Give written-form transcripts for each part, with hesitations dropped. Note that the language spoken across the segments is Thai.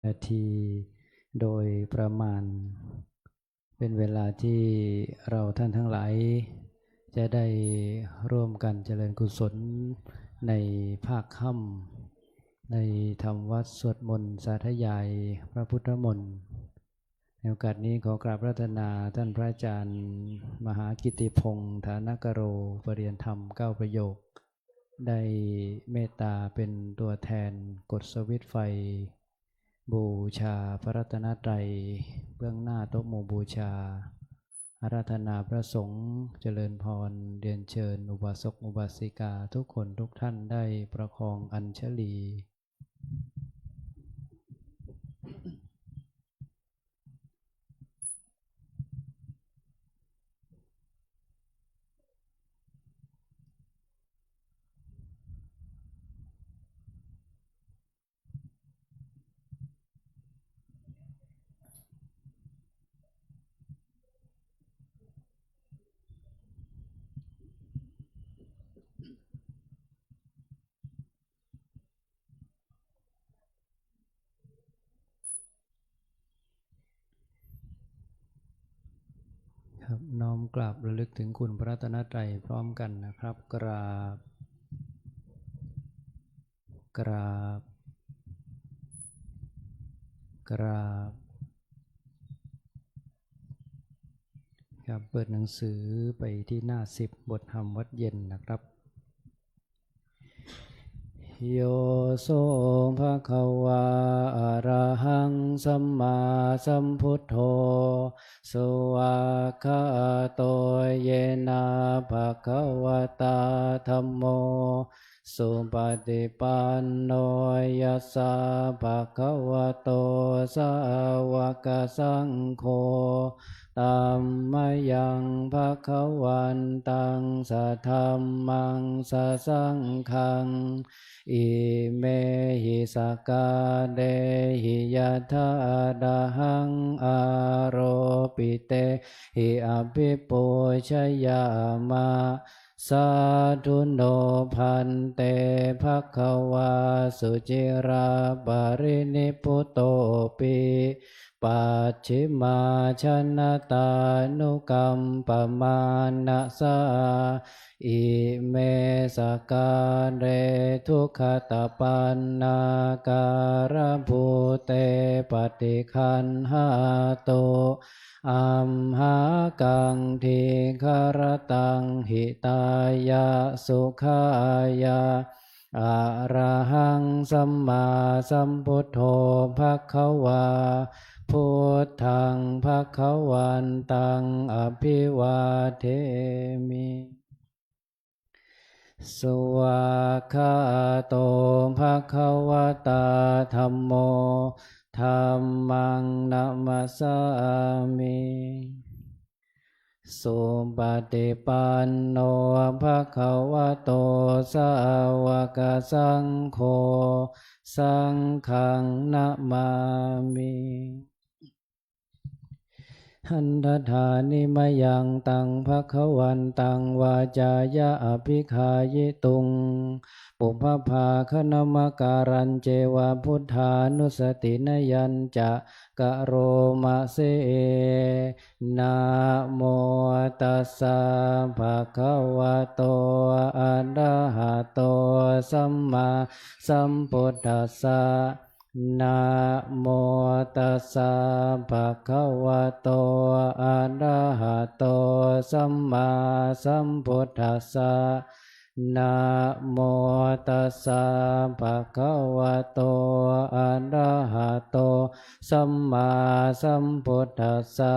นาทีโดยประมาณเป็นเวลาที่เราท่านทั้งหลายจะได้ร่วมกันเจริญกุศลในภาคค่ำในธรรมวัดสวดมนต์สาธยายพระพุทธมนต์ในโอกาสนี้ขอกราบพระรัตนาท่านพระอาจารย์มหากิติพงษ์ฐานกโรปริยนธรรม9ประโยคได้เมตตาเป็นตัวแทนกดสวิตช์ไฟบูชาพระรัตนตรัยเบื้องหน้าโต๊ะหมู่บูชาอาราธนาพระสงฆ์เจริญพรเรียนเชิญอุบาสกอุบาสิกาทุกคนทุกท่านได้ประคองอัญชลีครับน้อมกราบระลึกถึงคุณพระรัตนตรัยพร้อมกันนะครับกราบกราบกราบครับเปิดหนังสือไปที่หน้า10บทธรรมวัดเย็นนะครับโยโสภะคะวาอะระหังสัมมาสัมพุทโธสวากขาโตเยนะภะคะวะตาธัมโมสุปฏิปันโนยัสสะภะคะวะโตสาวกสังโฆธัมมยังภะคะวันตังสัทธัมมังสัสสังฆังอิเมหิสกาเดหิยะถาดาหังอโรปิเตหิอภิปุชยามะสาธุโนพันเตภควาสุจิราปรินิพุตโตปิปัจฉิมาชนะตานุกรรมปมานะสาอิเมสกาเรทุกขตปันนาการภูเตปฏิคันหาโตอัมหากังทีคารตังหิตายะสุขายะอะระหังสัมมาสัมพุทโธภควาพุทธังภควันตังอภิวาเทมิสวากขาโตภควตาธัมโมธัมมังนะมัสสามิสุปฏิปันโนภควโตสาวกสังโฆสังฆังนะมามิหันทธานิมยังตังภควันตังวาจายะอภิคายตุงปุพพาคณมการันเจวะพุทธานุสตินยัญจะกะโรมะเสนะโมตัสสะภะคะวะโตอะระหะโตสัมมาสัมพุทธัสสะนะโมตัสสะภะคะวะโตอะระหะโตสัมมาสัมพุทธัสสะนะโมตัสสะภะคะวะโตอะระหะโตสัมมาสัมพุทธัสสะ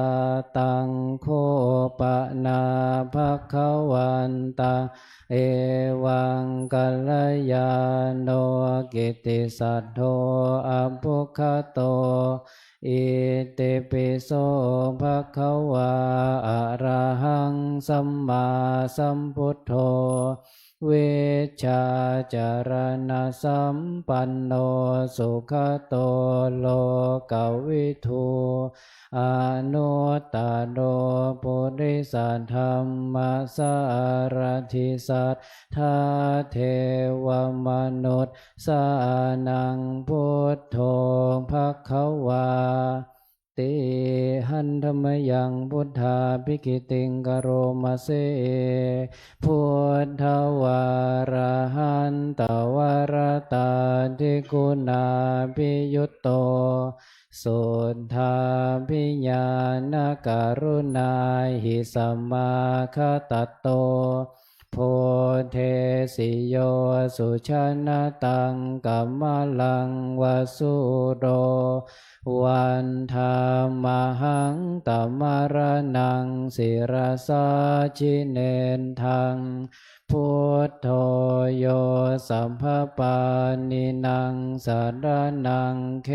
ตังโฆปะนาภะคะวันตังเอวังกัลยาโนกิตติสัทโธอะภุคโตอิติปิโสภะคะวาอะระหังสัมมาสัมพุทโธเวชชาจารณสัมปันโนสุขโตโล กวิทูอนุตตโรปุริสัทธัมมาสารทิสัทธาเทวมนุษย์สานังพุทโธภควาติหันธรรมยังพุทธาภิกิติงกโรมาเสพุทธวาระหันตวรตาทิกุณาภิยุตโตสุทธาภิญาณการุณาหิสัมมาคตัตโตโพเทสิโยสุชนะตังกัมมลังวสุโรวันธามหังตัมมรณังศิรสาชิเนนทังพุทโธโยสัมภปานินางสารนังเข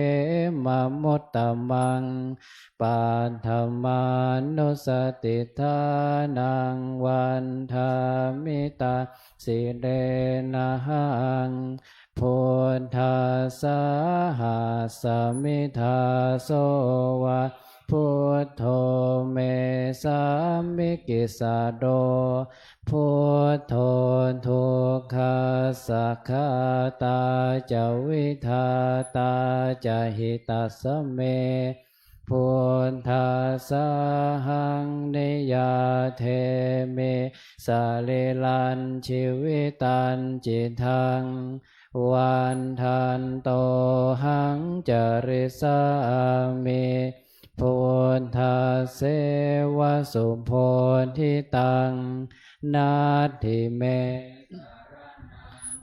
มมุตตมังปัฏฐมานุสติทานังวันธามิตาสิเรนะหังพุทธัสสะหาสมิทาโสวะพุทโธเมสามิกิสาโดพุทโธทุกขัสสะขาตาจวิทาตาจหิตัสสะเมพุทธัสสะหังนิยาเทเมสาลิลันชีวิตันจิตังวันทันโตหังจริสามิพุทธัสเสวสุโพธิตังนาทิเม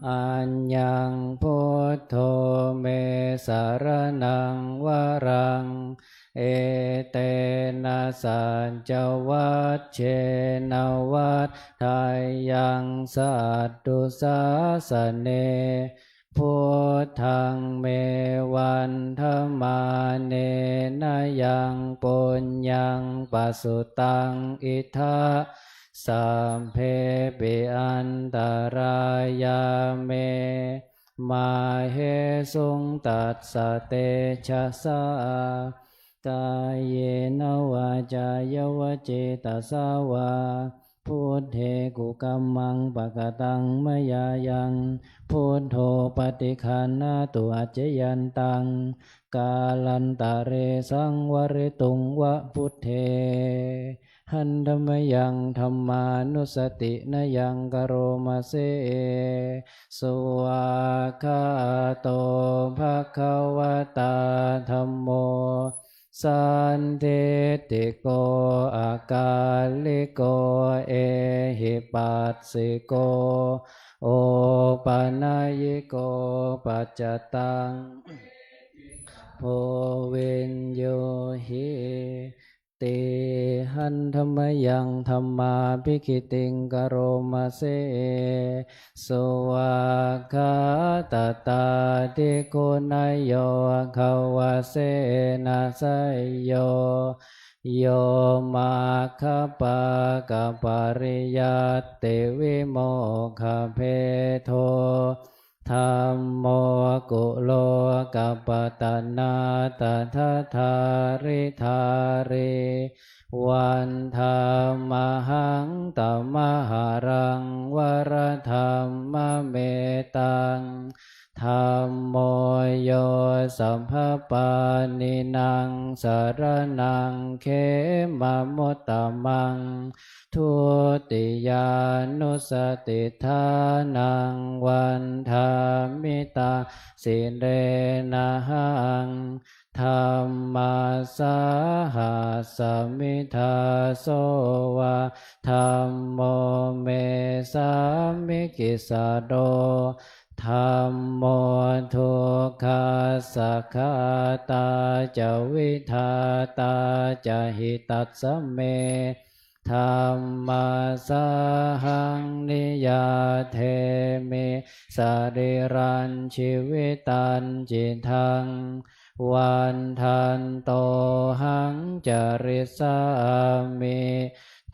อัญญังพุทโธเมสารนังวรังเอเตนะสัจจวัชเชนวัฏทายังสัตตุสาสเนพุทธังเมวันธมาเนนะยังปุญญังปัสสุตังอิทธาสัมเพปิอันตรายาเมมาเหสุงตัสสะเตชะสากายเยนวาจายวเจตสาวาพุทเทกุกัมมังปะกตังมยายังพุทโธปฏิคันนาตุอัจจยันตังกาลันตะเรสังวริตุงวะพุทเทหันธรรมยังธรรมานุสตินยังกโรมาเสสุวาคาโตภควตาธัมโมสันทิติโกอากาลิโกเอหิปัสสิโกโอปนายโกปัจจตังโพวินโยหิติหันธรรมยังธรรมาภิกิติงกโรมาเสสุวาคาตตาทิคุณายโยขาวาเสนะไสโยโยมาคปะกะปริยัตติวิโมคเพโทธัมโมกุโลกัปปตนาตถาธาริธาริวันธามหังตัมมหารังวรธรรมเมตังธัมโมโยสัมภปานินางสารนังเขมมุตตมังทุติยานุสติทานังวันธามิตาสิเรนะหังธัมมาสาหาสมิทาโสวะธัมโมเมสามิกิสาโดธัมโมทุกขัสสะขาตาจวิทาตาจหิตัสสะเมธัมมาสหังนิยาเทมิสริรันชีวิตันจิตังวันทันโตหังจริสามิ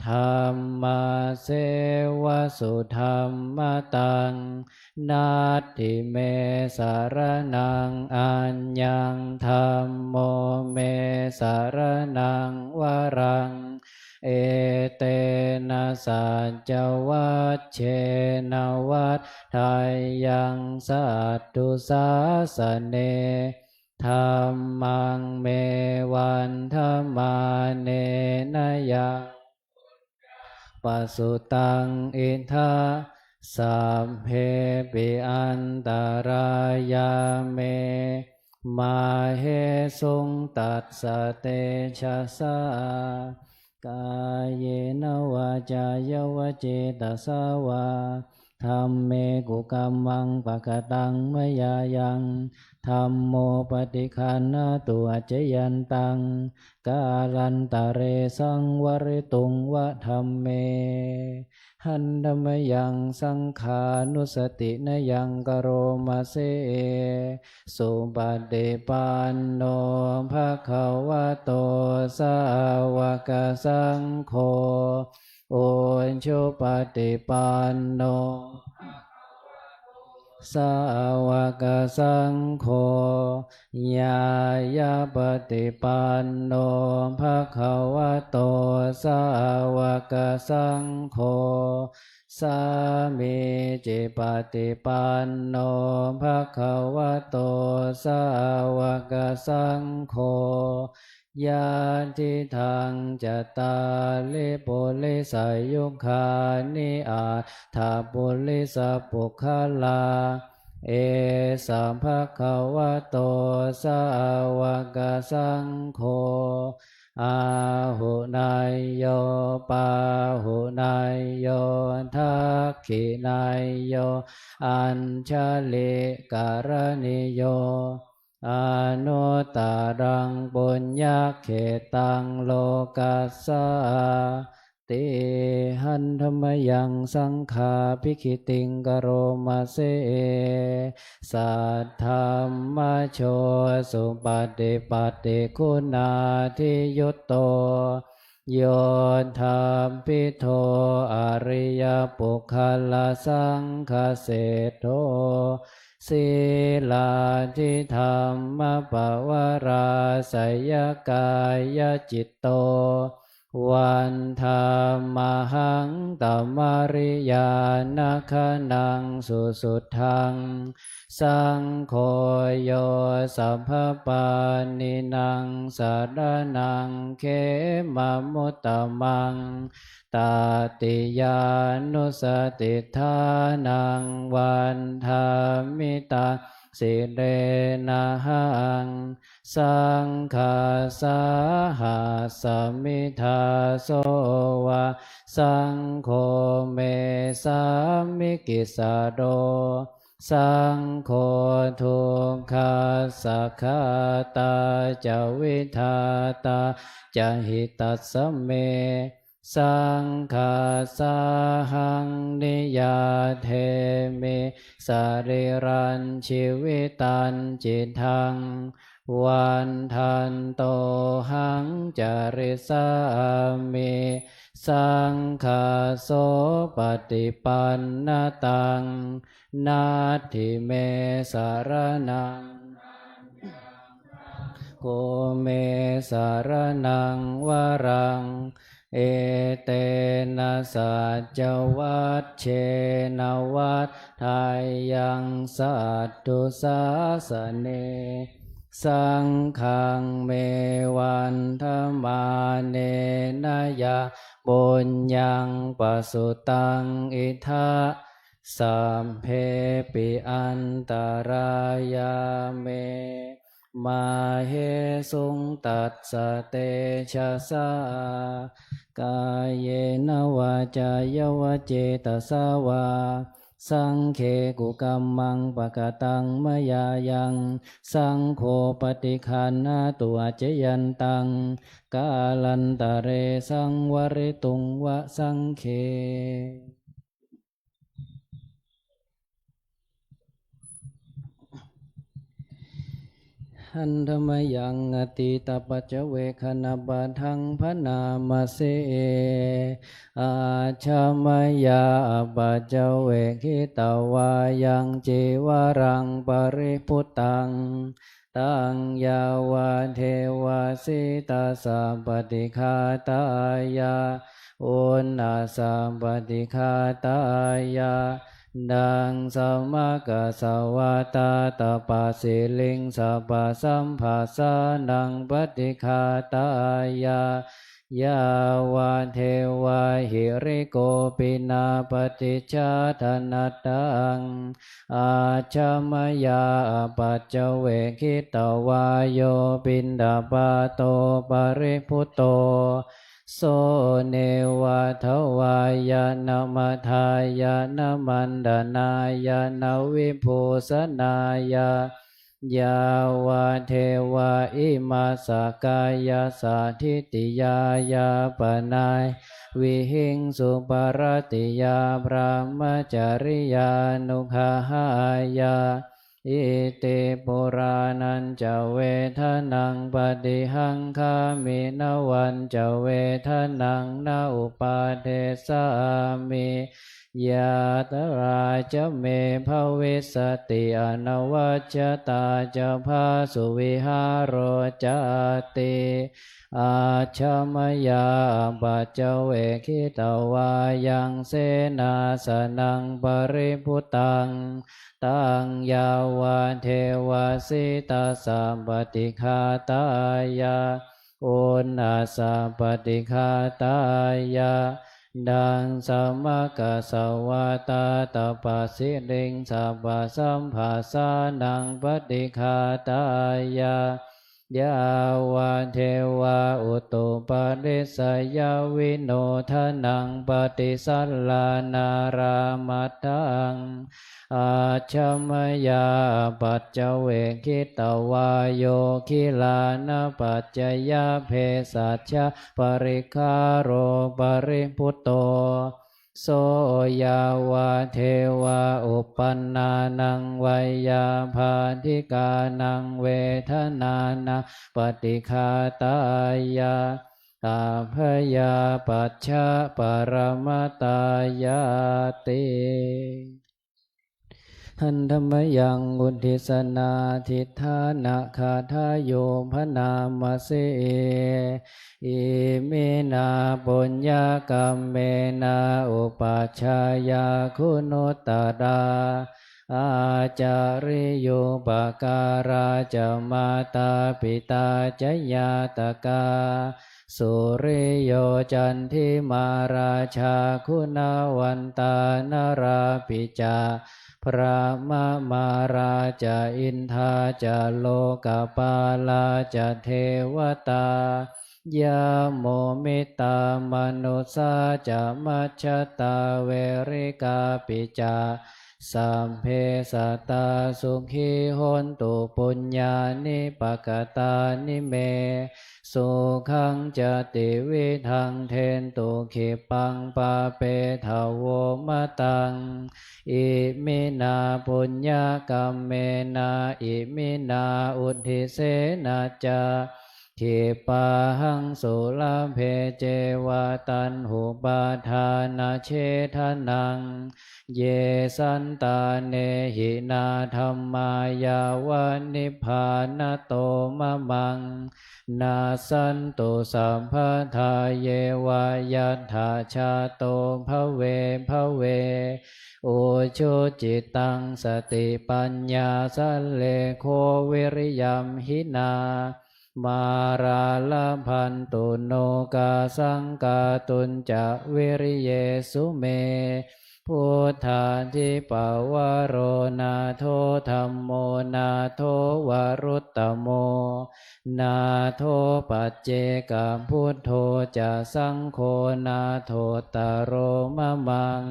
ธัมมาเสวะสุธัมมตังนาทิเมสารนังอัญญังธัมโมเมสารนังวรังเอเตนะสัจจวัชเชนะวัฏไทยังสัตตุสาสเนธัมมังเมวันธัมมาเนนะยังปัสสุตังอินทาสัพเพปิอันตรายาเมมาเหสุงตัสสะเตชะสากายเยนวาจายวเจตสาวาธัมเมกุกัมมังปะกตังมยายังธัมโมปฏิคันนะตุอจจยันตังกาลันตะเรสังวริตุงวะธัมเมหันธมยังสังขานุสตินยังกโรมาเสสุปฏิปันโนภะคะวะโตสาวกสังโฆโอชุปฏิปันโนสาวกสังโฆญายาปฏิปันโนภะคะวะโตสาวกสังโฆสามีจิปฏิปันโนภะคะวะโตสาวกสังโฆญาติทังจตาลิปุริสายุคานิอาถาปุริสปุคลาเอสัมภะคะวะโตสาวกสังโฆอาหุนายโยปาหุนายโยทักขินายโยอัญชลิการณิโยอนุตตรังปุญญเขตังโลกัสสาติหันธรรมยังสังขาภิคิติงกโรมาเสสัทธัมมโชสุปฏิปัตติคุณาทิยุตโตโยธรรมปิโทอริยปุคลสังคเสโทศีลาทิธรรมปวาราสยกายจิตโตวันธรรมหังตัมมาริยานาคนังสุสุทังสังโฆโยสัพพปานินางสารนังเขมมุตตมังตาติยานุสติทานังวันธามิตาสิเรนะหังสังฆาสาหาสมิทาโสวะสังโฆเมสามิกิสาโดสังโฆทุกขาสักขาตาจาวิทาตาจะหิตัสสะเมสังฆาสาหังนิยาเทมิสริรันชีวิตันจิตังวันทันโตหังจาริสามิสังฆาโสปฏิปันนตังนาทิเมสารนังโกเมสารนังวรังเอเตนะสัจจวัชเชนะวัฏไทยังสัตตุสาสเนสังฆังเมวันธมาเนนะยะปุญญังปัสสุตังอิทาสัมเพปิอันตรายาเมมาเหสุงตัสสะเตชะสากายเยนวาจายวเจตสาวาสังเคกุกัมมังปะกตังมยายังสังโฆปฏิคันนาตุอจจยันตังกาลันตะเรสังวริตุงวะสังเค หันธรรมยังอติตปัจจเวคณบัทังพนามาเสอาชามยาปัจจเวคิตาวายังจีวรังปริพุตตังตังยาวาเทวาสิตาสัมปติคาตายาอุณาสัมปติคาตายาดังสัมมากัสสวะตาตปัสสิลิงสัพพสัมภาสานังปฏิคาตายายาวาเทวาหิริโกปินาปฏิจจทนัตตังอาชมยาปัจจเวคิตวายโยปินดาปาโตปริพุตโตโสเนวะทวายานมัทายานมันดานายานวิภูสนายายาวาเทวาอิมาสกายาสาทิติยายาปนายวิหิงสุปารติยาพระมจริยานุขหายาอิติปุรานันจะเวทนังปฏิหังคามินวันจะเวทนังนาอุปาเทสามิยาตราจะเมภวิสติอนวัจจตาจะพาสุวิหารโรจติอาชมยาปัจจเวคิตวายังเสนาสนังปริพุตังตังยาวาเทวาสิตาสัมปติคาตายาอุณาสัมปติคาตายาดังสัมมากัสสวะตาตปัสสิลิงสัพพสัมภาสานังปฏิคาตายายาวาเทวาอุตุปาริสยาวิโนทนังปฏิสัลลานารามัตถังอาชมยาปัจจเวคิตวาโยคิลานปัจจยาเพสัชะปริคาโรปริพุตโตโสยาวาเทวาอุปันนานังไวยาภาธิกานังเวทนานังปฏิคาตายาตาพยาปัจฉะปรมตายาติหันธรรมยังอุทิสนาทิฏฐานะคาทายโยพนามาเสอิเมนาปุญญากรรมเมนาอุปัชฌายาคุณุตตราอาจาริโยปการาจะมาตาปิตาจยาตกาสุริโยจันทิมาราชาคุณวันตานราปิจาพระมะมาราจาอินทาจาโลกปาลาจาเทวตายาโมมิตามนุสาจะมัชฌตาเวริกาปิจาสัมเพสัตตาสุขีโหนตุปุญญานิปกตานิเมสุขังจติวิทังเทนตุขิปังปาเปทาวมะตังอิมินาปุญญากรรมเมนาอิมินาอุทิเสนาจาขิปาหังสุลาเพเจวาตันหุปาทานาเชทนังเยสันตาเนหินาธัมมายาวานิพพานโตมะมังนาสันตุสัมภทาเยวายัตถาชาโตภเวภเวโอชุจิตังสติปัญญาสัลเลโควิริยัมหินามาราลพันตุโนกาสังกาตุนจะวิริเยสุเมพุทธาทิปวโรนาโทธัมโมนาโทวรุตตโมนาโทปัจเจกพุทโธจะสังโฆนาโทตโรมะมัง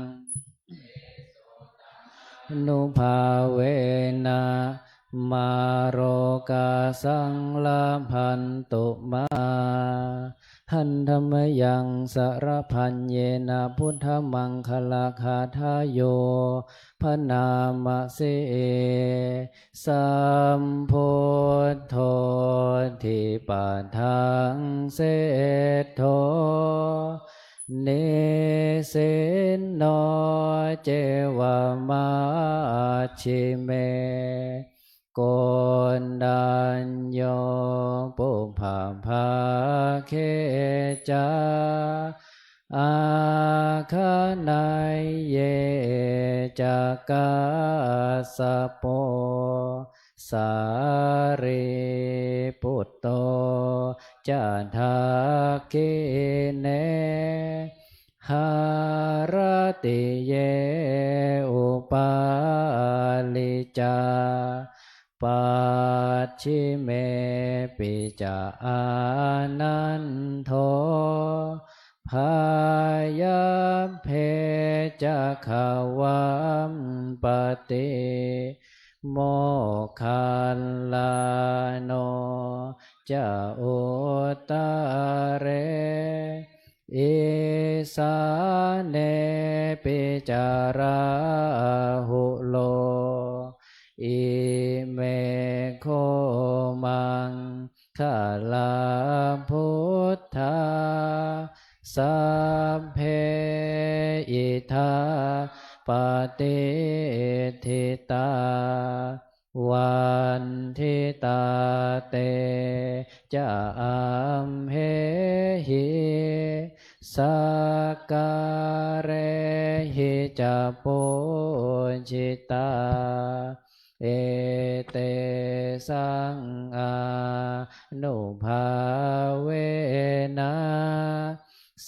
นุภาเวนะมาโรกาสังลาพันตุมา หันธรรมยังสารพันเยนะพุทธมังคลาคาทายโยพนามเสสัมพุทโธทิปัฏฐังเสทโธเนสินโนเจวามาชิเมโกนดัญโยปุพพาภาเคจาอาคานายเยจากาสโปสารีปุตโตจาทาคิเนหารติเยอุปาลิจาปัจฉิเมปิจาอานันโทพายาเพจะขาวมปติโมคัลลาโนจะอุตเรอิสาเนปิจาราหุโลอิเมโคมังคาลาพุทธาสัพเพอิทาปฏิทิตาวันทิตาเตจะอัมเหหิสักการะหิจะปุจิตาเอเตสังอานุภาเวนะ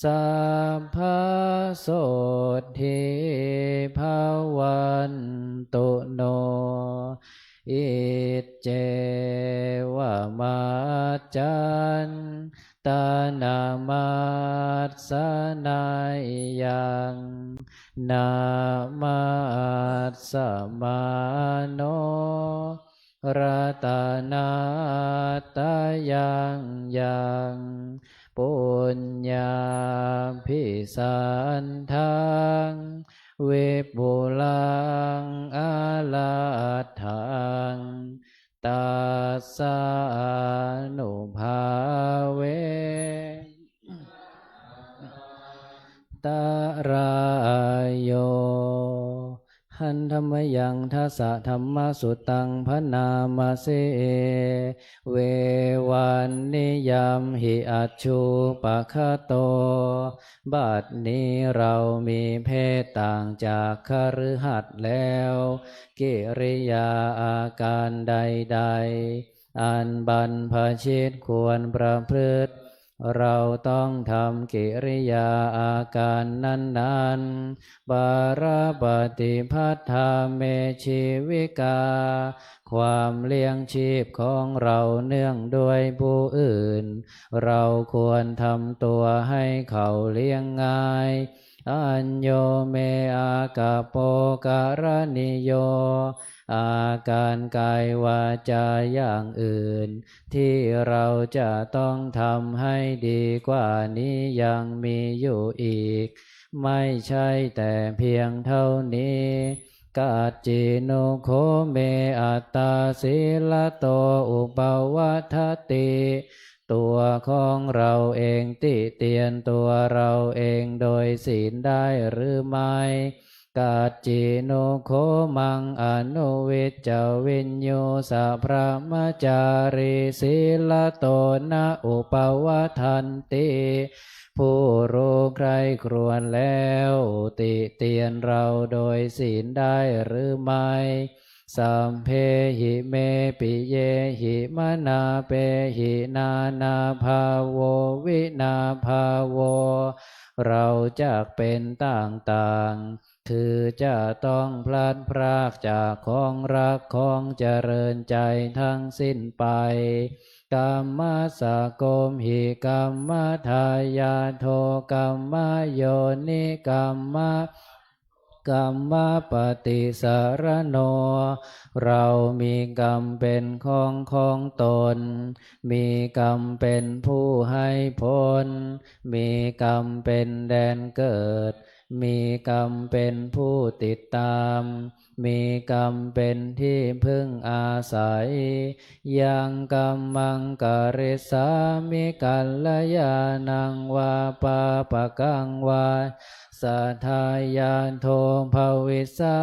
สัพพโสทิภาวันตุโนอิเจวะมัจจันตานามัสสนายังนามัสสมาโนรัตนาตายังยังปุญญาภิสันทังเวปุลังอาลาทังตัสสะนุภาเวตรายโยหันธรรมยังทัสสะธรรมสุตังพนามาเสเววันนิยามหิอัจฉุปะคะโตบัดนี้เรามีเพศต่างจากคฤหัสถ์แล้วกิริยาอาการใดๆอันบรรพชิตควรประพฤติเราต้องทำกิริยาอาการนั้นๆบาราปฏิภัทธาเมชีวิกาความเลี้ยงชีพของเราเนื่องด้วยผู้อื่นเราควรทำตัวให้เขาเลี้ยงง่ายอัญโยเมอากาโปการณิโยอาการกายวาจาอย่างอื่นที่เราจะต้องทำให้ดีกว่านี้ยังมีอยู่อีกไม่ใช่แต่เพียงเท่านี้กัจจิโนโคเมอัตตาศีลโตอุปวัฏติตัวของเราเองติเตียนตัวเราเองโดยศีลได้หรือไม่กัจจิโนโคมังอนุวิจจวิญโยสัพพมจารีศีลโตนะอุปวัฏทันติผู้รู้ใครครวญแล้วติเตียนเราโดยศีลได้หรือไม่สัมเพหิเมปิเยหิมนาเปหินานาภาโววินาภาโวเราจะเป็นต่างๆคือจะต้องพลัดพรากจากของรักของเจริญใจทั้งสิ้นไปกรรมสโกมหิกรรมทายาโทกรรมโยนิกรรม กัมมปฏิสารโนเรามีกรรมเป็นของตนมีกรรมเป็นผู้ให้ผลมีกรรมเป็นแดนเกิดมีกรรมเป็นผู้ติดตามมีกรรมเป็นที่พึ่งอาศัยยังกรรมังกริสามิกัลลยานังวาปาปะกังวาสัทธายานโทภวิสา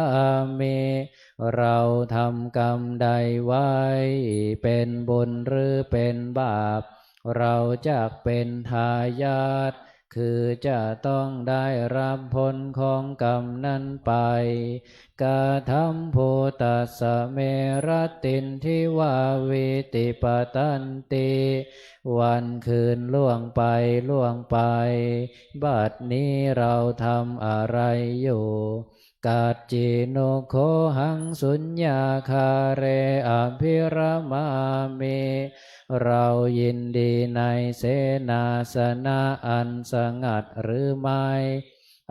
มิเราทำกรรมใดไว้เป็นบุญหรือเป็นบาปเราจะเป็นทายาทคือจะต้องได้รับผลของกรรมนั้นไปกาธัมโพตัสสะเมรตินทิวาวิติปตันติวันคืนล่วงไปบัดนี้เราทำอะไรอยู่กัจจิโนโคหังสุญญาคาเรอภิรมามิเรายินดีในเสนาสนะอันสงัดหรือไม่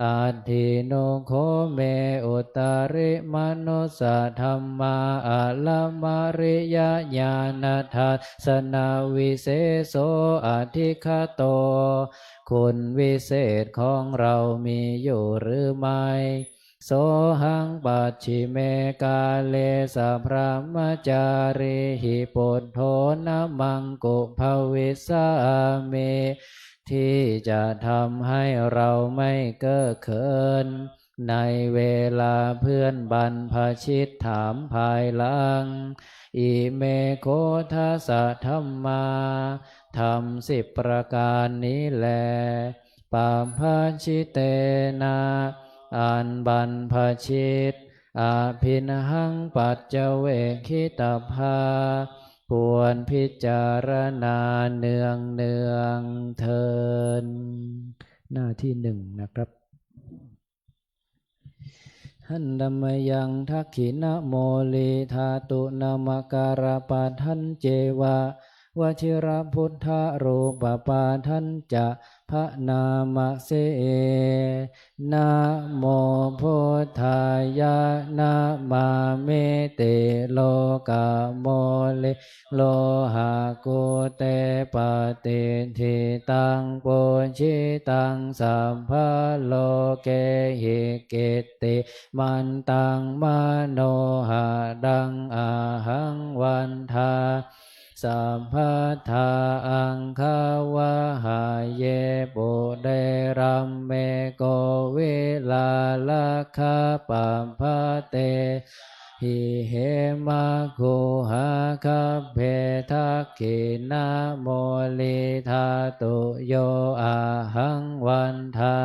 อาทิโนโคเมอุตาริมนุสธรรมาอะละมาริยญาณทัสสนาวิเศโสอธิคโตคุณวิเศษของเรามีอยู่หรือไม่โสหังปัจฉิเมกาเลสัพพะมจาริหิปุถโธนะมังกุภวิสามิที่จะทำให้เราไม่เก้อเขินในเวลาเพื่อนบรรพชิตถามภายหลังอิเมโคทัสสะธัมมาธรรม10ประการนี้แลปามภชิเตนะอันบรรพชิตอาภินหังปัจเจเวคิตาภาควรพิจารณาเนืองเทินหน้าที่1นะครับหันดมยังทักขินะโมลีธาตุนามการปัทันเจวะวชิรพุทธรูปปาทันจะพระนามเสนะโมพุทธายะนะมาเมเตโลกาโมลิโลหะกุเตปฏิทิตังปุชิตังสัพพะโลเกหิกิตติมันตังมโนหะดังอาหังวันทาสัพพะทาอังคาวะหาเยปุเรรัมเมโกวิลาลาคาปัมภะเตหิเหมาคุหาคาเพทักขินาโมลิธาตุโยอาหังวันทา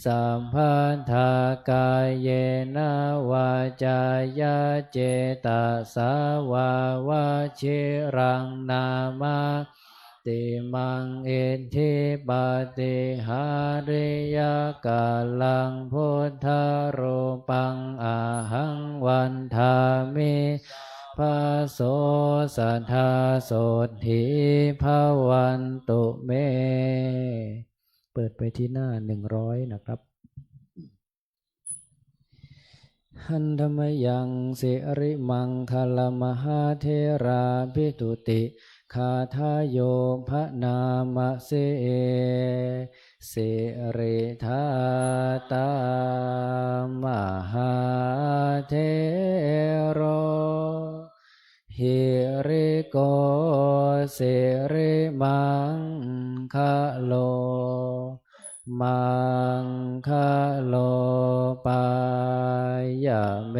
สัมพันธากายเยนะวาจายาเจตสาวาวาชิรังนามาติมังอิทธิปาติหาริยกาลังพุทธรูปังอาหังวันทามิภาโสสัทธาโสถิภวันตุเมเปิดไปที่หน้า100นะครับหันธมยังสิริมังคลมหาเทราภิตุติคาทายโยภนามเสสิริธาตามหาเทโรหิริโกสิริมังคะโลมังคะโลปายาเม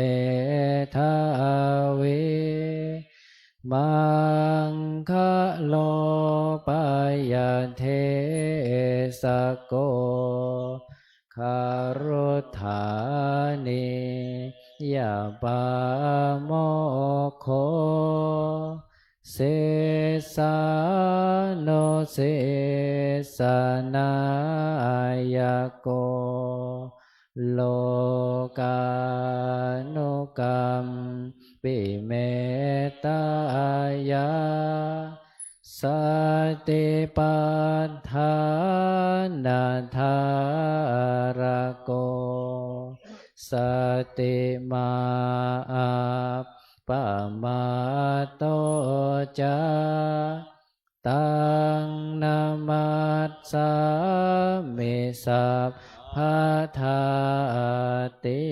ทาวิมังคะโลปายาเทสโกคารุธานิยาปาโมโคเสสาโนเสสนายโกโลกานุกรรมปิเมตายาสติปัฏฐานาธารโก สติมาปะมาโตจาตังนามัสสามิสัพพะทาติ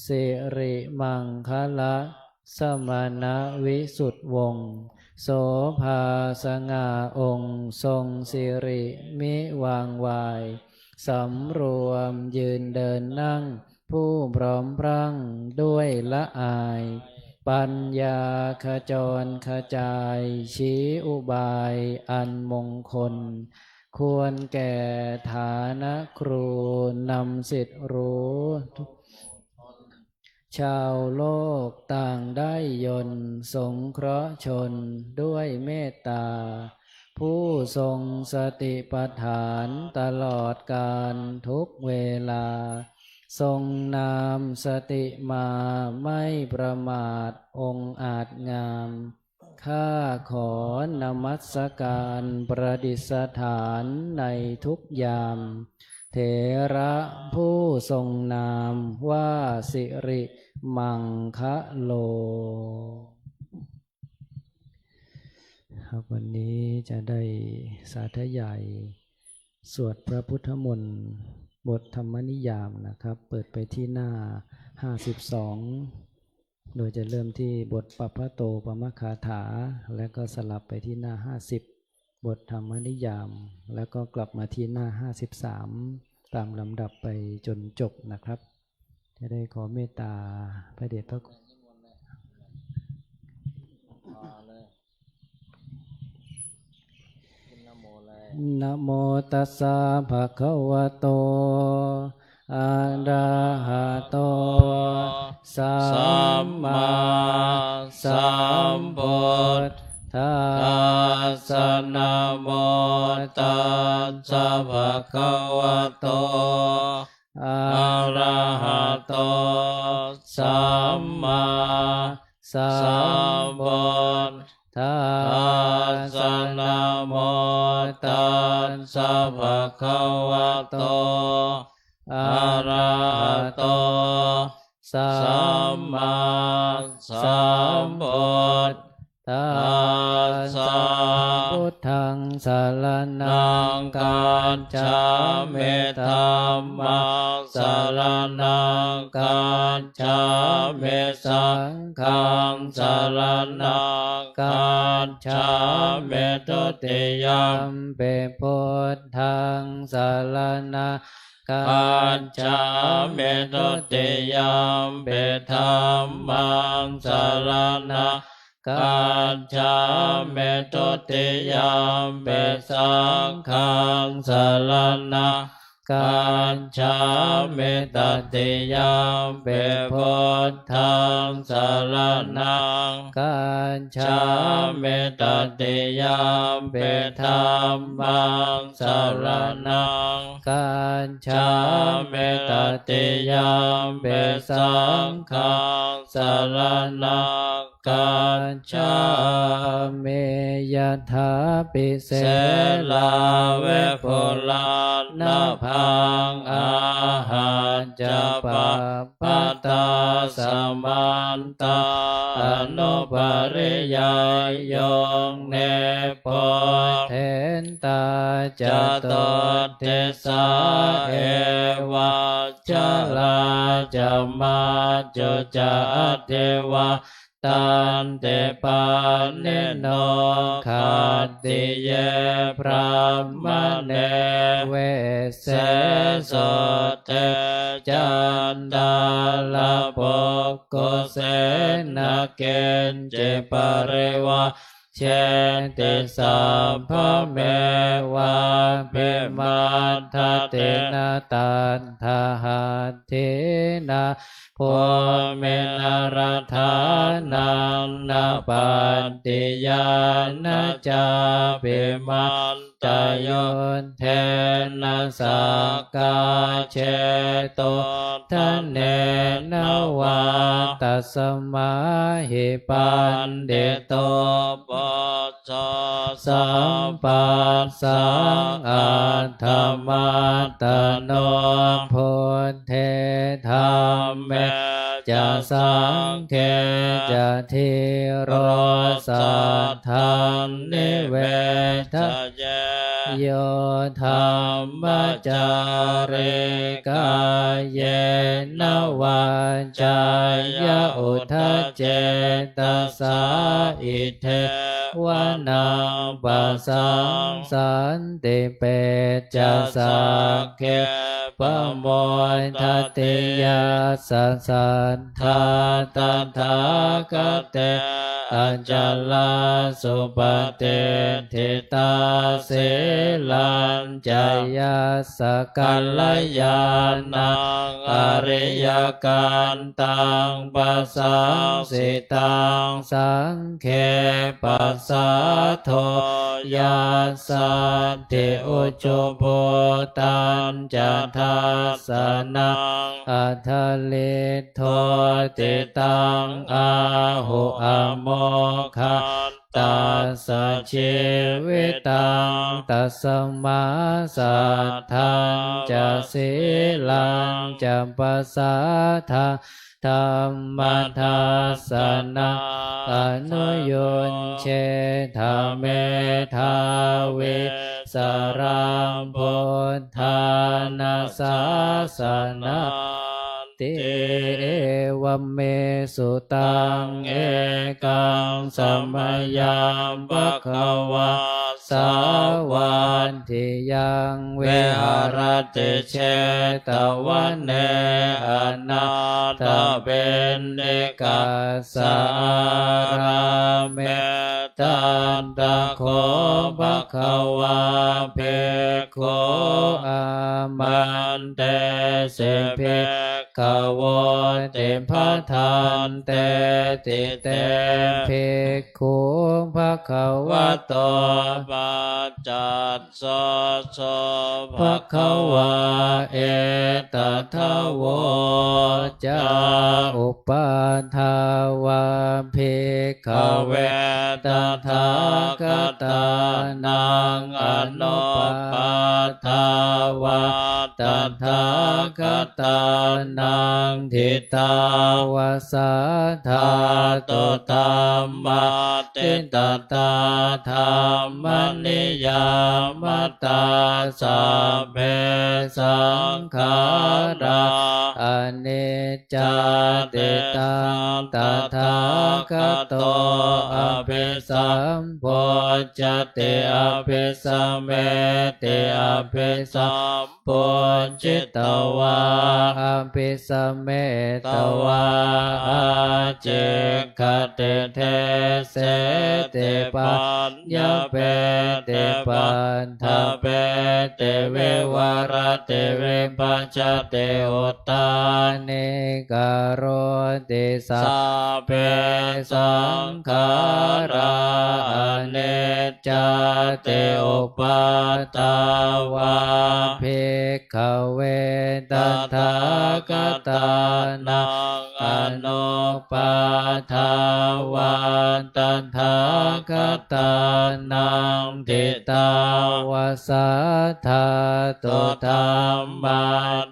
สิริมังคละสมณวิสุทธวงศ์โสภาสง่าองค์ทรงสิริมิวางวายสำรวมยืนเดินนั่งผู้พร้อมพรั่งด้วยละอายปัญญาขจรขจายชี้อุบายอันมงคลควรแก่ฐานะครูนำสิทธิรู้ชาวโลกต่างได้ยนต์สงเคราะห์ชนด้วยเมตตาผู้ทรงสติปัฏฐานตลอดกาลทุกเวลาทรงนามสติมาไม่ประมาทองค์อาจงามข้าขอนมัสการประดิษฐานในทุกยามเถระผู้ทรงนามว่าสิริมังคะโลครับวันนี้จะได้สาธยายสวดพระพุทธมนต์บทธรรมนิยามนะครับเปิดไปที่หน้า52โดยจะเริ่มที่บทปัพพโตปมคาถาแล้วก็สลับไปที่หน้า50บทธรรมนิยามแล้วก็กลับมาที่หน้า53ตามลำดับไปจนจบนะครับจะได้ขอเมตตาพระเดชพระคุณนะโมตัสสะภะคะวะโตอะระหะโตสัมมาสัมพุทธัสสะนะโมตัสสะภะคะวะโตอะระหะโตสัมมาสัมพุทธัสสะนะโมตัสสะภะคะวะโตอะระหะโตสัมมาสัมพุทธัสสะพุทธังสรณังคัจฉามิธัมมังสรณังคัจฉามิสังฆังสรณังคัจฉามิทุติยัมปิพุทธังสรณังคัจฉามิทุติยัมปิธัมมังสรณังคัจฉามิทุติยัมปิสังฆังสรณังคัจฉามิตติยัมปิพุทธังสรณังคัจฉามิตติยัมปิธัมมังสรณังคัจฉามิตติยัมปิสังฆังสรณังคัจฉามิยถาปิเสลาเวปุลานะพังอาหาจะปะปะตาสมันตาอนุปริยายโยงเนปเทนตาจะตเทสาเอวาจะลาจะมาจุจะเทวาตันเตปานิโนขัตติเยพระมเนเวเสสเตจันดาลปกโกเสนาเกณเจปริวาเชติสัพพะเมวะเปมัทธเตนะตันทหัตถินะโพเมนะรัฐานังนะปันติยานะจาปิมันตโยนเทนะสักกาเชโตทะเนนะวาตัสมาหิปันเดโตปัสสะสัมปัสสังอัตถมัตตโนพุทเทธา จะสังเขจะทิโรสัทธังนิเวทะโยธรรมจาริกายเยนวัจจายอุทธัจเจตสาอิเทวนังปัสสังสันติเปจะสักเขปโมทัตติยาสัทธาตัทธากเตอัจจลาสุปฏิทิตาสิลัญจายาสกัลลยานังอริยกันตังปัสสังสิตังสังเขปัสสะโทยาสัตถิอุจุปุตันจะทัสสนังอัทธลิโทติตังอาหุอโมคันตัสสะชีวิตังตัสมาสัทธังจะสีลังจะปัสสะทาธรรมทัสสนะอนุยุญเชธาเมธาวิสรังพุทธานาสาสนะติเอวเมสุตังเอกังสัมมยังภควาสาวันทิยังเวหรติเชตวันเนอนาถเบนเนกัสสาราเมตันตะโคภควาเพโคอามันเตเสเพขโวติภะทันเตติเตภิกขุภควโตปัจจัสสะโสภควาเอตถาวจาอุปาทาวาภิกขเวตถาคตานังอนุปาทาวาตถาคตานังทิตาวาสาธาตุธัมมาติตตาธรรมนิยามตาสัพเพสังขาราอนิจจติตังตถาคตโตอภิสัมโพชติอภิสัมเมติอภิสัมโพชิตวาอภิสัมเมตวาอาเจคติเทเสติปัญญาเปติปันทเปติเววารติเวปัจจติอุตตานิกโรติสัพเพสังขาราอนิจจติอุปาทาวาภิกขเวตถาคตานังอนุปาทาวาตถาคตานังทิตาวาสาธาตุธัมมา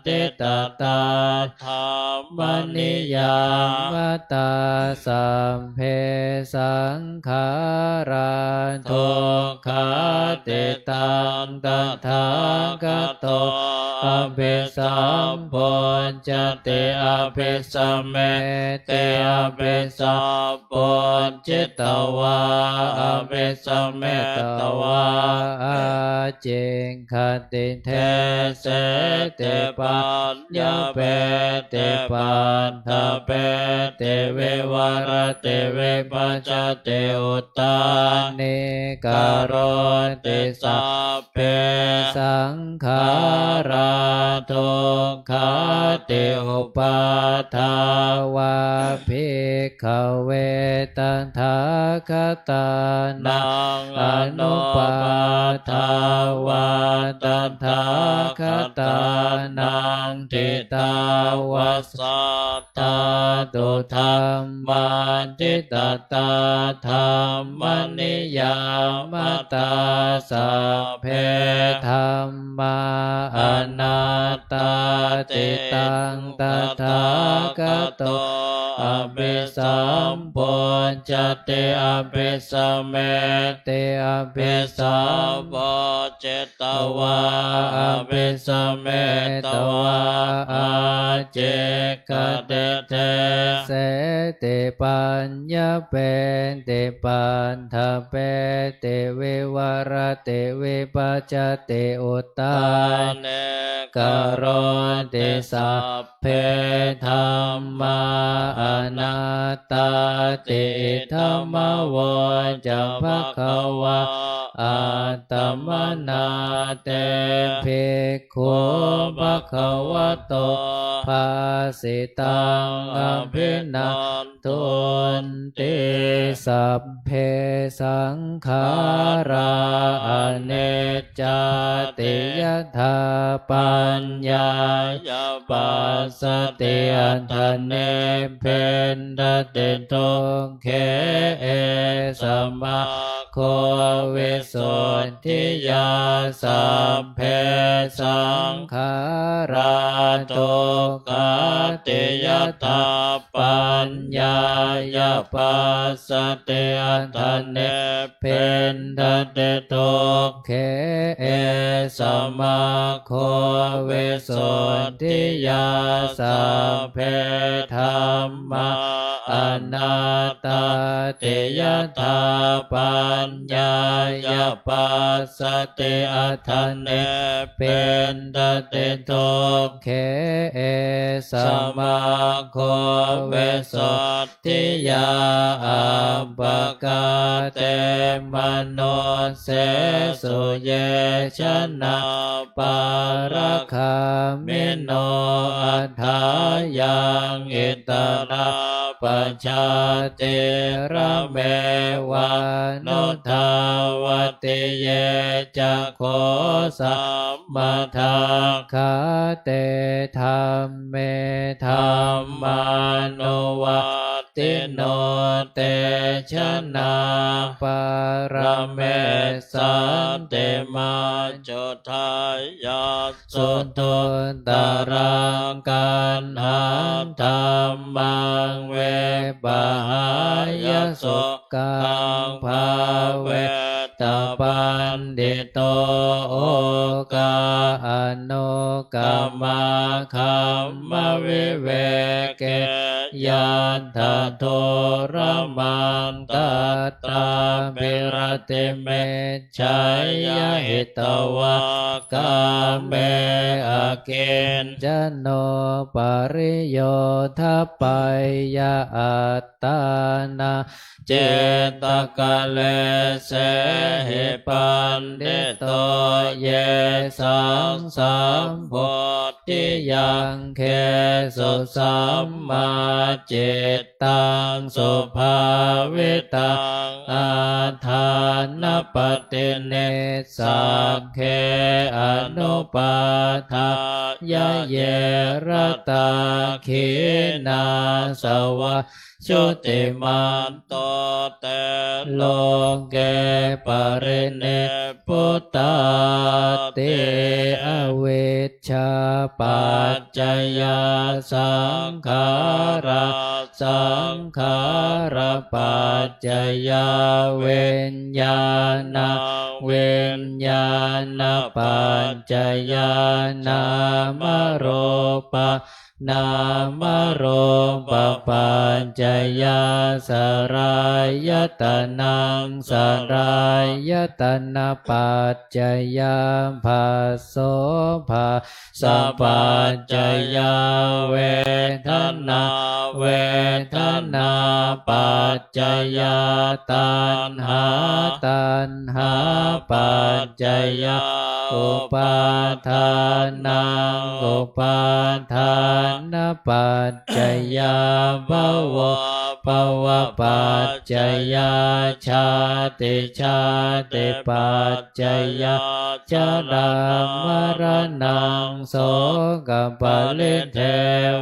ติตตาธรรมนิยามตาสัมเพสังขาราทุกขาติตังตถาคตโตอภิสัมโพชติอภิสัมเมติอภิสัมโพชิตวาอภิสัมเมตวาอาเจงคติเทเสติปัญญาเปติปันทเปติเววารติเวปัจจติอุตตานิกโรติสัพเพสังขาราทุกขาติอุปาทาวาภิกขเวตถาคตานังอนุปาทาวาตถาคตานังทิตาวาสัทธาตุธัมมาติตตาธรรมนิยามตาสัพเพธัมมาอนัตตา ติตังตถาคตอภิสัมพุทธเตอภิสัมเมเตอภิสัมพุทธตวาอภิสัมเมตวาอาเจกเตเทเสติปัญญาเปเตปันทเปเตวิวรเตวิปัจจเตอุตตาเนกโรติสัพเพธัมมาอนัตตาติธัมมโวจะภควาอัตตมนาเตภิกขุภควโตภาสิตังอภินันตุนติสัพเพสังขาราอเนจจติยถาปัญญายปัสสติอันทเนเพนดเตโตเขเอสมาโควิสุทธิยาสัพเพสังขาราตุกขติยถาปัญญายปัสสติอันทเนเพนดเตโตเขเอสมาโควิสุทธิยาสัพเพธัมมาอนัตตาติยถาปัญญายปัสสติอัฏฐเนเพนดเตโตเขเอสมาโควิสุทธิยาอัปปกาเตมโนเสสุเยชนะปารคามิโนอัฏฐายังอิตระปัจจเตระเมวานุทาวติเยจะโคสัมมาทาคาเตธัมเมธัมมานุวัตติโนเตชนะปารเมสันเตมาจุทายาสุตุตรังกันหันธรรมังเวปหายสุกังภาเวตปันดิโตโอกาอนุกัมมาคัมมวิเวเกยันทโทรมันตัตตาภิรติเมชัยยหิตวะกาเมอกินจโนปริโยทัปปัยยะอัตตานาเจตกะเลเสหิปันดิโตเยสังสัมโพธิยังเคสุสัมมาจิตตังสุภาวิตังอาทานปฏิเนสักเคอนุปาทายะเยรตาขีนาสวะชุติมันโตเตโลเกปริเนพุตตาติอวิชชาปัจจยาสังขาราสังขารปัจจยาวิญญาณวิญญาณปัจจยานามรูปนามรูปปัจจยาสรายตนังสรายตนะปัจจยาภาโสภาสปัจจยาเวทนาเวทนาปัจจยาตัณหาตัณหาปัจจยาอุปาทานังอุปาทานปัจจยาภวภวปัจจยาชาติชาติปัจจยาชรามรณังโสกปริเท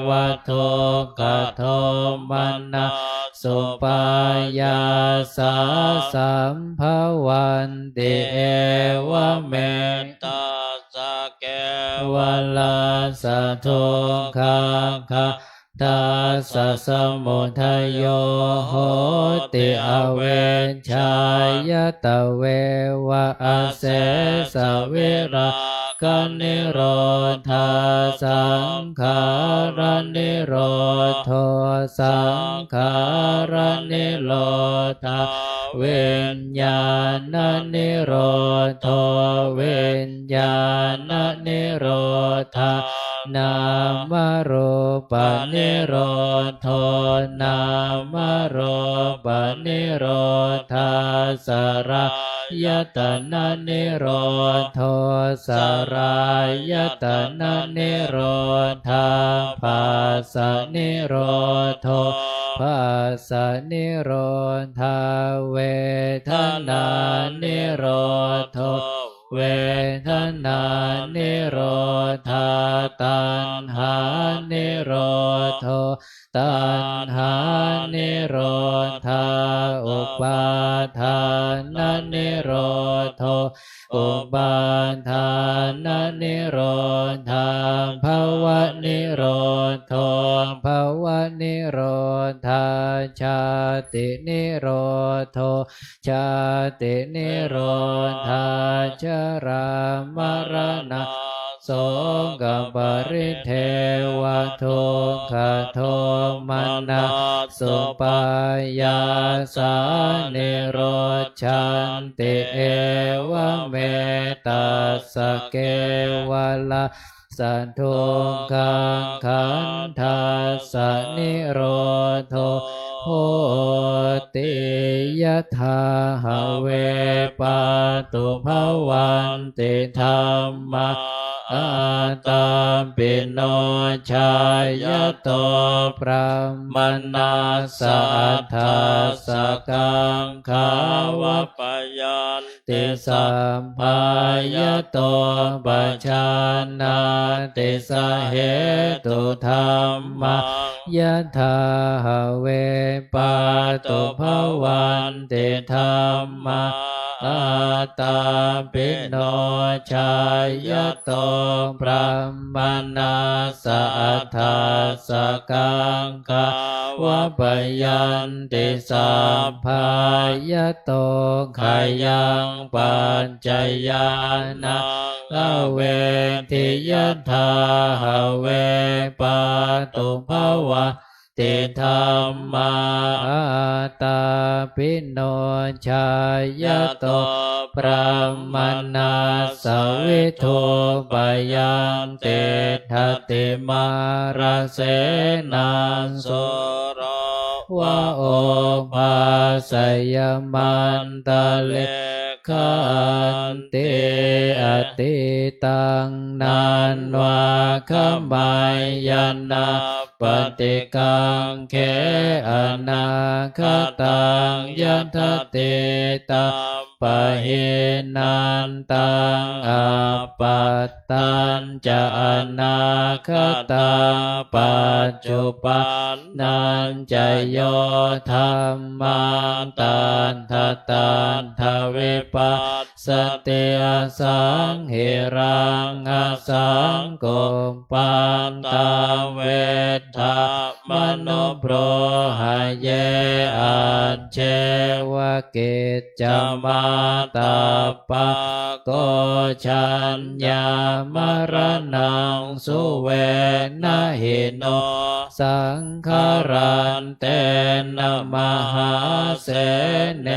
วทุกขโทมนัสสุปายาสาสัมภวันติเอวเมตตาสัก เกวลาสะทุกขาคะทัสสะสมุทัยโยโหติอเวชชายตเววะอาเสสะเวรากันิโรธาสังขารนิโรธโทสังขารนิโรธาเวนญาณนิโรธโทเวนญาณนิโรธานามรูปนิโรธโทนามรูปนิโรธาสรายตนะนิโรธโทสรายตนะนิโรธาภาสนิโรธโทภาสนิโรธาเวทนานิโรธโทเวทนานิโรธาตัณหานิโรธโทตัณหานิโรธาอุปาทานนิโรธโทอุปาทานนิโรธาภวนิโรธโทภวนิโรธาชาตินิโรธโทชาตินิโรธาชรามรณะโสกปริเทวทุกขโทมนัสสุปายาสานิโรชันติเอวเมตัสสะเกวลาสัทธุขังขันธัสสะนิโรธโทโหติยถาหะเวปาตุภวันติธัมมาอาตาปิโนชายโตพระมนัสสะทัสสะกังขาวปยันติสัมภายโตปัจจานาติสาเหตุธรรมังยะถาหะเวปาตุภวันติธัมมาอาตาปิโนชายโตพระมนัสสะทัสสะกังขาวปยันติสัพพายโตขายังปัญจญาณังอเวทิยถาหะเวปาตุภวะติธัมมาอาตาปิโนชายโตพระมนัสสะวิทุปยันติทัตติมาราเสนัสสุโรวะโอภาสยมันตะเลขันติอติตังนันวาขมายนาปฏิกังเขอนาคตังยัตติตัมปะหินันตังอัปปัตตัญจะอนาคตังปัจจุปันนันจะโยธัมมังตันทตันทวิปัสสติอสังหิรังอสังโกปปันตาเวทามโนโปรหะเยอัจเจวะกิจจมาตาปะโกชัญญามรณังสุเวนะหิโนสังขารันเตนะมหาเสเน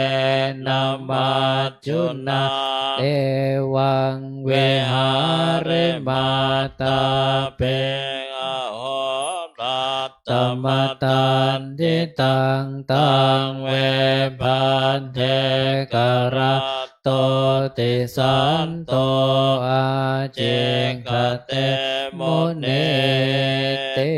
นะมัจจุนาเอวังเวหาริมาตาเปอโหตัตตมตันทิตังตังเวพันเทกระโตติสันโตอาเจกเตมุนิติ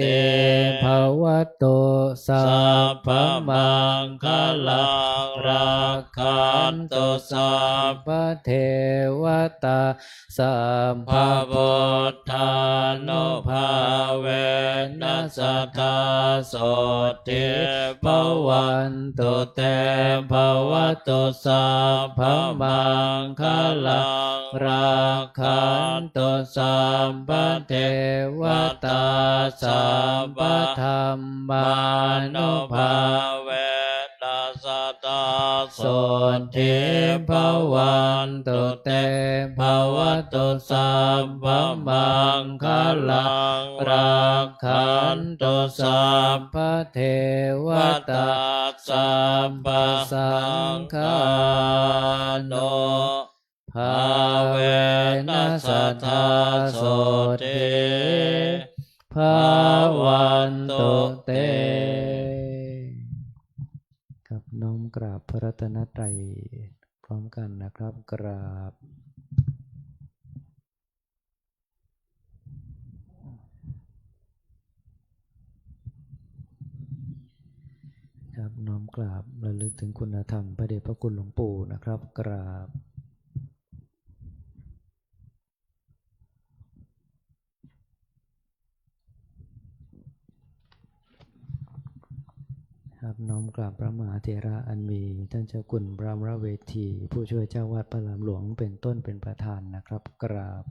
ภวตุสัพพมังคลัง รักขันตุสัพพระเทวตาสัมภ พะพุทธานุภาเวนัสสทธาโสติภวันตุเตภวตุสัพพมังคลังรักขันตุสัมปเทวตาสัมปธรรมานุภาเวนัสสทธาโสติภวันตุเตภวตุสัพพมังคลังรักขันตุสัพพระเทว วัต ตา สัพพสังฆาโนภาเวนัสสทธาโสติภาวันตุเต ครับน้อมกราบพระรัตนตรัยพร้อมกันนะครับกราบครับน้อมกราบระลึกถึงคุณธรรมพระเดชพระคุณหลวงปู่นะครับกราบครับน้อมกราบพระมหาเถระอันมีท่านเจ้าคุณพระมรเวทีผู้ช่วยเจ้าวาดพระรามหลวงเป็นต้นเป็นประธานนะครับกราบ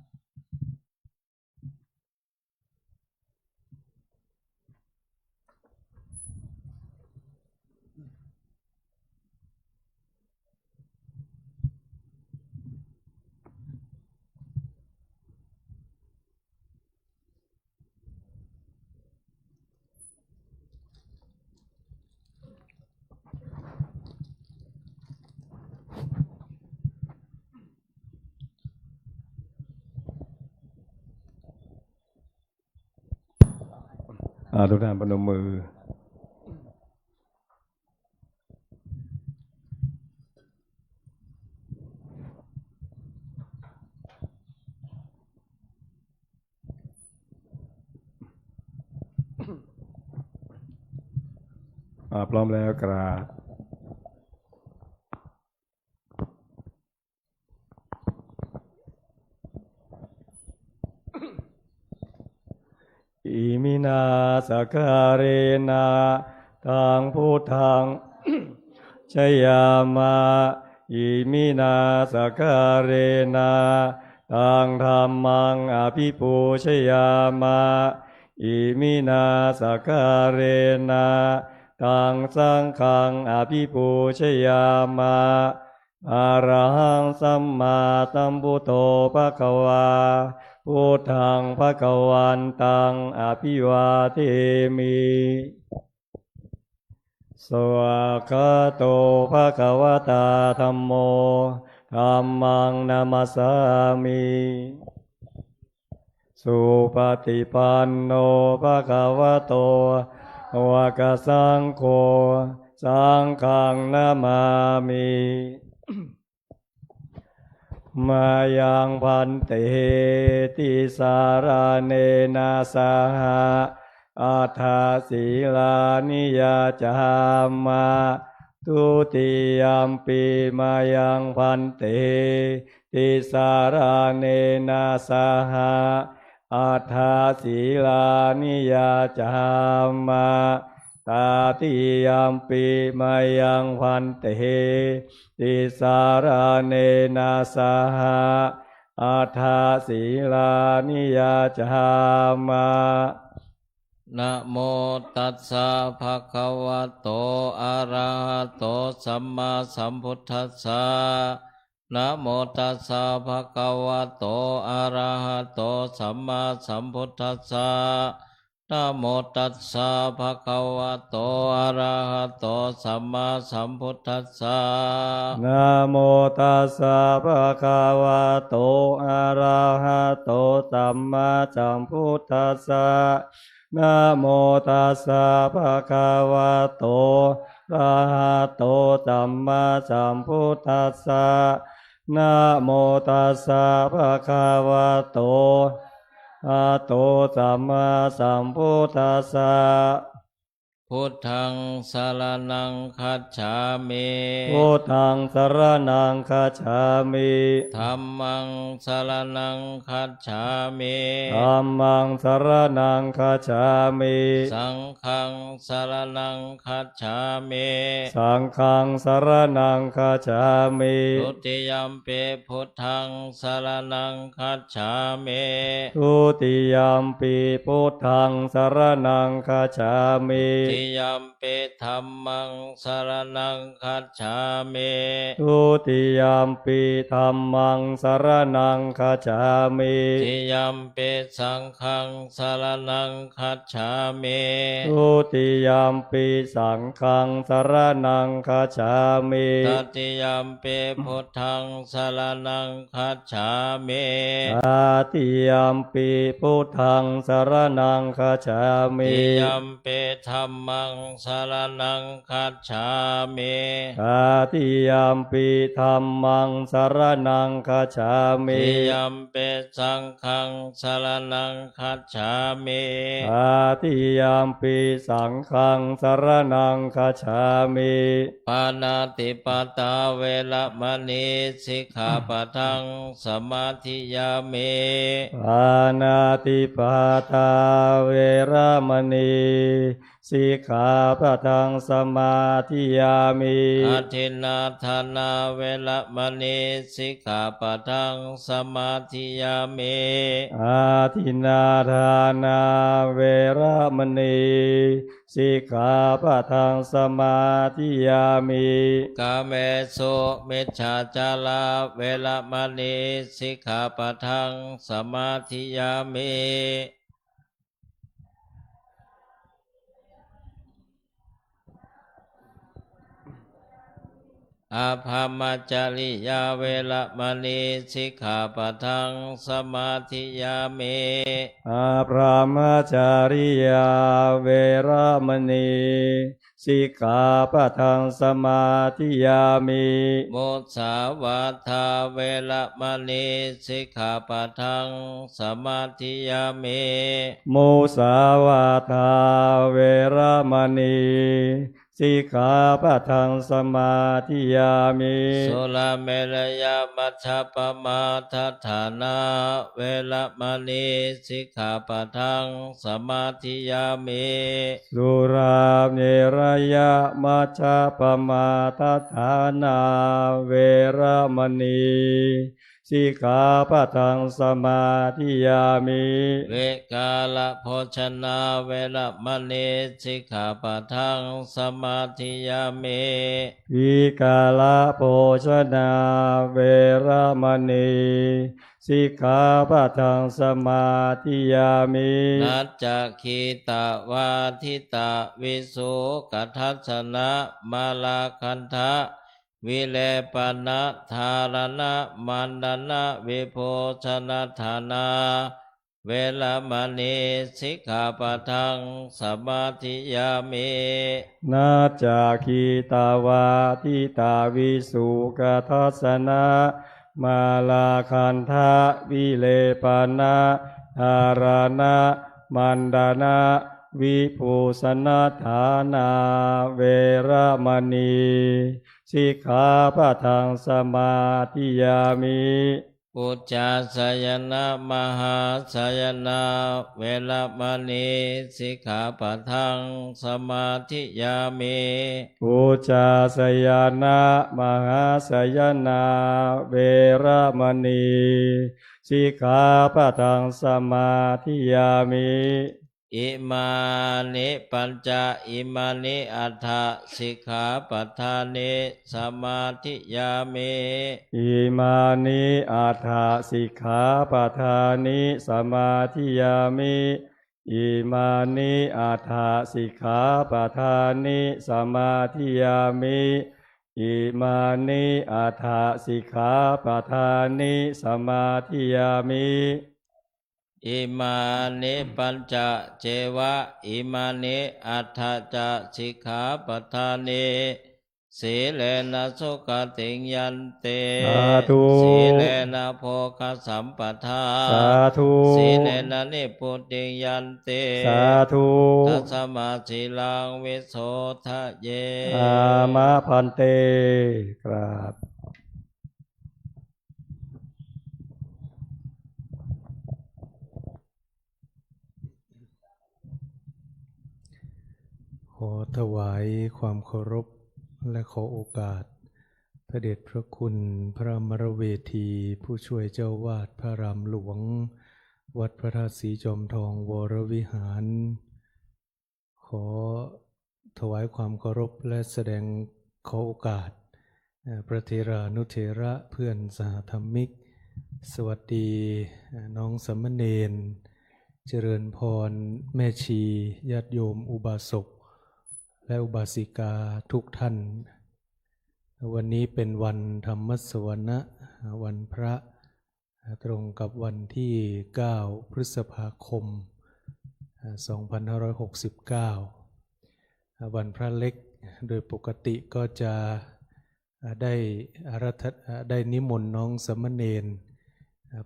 ทุกท่านประนมมือพร้อมแล้วกราบอิมินาสการเรนะตังพุทธัง ชยามาอิมินาสการเรนะตังธัมมังอภิปูชยามาอิมินาสการเรนะตังสังฆังอภิปูชยามาอะระหังสัมมาสัมพุทโธภะคะวาพุทธังภะคะวันตังอภิวาเทมิสวากขาโตภะคะวตาธัมโมธัมมังนามัสสามิสุปฏิปันโนภะคะวะโตวะกสังโฆสังฆังนามามิมายังพันเตติสารเนนะสหะอัฏฐศีลานิยาจามาทุติยัมปีมายังพันเตติสารเนนะสหะอัฏฐศีลานิยาจามาตาติยัมปีมายังพันเตติสารเนนะสหะอัฏฐศีลานิยาจามานะโมตัสสะภะคะวะโตอะระหะโตสัมมาสัมพุทธัสสะนะโมตัสสะภะคะวะโตอะระหะโตสัมมาสัมพุทธัสสะนะโมตัสสะภะคะวะโตอะระหะโตสัมมาสัมพุทธัสสะนะโมตัสสะภะคะวะโตอะระหะโตสัมมาสัมพุทธัสสะนะโมตัสสะภะคะวะโตอะระหะโตสัมมาสัมพุทธัสสะนะโมตัสสะภะคะวะโตอะโตสัมมาสัมพุทธัสสะ พุทธังสรณังคัจฉามิ พุทธังสรณังคัจฉามิ ธัมมังสรณังคัจฉามิ ธัมมังสรณังคัจฉามิ สังฆังสรณังคัจฉามิ สังฆังสรณังคัจฉามิ ทุติยัมปิพุทธังสรณังคัจฉามิ ทุติยัมปิพุทธังสรณังคัจฉามิ ติยัมปิธัมมังสรณังคัจฉามิ ทุติยัมปิธัมมังสรณังคัจฉามิ ติยัมปิสังฆังสรณังคัจฉามิ ทุติยัมปิสังฆังสรณังคัจฉามิ ตติยัมปิพุทธังสรณังคัจฉามิ ตาติยัมปิพุทธังสรณังคัจฉามิ ติยัมปิธัมมังสรณังคัจฉามิ ตาติยัมปิธัมมังสรณังคัจฉามิ ติยัมปิสังฆังสรณังคัจฉามิ ตาติยัมปิสังฆังสรณังคัจฉามิ ปานาติปตาเวระมณีสิกขาปะทังสมาธิยามิ ปานาติปาตาเวระมณีสิกขาปะทังสมาธิยามิ อาทินนาธานาเวระมณีสิกขาปะทังสมาธิยามิ อาทินนาทานาเวระมณีสิกขาปะทังสมาธิยามิ กาเมสุมิจฉาจาราเวระมณีสิกขาปะทังสมาธิยามิ อาภามจาริยาเวระมณีสิกขาปะทังสมาธิยามิ อาพรหมจาริยาเวระมณีสิกขาปะทังสมาธิยามิ มุสาวาทาเวระมณีสิกขาปะทังสมาธิยามิ มุสาวาทาเวระมณีสิกขาปะทังสมาธิยามิ สุลาเมรยามัชฌปมาทัฏฐานาเวระมณีสิกขาปะทังสมาธิยามิ สุราเมรยะมัชฌะปมาทัฏฐานาเวระมณีสิกขาปะทังสมาธิยามิ เวกาลโภชนาเวระมณีสิกขาปะทังสมาธิยามิ วิกาลโภชนาเวระมณีสิกขาปะทังสมาธิยามิ นัจจคีตาวาทิตาวิสุกัทธัสสนะมาลาคันทะวิเลปนะธารณะมันดนะวิโภชนะธานาเวระมณีสิกขาปะทังสมาธิยามิ นาจาคีตาวาทิตาวิสุกทัสสนะมาลาคันทะวิเลปนะธารณะมันดานะวิภูสนาฐานาเวระมณีสิกขาปะทังสมาธิยามิ อุจจาสยนะมหาสยนะเวระมณีสิกขาปะทังสมาธิยามิ อุจจาสยานะมหาสยนาเวระมณีสิกขาปะทังสมาธิยามิ อิมานิปัญจอิมานิอัฏฐสิกขาปัฏฐานิสมาธิยามิ อิมานิอาถาสิกขาปะทานิสมาธิยามิอิมานิอาถาสิกขาปะทานิสมาธิยามิอิมานิอาถาสิกขาปะทานิสมาธิยามิ อิมานิปัญจเจวะอิมานิอัฏฐจะสิกขาปัฏฐานิ สีเลนะสุขติงยันเต สาธุ สีเลนะโภคสัมปทา สาธุ สีเลนะนิพพุติงยันเต สาธุ ตัสมาสีลังวิโสทะเย อามะพันเตกราบขอถวายความเคารพและขอโอกาสพระเดชพระคุณพระมรเวทีผู้ช่วยเจ้าวาดพระรามหลวงวัดพระธาตุศรีจอมทองวรวิหารขอถวายความเคารพและแสดงขอโอกาสพระเถรานุเถระเพื่อนสหธรรมิกสวัสดีน้องสามเณรเจริญพรแม่ชีญาติโยมอุบาสกและอุบาสิกาทุกท่านวันนี้เป็นวันธรรมสวนะวันพระตรงกับวันที่9พฤษภาคม2569วันพระเล็กโดยปกติก็จะได้นิมนต์น้องสามเณร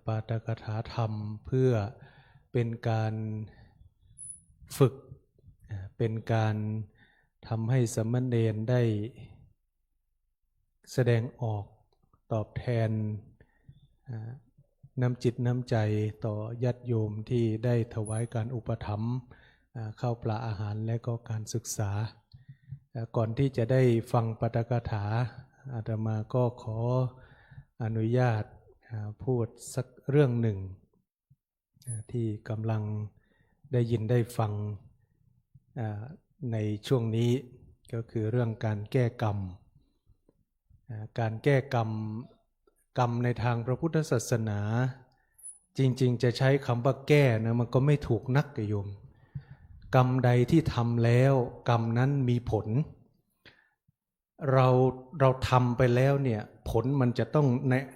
ปาฐกถาธรรมเพื่อเป็นการฝึกเป็นการทำให้สามเณรได้แสดงออกตอบแทนน้ำจิตน้ำใจต่อญาติโยมที่ได้ถวายการอุปถัมภ์ข้าวปลาอาหารและก็การศึกษาก่อนที่จะได้ฟังปาฐกถาอาตมาก็ขออนุญาตพูดสักเรื่องหนึ่งที่กำลังได้ยินได้ฟังในช่วงนี้ก็คือเรื่องการแก้กรรมการแก้กรรมในทางพระพุทธศาสนาจริงๆจะใช้คำว่าแก้นะมันก็ไม่ถูกนักโยมกรรมใดที่ทำแล้วกรรมนั้นมีผลเราทำไปแล้วเนี่ยผลมันจะต้อง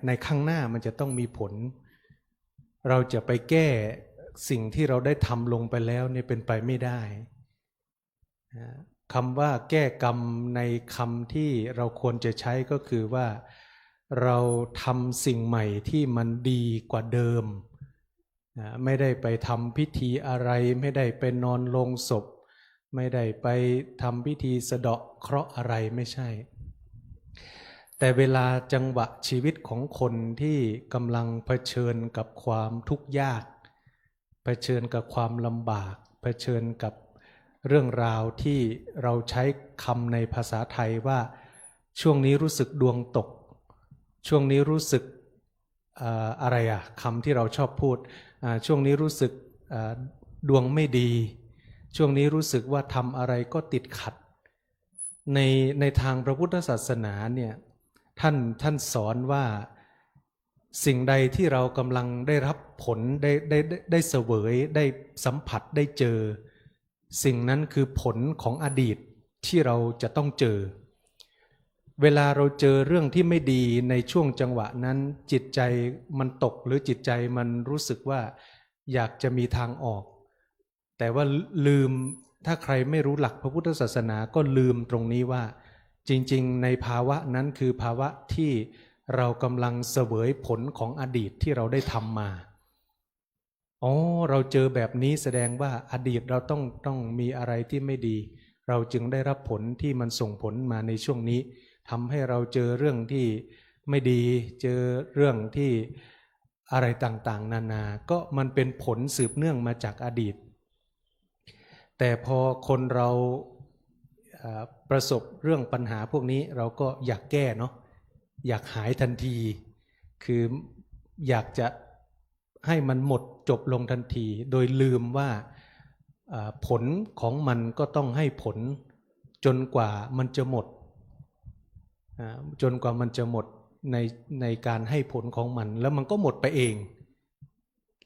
ในข้างหน้ามันจะต้องมีผลเราจะไปแก้สิ่งที่เราได้ทำลงไปแล้วเนี่ยเป็นไปไม่ได้คำว่าแก้กรรมในคำที่เราควรจะใช้ก็คือว่าเราทำสิ่งใหม่ที่มันดีกว่าเดิมไม่ได้ไปทำพิธีอะไรไม่ได้ไปนอนลงศพไม่ได้ไปทำพิธีสะเดาะเคราะห์อะไรไม่ใช่แต่เวลาจังหวะชีวิตของคนที่กำลังเผชิญกับความทุกข์ยากเผชิญกับความลำบากเผชิญกับเรื่องราวที่เราใช้คำในภาษาไทยว่าช่วงนี้รู้สึกดวงตกช่วงนี้รู้สึกอะไรคำที่เราชอบพูดช่วงนี้รู้สึกดวงไม่ดีช่วงนี้รู้สึกว่าทำอะไรก็ติดขัดในทางพระพุทธศาสนาเนี่ยท่านสอนว่าสิ่งใดที่เรากำลังได้รับผลได้เสวยได้สัมผัสได้เจอสิ่งนั้นคือผลของอดีตที่เราจะต้องเจอเวลาเราเจอเรื่องที่ไม่ดีในช่วงจังหวะนั้นจิตใจมันตกหรือจิตใจมันรู้สึกว่าอยากจะมีทางออกแต่ว่าลืมถ้าใครไม่รู้หลักพระพุทธศาสนาก็ลืมตรงนี้ว่าจริงๆในภาวะนั้นคือภาวะที่เรากำลังเสวยผลของอดีตที่เราได้ทำมาเราเจอแบบนี้แสดงว่าอดีตเราต้องมีอะไรที่ไม่ดีเราจึงได้รับผลที่มันส่งผลมาในช่วงนี้ทำให้เราเจอเรื่องที่ไม่ดีเจอเรื่องที่อะไรต่างๆนานาก็มันเป็นผลสืบเนื่องมาจากอดีตแต่พอคนเราประสบเรื่องปัญหาพวกนี้เราก็อยากแก้เนาะอยากหายทันทีคืออยากจะให้มันหมดจบลงทันทีโดยลืมว่าผลของมันก็ต้องให้ผลจนกว่ามันจะหมดจนกว่ามันจะหมดในการให้ผลของมันแล้วมันก็หมดไปเอง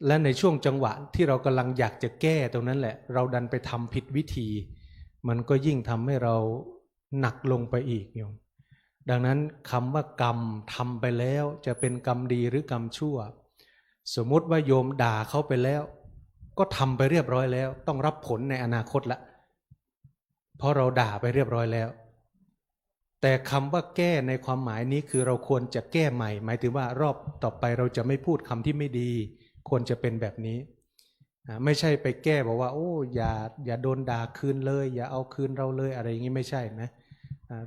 และในช่วงจังหวะที่เรากำลังอยากจะแก้ตรงนั้นแหละเราดันไปทำผิดวิธีมันก็ยิ่งทำให้เราหนักลงไปอีกโยมดังนั้นคำว่ากรรมทำไปแล้วจะเป็นกรรมดีหรือกรรมชั่วสมมติว่าโยมด่าเขาไปแล้วก็ทำไปเรียบร้อยแล้วต้องรับผลในอนาคตละเพราะเราด่าไปเรียบร้อยแล้ว แต่คำว่าแก้ในความหมายนี้คือเราควรจะแก้ใหม่ หมายถึงว่ารอบต่อไปเราจะไม่พูดคำที่ไม่ดีควรจะเป็นแบบนี้ไม่ใช่ไปแก้บอกว่าโอ้อย่าโดนด่าคืนเลยอย่าเอาคืนเราเลยอะไรอย่างนี้ไม่ใช่นะ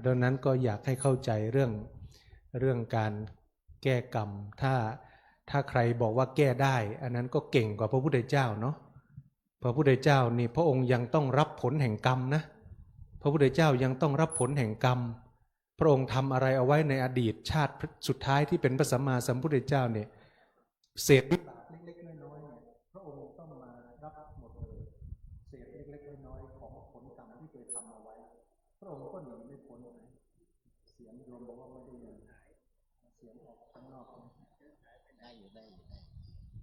ดังนั้นก็อยากให้เข้าใจเรื่องการแก้กรรมถ้าใครบอกว่าแก้ได้อันนั้นก็เก่งกว่าพระพุทธเจ้าเนาะพระพุทธเจ้านี่พระองค์ยังต้องรับผลแห่งกรรมนะพระพุทธเจ้ายังต้องรับผลแห่งกรรมพระองค์ทำอะไรเอาไว้ในอดีตชาติสุดท้ายที่เป็นพระสัมมาสัมพุทธเจ้าเนี่ยเศษวิบากเล็กๆน้อยๆเนี่ยพระองค์ต้องมารับหมดเลยเศษเล็กๆน้อยๆของผลกรรมที่เคยทำเอาไว้พระองค์ก็หนีไม่พ้นเสียงโยมบอกว่าไม่ได้ยินเสียงออกข้างนอกได้อยู่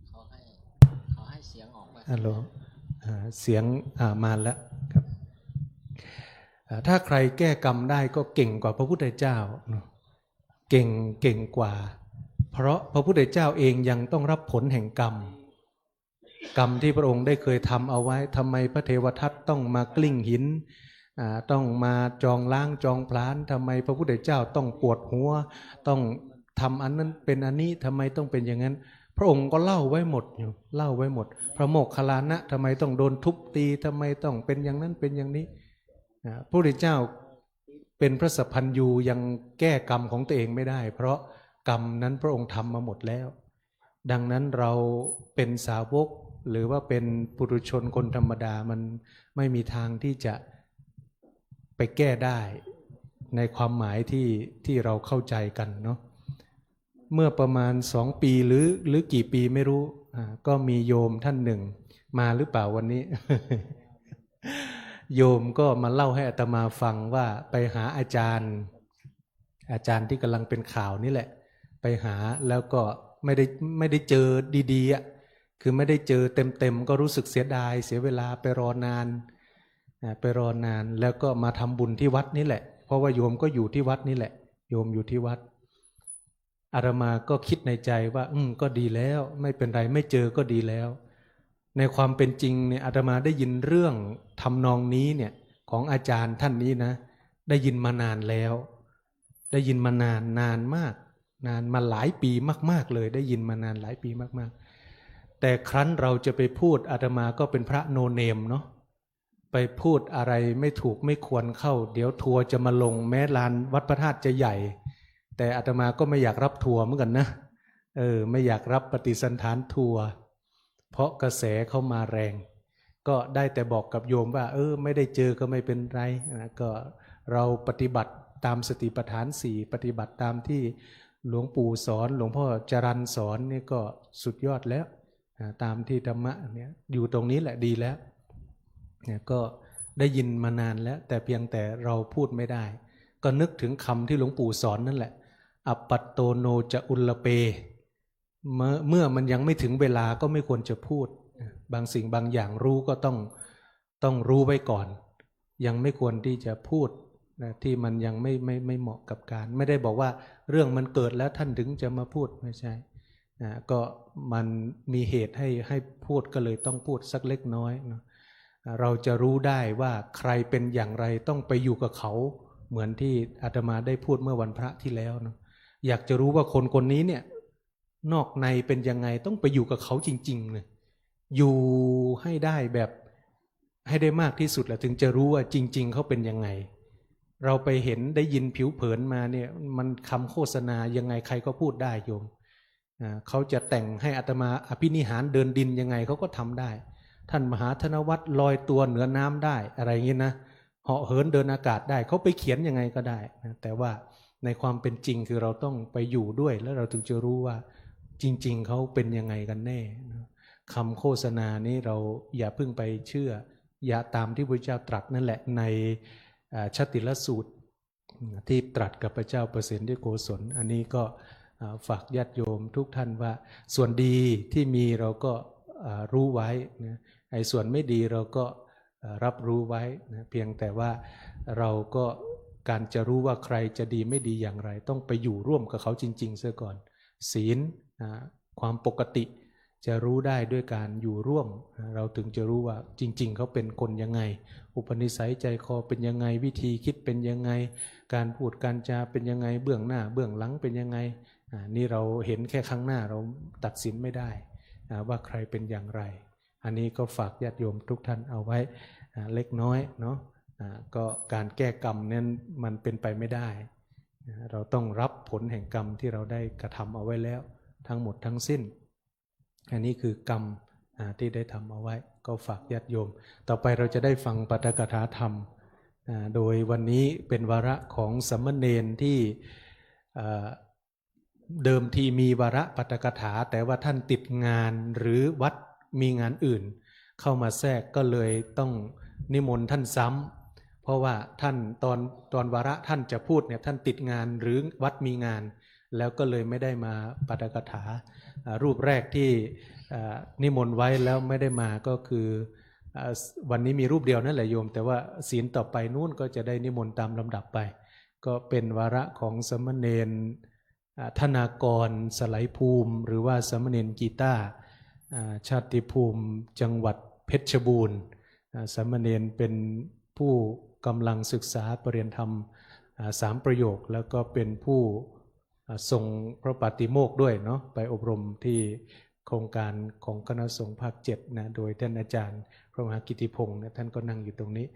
เขาให้เสียงออกมาฮัลโหลเสียงมาแล้วครับถ้าใครแก้กรรมได้ก็เก่งกว่าพระพุทธเจ้าเก่งกว่าเพราะพระพุทธเจ้าเองยังต้องรับผลแห่งกรรมที่พระองค์ได้เคยทำเอาไว้ทำไมพระเทวทัตต้องมากลิ้งหินต้องมาจองล้างจองพลานทำไมพระพุทธเจ้าต้องปวดหัวต้องทำอันนั้นเป็นอันนี้ทำไมต้องเป็นอย่างนั้นพระองค์ก็เล่าไว้หมดอยู่เล่าไว้หมดพระโมคคัลลานะทำไมต้องโดนทุบตีทำไมต้องเป็นอย่างนั้นเป็นอย่างนี้พระพุทธเจ้าเป็นพระสัพพัญญูยังแก้กรรมของตัวเองไม่ได้เพราะกรรมนั้นพระองค์ทำมาหมดแล้วดังนั้นเราเป็นสาวกหรือว่าเป็นปุถุชนคนธรรมดามันไม่มีทางที่จะไปแก้ได้ในความหมายที่เราเข้าใจกันเนาะเมื่อประมาณ2 ปีหรือกี่ปีไม่รู้ก็มีโยมท่านหนึ่งมาหรือเปล่าวันนี้ โยมก็มาเล่าให้อาตมาฟังว่าไปหาอาจารย์ที่กำลังเป็นข่าวนี่แหละไปหาแล้วก็ไม่ได้เจอดีๆอ่ะคือไม่ได้เจอเต็มก็รู้สึกเสียดายเสียเวลาไปรอนานแล้วก็มาทำบุญที่วัดนี่แหละเพราะว่าโยมก็อยู่ที่วัดนี่แหละโยมอยู่ที่วัดอาตมาก็คิดในใจว่าก็ดีแล้วไม่เป็นไรไม่เจอก็ดีแล้วในความเป็นจริงเนี่ยอาตมาได้ยินเรื่องทำนองนี้เนี่ยของอาจารย์ท่านนี้นะได้ยินมานานแล้วได้ยินมานานมากนานมาหลายปีมากๆเลยได้ยินมานานหลายปีมากๆแต่ครั้นเราจะไปพูดอาตมาก็เป็นพระโนเนมเนาะไปพูดอะไรไม่ถูกไม่ควรเข้าเดี๋ยวทัวร์จะมาลงแม้ลานวัดพระธาตุจะใหญ่แต่อาตมาก็ไม่อยากรับทัวร์เหมือนกันนะไม่อยากรับปฏิสันถานทัวร์เพราะกระแสเข้ามาแรงก็ได้แต่บอกกับโยมว่าไม่ได้เจอก็ไม่เป็นไรนะก็เราปฏิบัติตามสติปัฏฐาน4ปฏิบัติตามที่หลวงปู่สอนหลวงพ่อจรัญสอนนี่ก็สุดยอดแล้วตามที่ธรรมะเนี่ยอยู่ตรงนี้แหละดีแล้วเนี่ยก็ได้ยินมานานแล้วแต่เพียงแต่เราพูดไม่ได้ก็นึกถึงคำที่หลวงปู่สอนนั่นแหละอัปปัตโตโนจะอุลลเปเมื่อมันยังไม่ถึงเวลาก็ไม่ควรจะพูดบางสิ่งบางอย่างรู้ก็ต้องรู้ไว้ก่อนยังไม่ควรที่จะพูดนะที่มันยังไม่เหมาะกับการไม่ได้บอกว่าเรื่องมันเกิดแล้วท่านถึงจะมาพูดไม่ใช่ก็มันมีเหตุให้พูดก็เลยต้องพูดสักเล็กน้อยนะเราจะรู้ได้ว่าใครเป็นอย่างไรต้องไปอยู่กับเขาเหมือนที่อาตมาได้พูดเมื่อวันพระที่แล้วนะอยากจะรู้ว่าคนนี้เนี่ยนอกในเป็นยังไงต้องไปอยู่กับเขาจริงๆเลยอยู่ให้ได้แบบให้ได้มากที่สุดแหละถึงจะรู้ว่าจริงๆเขาเป็นยังไงเราไปเห็นได้ยินผิวเผินมาเนี่ยมันคำโฆษณายังไงใครก็พูดได้โยมเขาจะแต่งให้อาตมาอภินิหารเดินดินยังไงเขาก็ทำได้ท่านมหาธนวัฒน์ลอยตัวเหนือน้ำได้อะไรอย่างนี้นะเหาะเหินเดินอากาศได้เขาไปเขียนยังไงก็ได้นะแต่ว่าในความเป็นจริงคือเราต้องไปอยู่ด้วยแล้วเราถึงจะรู้ว่าจริงๆเขาเป็นยังไงกันแน่นะคำโฆษณานี้เราอย่าเพิ่งไปเชื่ออย่าตามที่พระเจ้าตรัสนั่นแหละในชติลสูตรที่ตรัสกับพระเจ้าเปรตที่โกศลอันนี้ก็ฝากญาติโยมทุกท่านว่าส่วนดีที่มีเราก็รู้ไว้นะไอ้ส่วนไม่ดีเราก็รับรู้ไว้นะเพียงแต่ว่าเราก็การจะรู้ว่าใครจะดีไม่ดีอย่างไรต้องไปอยู่ร่วมกับเขาจริงๆเสียก่อนศีลความปกติ จะรู้ได้ด้วยการอยู่ร่วมเราถึงจะรู้ว่าจริงๆเขาเป็นคนยังไงอุปนิสัยใจคอเป็นยังไงวิธีคิดเป็นยังไงการพูดการจาเป็นยังไงเบื้องหน้าเบื้องหลังเป็นยังไงนี่เราเห็นแค่ข้างหน้าเราตัดสินไม่ได้ว่าใครเป็นอย่างไรอันนี้ก็ฝากญาติโยมทุกท่านเอาไว้เล็กน้อยเนาะก็การแก้กรรมนั้นมันเป็นไปไม่ได้เราต้องรับผลแห่งกรรมที่เราได้กระทำเอาไว้แล้วทั้งหมดทั้งสิ้นอันนี้คือกรรมที่ได้ทำเอาไว้ก็ฝากญาติโยมต่อไปเราจะได้ฟังปาฐกถาธรรมโดยวันนี้เป็นวาระของสามเณรที่เดิมทีมีวาระปาฐกถาแต่ว่าท่านติดงานหรือวัดมีงานอื่นเข้ามาแทรกก็เลยต้องนิมนต์ท่านซ้ำเพราะว่าท่านตอนวาระท่านจะพูดเนี่ยท่านติดงานหรือวัดมีงานแล้วก็เลยไม่ได้มาปาฐกถารูปแรกที่นิมนต์ไว้แล้วไม่ได้มาก็คือวันนี้มีรูปเดียวนั่นแหละโยมแต่ว่าศีลต่อไปนู้นก็จะได้นิมนต์ตามลำดับไปก็เป็นวาระของสามเณรธนากรสไลภูมิหรือว่าสามเณรกีตาร์ชาติภูมิจังหวัดเพชรบูรณ์สามเณรเป็นผู้กำลังศึกษาปริญญาธรรม3 ประโยคแล้วก็เป็นผู้ทรงพระปาติโมกข์ด้วยเนาะไปอบรมที่โครงการของคณะสงฆ์ภาค7นะโดยท่านอาจารย์พระมหากิติพงศ์นะท่านก็นั่งอยู่ตรงนี้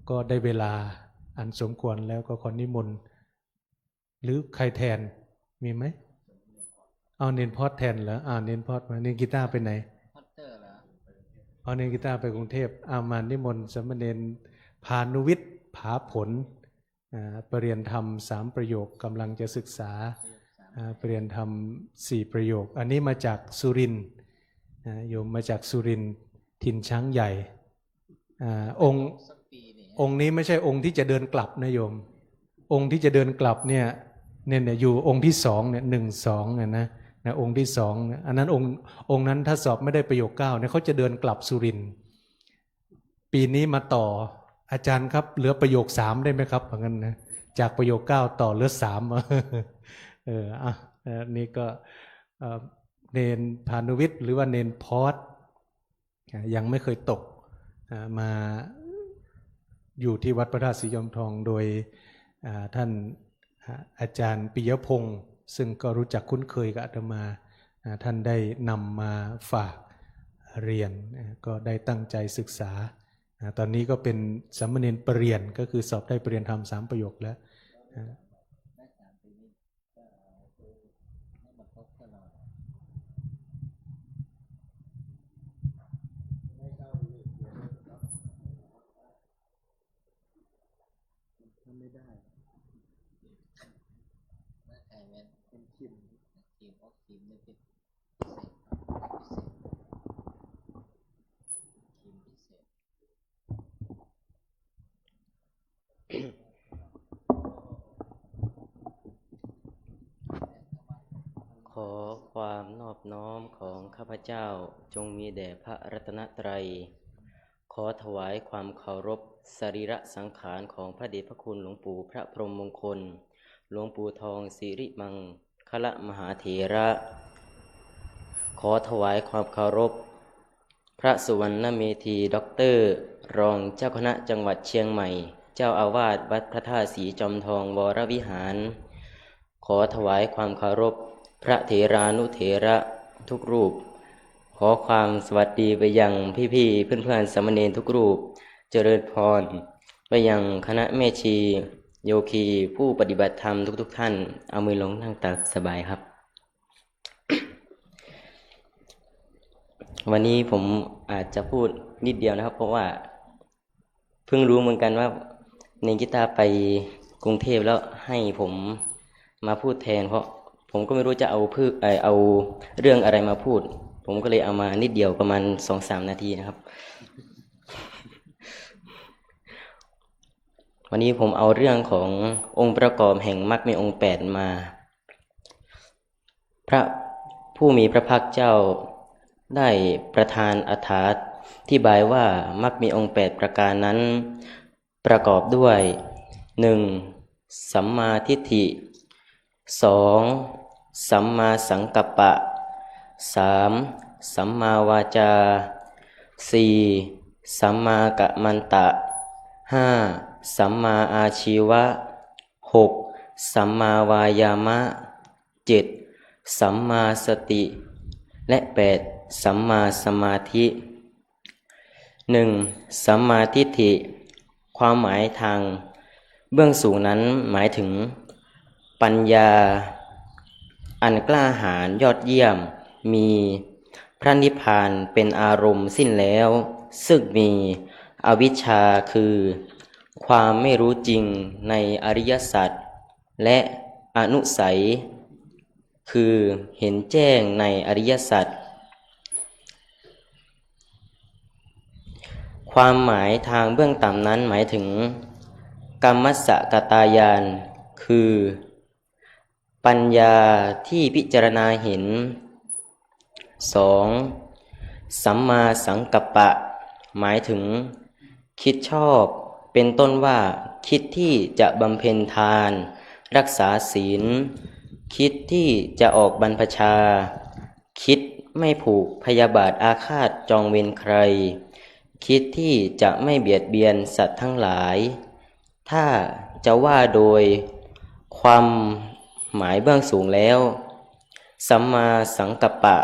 ก็ได้เวลาอันสมควรแล้วก็ขอนิมนต์หรือใครแทนมีไหมเอาเนนพอดแทนเหรอเนนพอดมาเนนกีตาร์ไปไหนพอดเตอร์เหรอเอาเนนกีตาร์ไปกรุงเทพมานิมนต์สามเณรพานุวิทย์ผาผลปริญญาธรรม3 ประโยคกำลังจะศึกษาปริญญาธรรม4 ประโยคอันนี้มาจากสุรินทร์โยมมาจากสุรินทร์ถิ่นช้างใหญ่องค์นี้ไม่ใช่องค์ที่จะเดินกลับนะโยมองค์ที่จะเดินกลับเนี่ยอยู่องค์ที่2เนี่ย1 2เนี่ยนะองค์ที่2เนี่ยอันนั้นองค์นั้นถ้าสอบไม่ได้ประโยค9เนี่ยเขาจะเดินกลับสุรินทร์ปีนี้มาต่ออาจารย์ครับเหลือประโยค3ได้ไหมครับอย่างนั้นนะจากประโยค9ต่อเหลือ3นี่ก็เนนพานุวิทย์หรือว่าเนนพอดยังไม่เคยตกมาอยู่ที่วัดพระธาตุศรีจอมทองโดยท่านอาจารย์ปิยพงศ์ซึ่งก็รู้จักคุ้นเคยกับอาตมาท่านได้นำมาฝากเรียนก็ได้ตั้งใจศึกษาตอนนี้ก็เป็นสามเณรปรริญญาก็คือสอบได้ปริญญาธรรม3 ประโยคแล้วไม่ได้เป็นคิมออกคิมไม่เป็นขอความนอบน้อมของข้าพเจ้าจงมีแด่พระรัตนตรัยขอถวายความเคารพสรีระสังขารของพระเดชพระคุณหลวงปู่พระพรหมมงคลหลวงปู่ทองสิริมังคละมหาเถระขอถวายความเคารพพระสุวรรณเมธีด็อกเตอร์รองเจ้าคณะจังหวัดเชียงใหม่เจ้าอาวาสวัดพระธาตุศรีจอมทองวรวิหารขอถวายความเคารพพระเถรานุเถระทุกรูปขอความสวัสดีไปยังพี่ๆเพื่อนๆสามเณรทุกรูปเจริญพรไปยังคณะแม่ชีโยคีผู้ปฏิบัติธรรมทุกท่านเอามือลงนั่งตักสบายครับ วันนี้ผมอาจจะพูดนิดเดียวนะครับเพราะว่าเพิ่งรู้เหมือนกันว่าเนนกีตาร์ไปกรุงเทพแล้วให้ผมมาพูดแทนเพราะผมก็ไม่รู้จะเอาเรื่องอะไรมาพูดผมก็เลยเอามานิดเดียวประมาณ 2-3 นาทีนะครับ วันนี้ผมเอาเรื่องขององค์ประกอบแห่งมรรคมีองค์ 8มาพระผู้มีพระภาคเจ้าได้ประทานอธิบายว่ามรรคมีองค์ 8ประการนั้นประกอบด้วย 1. สัมมาทิฏฐิ 2. สัมมาสังกัปปะ 3. สัมมาวาจา 4. สัมมากัมมันตะ 5. สัมมาอาชีวะ 6. สัมมาวายามะ 7. สัมมาสติ และ 8. สัมมาสมาธิ 1. สัมมาทิฏฐิความหมายทางเบื้องสูงนั้นหมายถึงปัญญาอันกล้าหาญยอดเยี่ยมมีพระนิพพานเป็นอารมณ์สิ้นแล้วซึ่งมีอวิชชาคือความไม่รู้จริงในอริยสัจและอนุสัยคือเห็นแจ้งในอริยสัจความหมายทางเบื้องต่ำนั้นหมายถึงกัมมัสสกตายานคือปัญญาที่พิจารณาเห็น 2. สัมมาสังกัปปะหมายถึงคิดชอบเป็นต้นว่าคิดที่จะบำเพ็ญทานรักษาศีลคิดที่จะออกบรรพชาคิดไม่ผูกพยาบาทอาฆาตจองเวรใครคิดที่จะไม่เบียดเบียนสัตว์ทั้งหลายถ้าจะว่าโดยความหมายเบื้องสูงแล้วสัมมาสังกัปปะ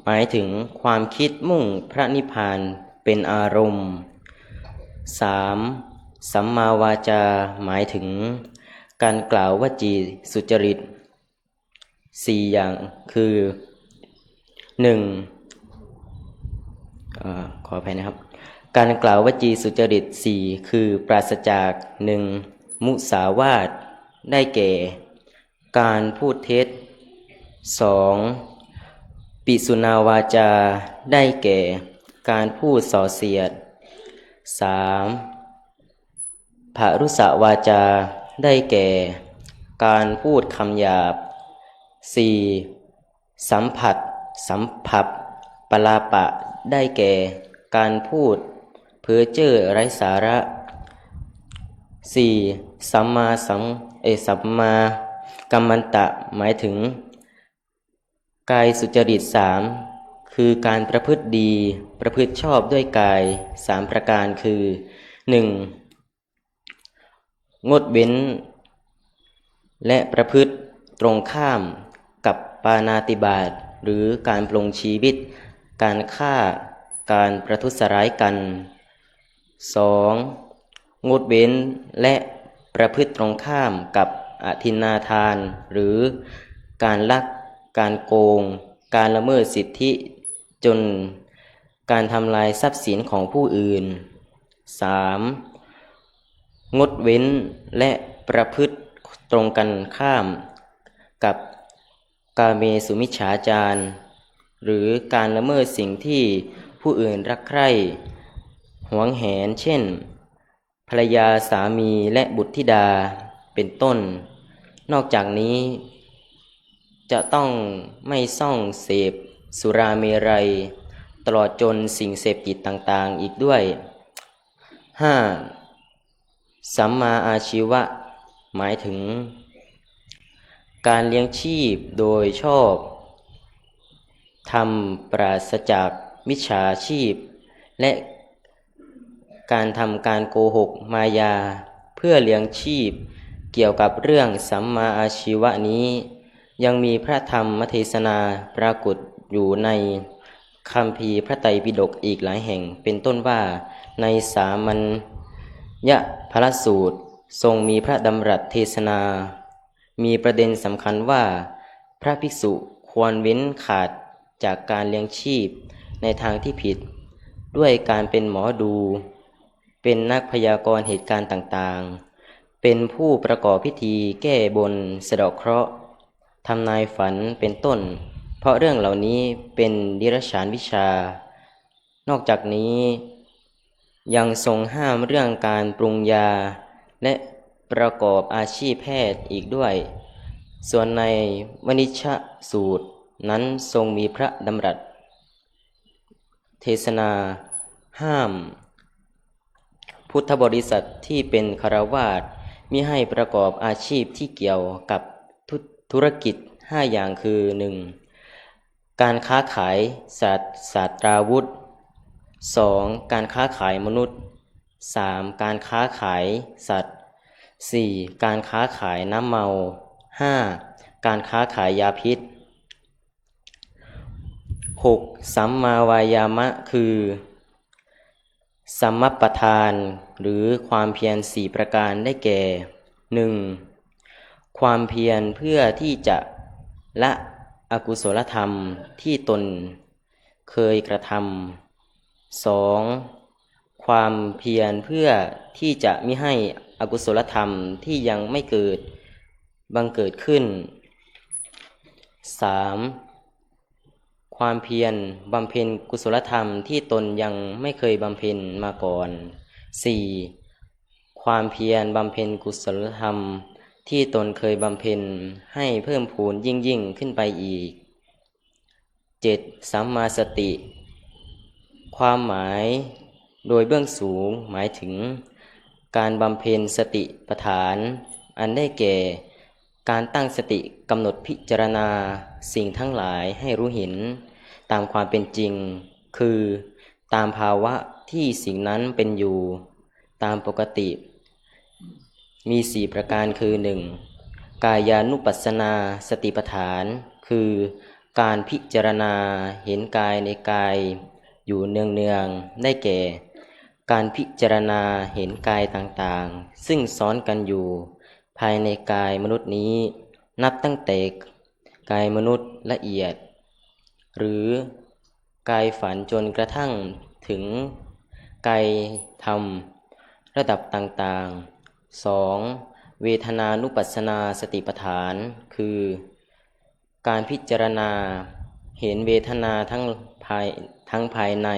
หมายถึงความคิดมุ่งพระนิพพานเป็นอารมณ์ 3. สัมมาวาจาหมายถึงการกล่าววจีสุจริต 4 อย่างคือ ขออภัยนะครับการกล่าววจีสุจริต 4 คือปราศจาก 1. มุสาวาทได้แก่การพูดเท็จ 2. ปิสุนาวาจาได้แก่การพูดส่อเสียด 3. ภรุสวาจาได้แก่การพูดคำหยาบ 4. สัมผัสปลาปะได้แก่การพูดเพ้อเจ้อไร้สาระ 4. สัมมากัมมันตะหมายถึงกายสุจริต 3 คือการประพฤติดีประพฤติชอบด้วยกาย3ประการคือ 1. งดเว้นและประพฤติตรงข้ามกับปาณาติบาตหรือการปลงชีวิตการฆ่าการประทุษร้ายกัน 2. งดเว้นและประพฤติตรงข้ามกับอทินนาทานหรือการลักการโกงการละเมิดสิทธิจนการทำลายทรัพย์สินของผู้อื่น 3. งดเว้นและประพฤติตรงกันข้ามกับกาเมสุมิจฉาจารหรือการละเมิดสิ่งที่ผู้อื่นรักใคร่หวงแหนเช่นภรรยาสามีและบุตรธิดาเป็นต้นนอกจากนี้จะต้องไม่ส่องเสพสุราเมรัยตลอดจนสิ่งเสพติดต่างๆอีกด้วย 5. สัมมาอาชีวะหมายถึงการเลี้ยงชีพโดยชอบทำปราศจากมิจฉาชีพและการทำการโกหกมายาเพื่อเลี้ยงชีพเกี่ยวกับเรื่องสัมมาอาชีวะนี้ยังมีพระธรรมเทศนาปรากฏอยู่ในคัมภีร์พระไตรปิฎกอีกหลายแห่งเป็นต้นว่าในสามัญญพรสูตรทรงมีพระดำรัสเทศนามีประเด็นสำคัญว่าพระภิกษุควรเว้นขาดจากการเลี้ยงชีพในทางที่ผิดด้วยการเป็นหมอดูเป็นนักพยากรณ์เหตุการณ์ต่างๆเป็นผู้ประกอบพิธีแก้บนสะเดาะเคราะห์ทำนายฝันเป็นต้นเพราะเรื่องเหล่านี้เป็นดิรัจฉานวิชานอกจากนี้ยังทรงห้ามเรื่องการปรุงยาและประกอบอาชีพแพทย์อีกด้วยส่วนในวนิชชสูตรนั้นทรงมีพระดำรัสเทศนาห้ามพุทธบริษัทที่เป็นฆราวาสมิให้ประกอบอาชีพที่เกี่ยวกับธุรกิจ5อย่างคือ 1. การค้าขายศาสตราวุธ 2. การค้าขายมนุษย์ 3. การค้าขายสัตว์ 4. การค้าขายน้ำเมา 5. การค้าขายยาพิษ 6. สัมมาวายามะคือสัมมัปปทานหรือความเพียร4ประการได้แก่ 1. ความเพียรเพื่อที่จะละอกุศลธรรมที่ตนเคยกระทำ 2. ความเพียรเพื่อที่จะมิให้อกุศลธรรมที่ยังไม่เกิดบังเกิดขึ้น 3. ความเพียรบำเพ็ญกุศลธรรมที่ตนยังไม่เคยบำเพ็ญมาก่อน 4. ความเพียรบำเพ็ญกุศลธรรมที่ตนเคยบำเพ็ญให้เพิ่มพูนยิ่งขึ้นไปอีก 7. สัมมาสติความหมายโดยเบื้องสูงหมายถึงการบำเพ็ญสติปัฏฐานอันได้แก่การตั้งสติกำหนดพิจารณาสิ่งทั้งหลายให้รู้เห็นตามความเป็นจริงคือตามภาวะที่สิ่งนั้นเป็นอยู่ตามปกติมี4ประการคือ 1. กายานุปัสสนาสติปัฏฐานคือการพิจารณาเห็นกายในกายอยู่เนืองๆได้แก่การพิจารณาเห็นกายต่างๆซึ่งซ้อนกันอยู่ภายในกายมนุษย์นี้นับตั้งแต่กายมนุษย์ละเอียดหรือกายฝันจนกระทั่งถึงกายธรรมระดับต่างๆ 2. เวทนานุปัสสนาสติปัฏฐานคือการพิจารณาเห็นเวทนาทั้งภายใน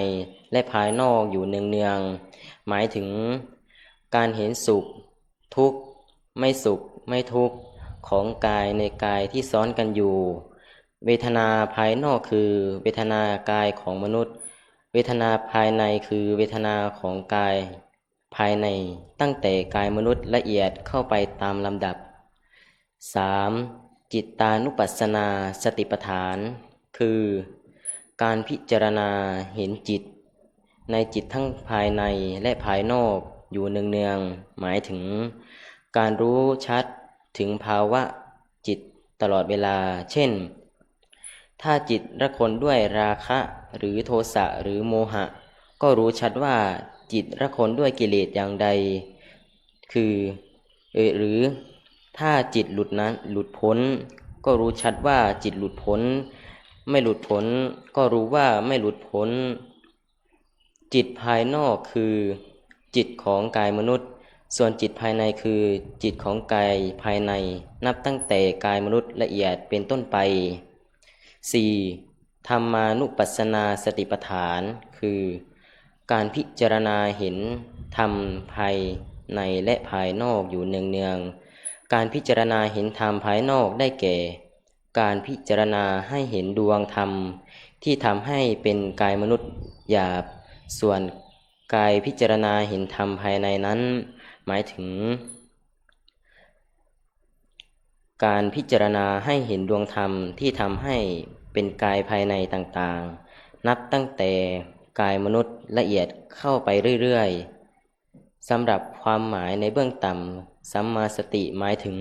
และภายนอกอยู่เนืองๆหมายถึงการเห็นสุขทุกข์ไม่สุขไม่ทุกข์ของกายในกายที่ซ้อนกันอยู่เวทนาภายนอกคือเวทนากายของมนุษย์เวทนาภายในคือเวทนาของกายภายในตั้งแต่กายมนุษย์ละเอียดเข้าไปตามลำดับ 3. จิตตานุปัสสนาสติปัฏฐานคือการพิจารณาเห็นจิตในจิตทั้งภายในและภายนอกอยู่เนืองๆหมายถึงการรู้ชัดถึงภาวะจิตตลอดเวลาเช่นถ้าจิตระคนด้วยราคะหรือโทสะหรือโมหะก็รู้ชัดว่าจิตระคนด้วยกิเลสอย่างใดคือหรือถ้าจิตหลุดพ้นก็รู้ชัดว่าจิตหลุดพ้นไม่หลุดพ้นก็รู้ว่าไม่หลุดพ้นจิตภายนอกคือจิตของกายมนุษย์ส่วนจิตภายในคือจิตของกายภายในนับตั้งแต่กายมนุษย์ละเอียดเป็นต้นไป 4. ธรรมานุปัสสนาสติปัฏฐานคือการพิจารณาเห็นธรรมภายในและภายนอกอยู่เนืองๆการพิจารณาเห็นธรรมภายนอกได้แก่การพิจารณาให้เห็นดวงธรรมที่ทำให้เป็นกายมนุษย์หยาบส่วนกายพิจารณาเห็นธรรมภายในนั้นหมายถึงการพิจารณาให้เห็นดวงธรรมที่ทำให้เป็นกายภายในต่างๆนับตั้งแต่กายมนุษย์ละเอียดเข้าไปเรื่อยๆสำหรับความหมายในเบื้องต่ำสัมมาสติหมายถึง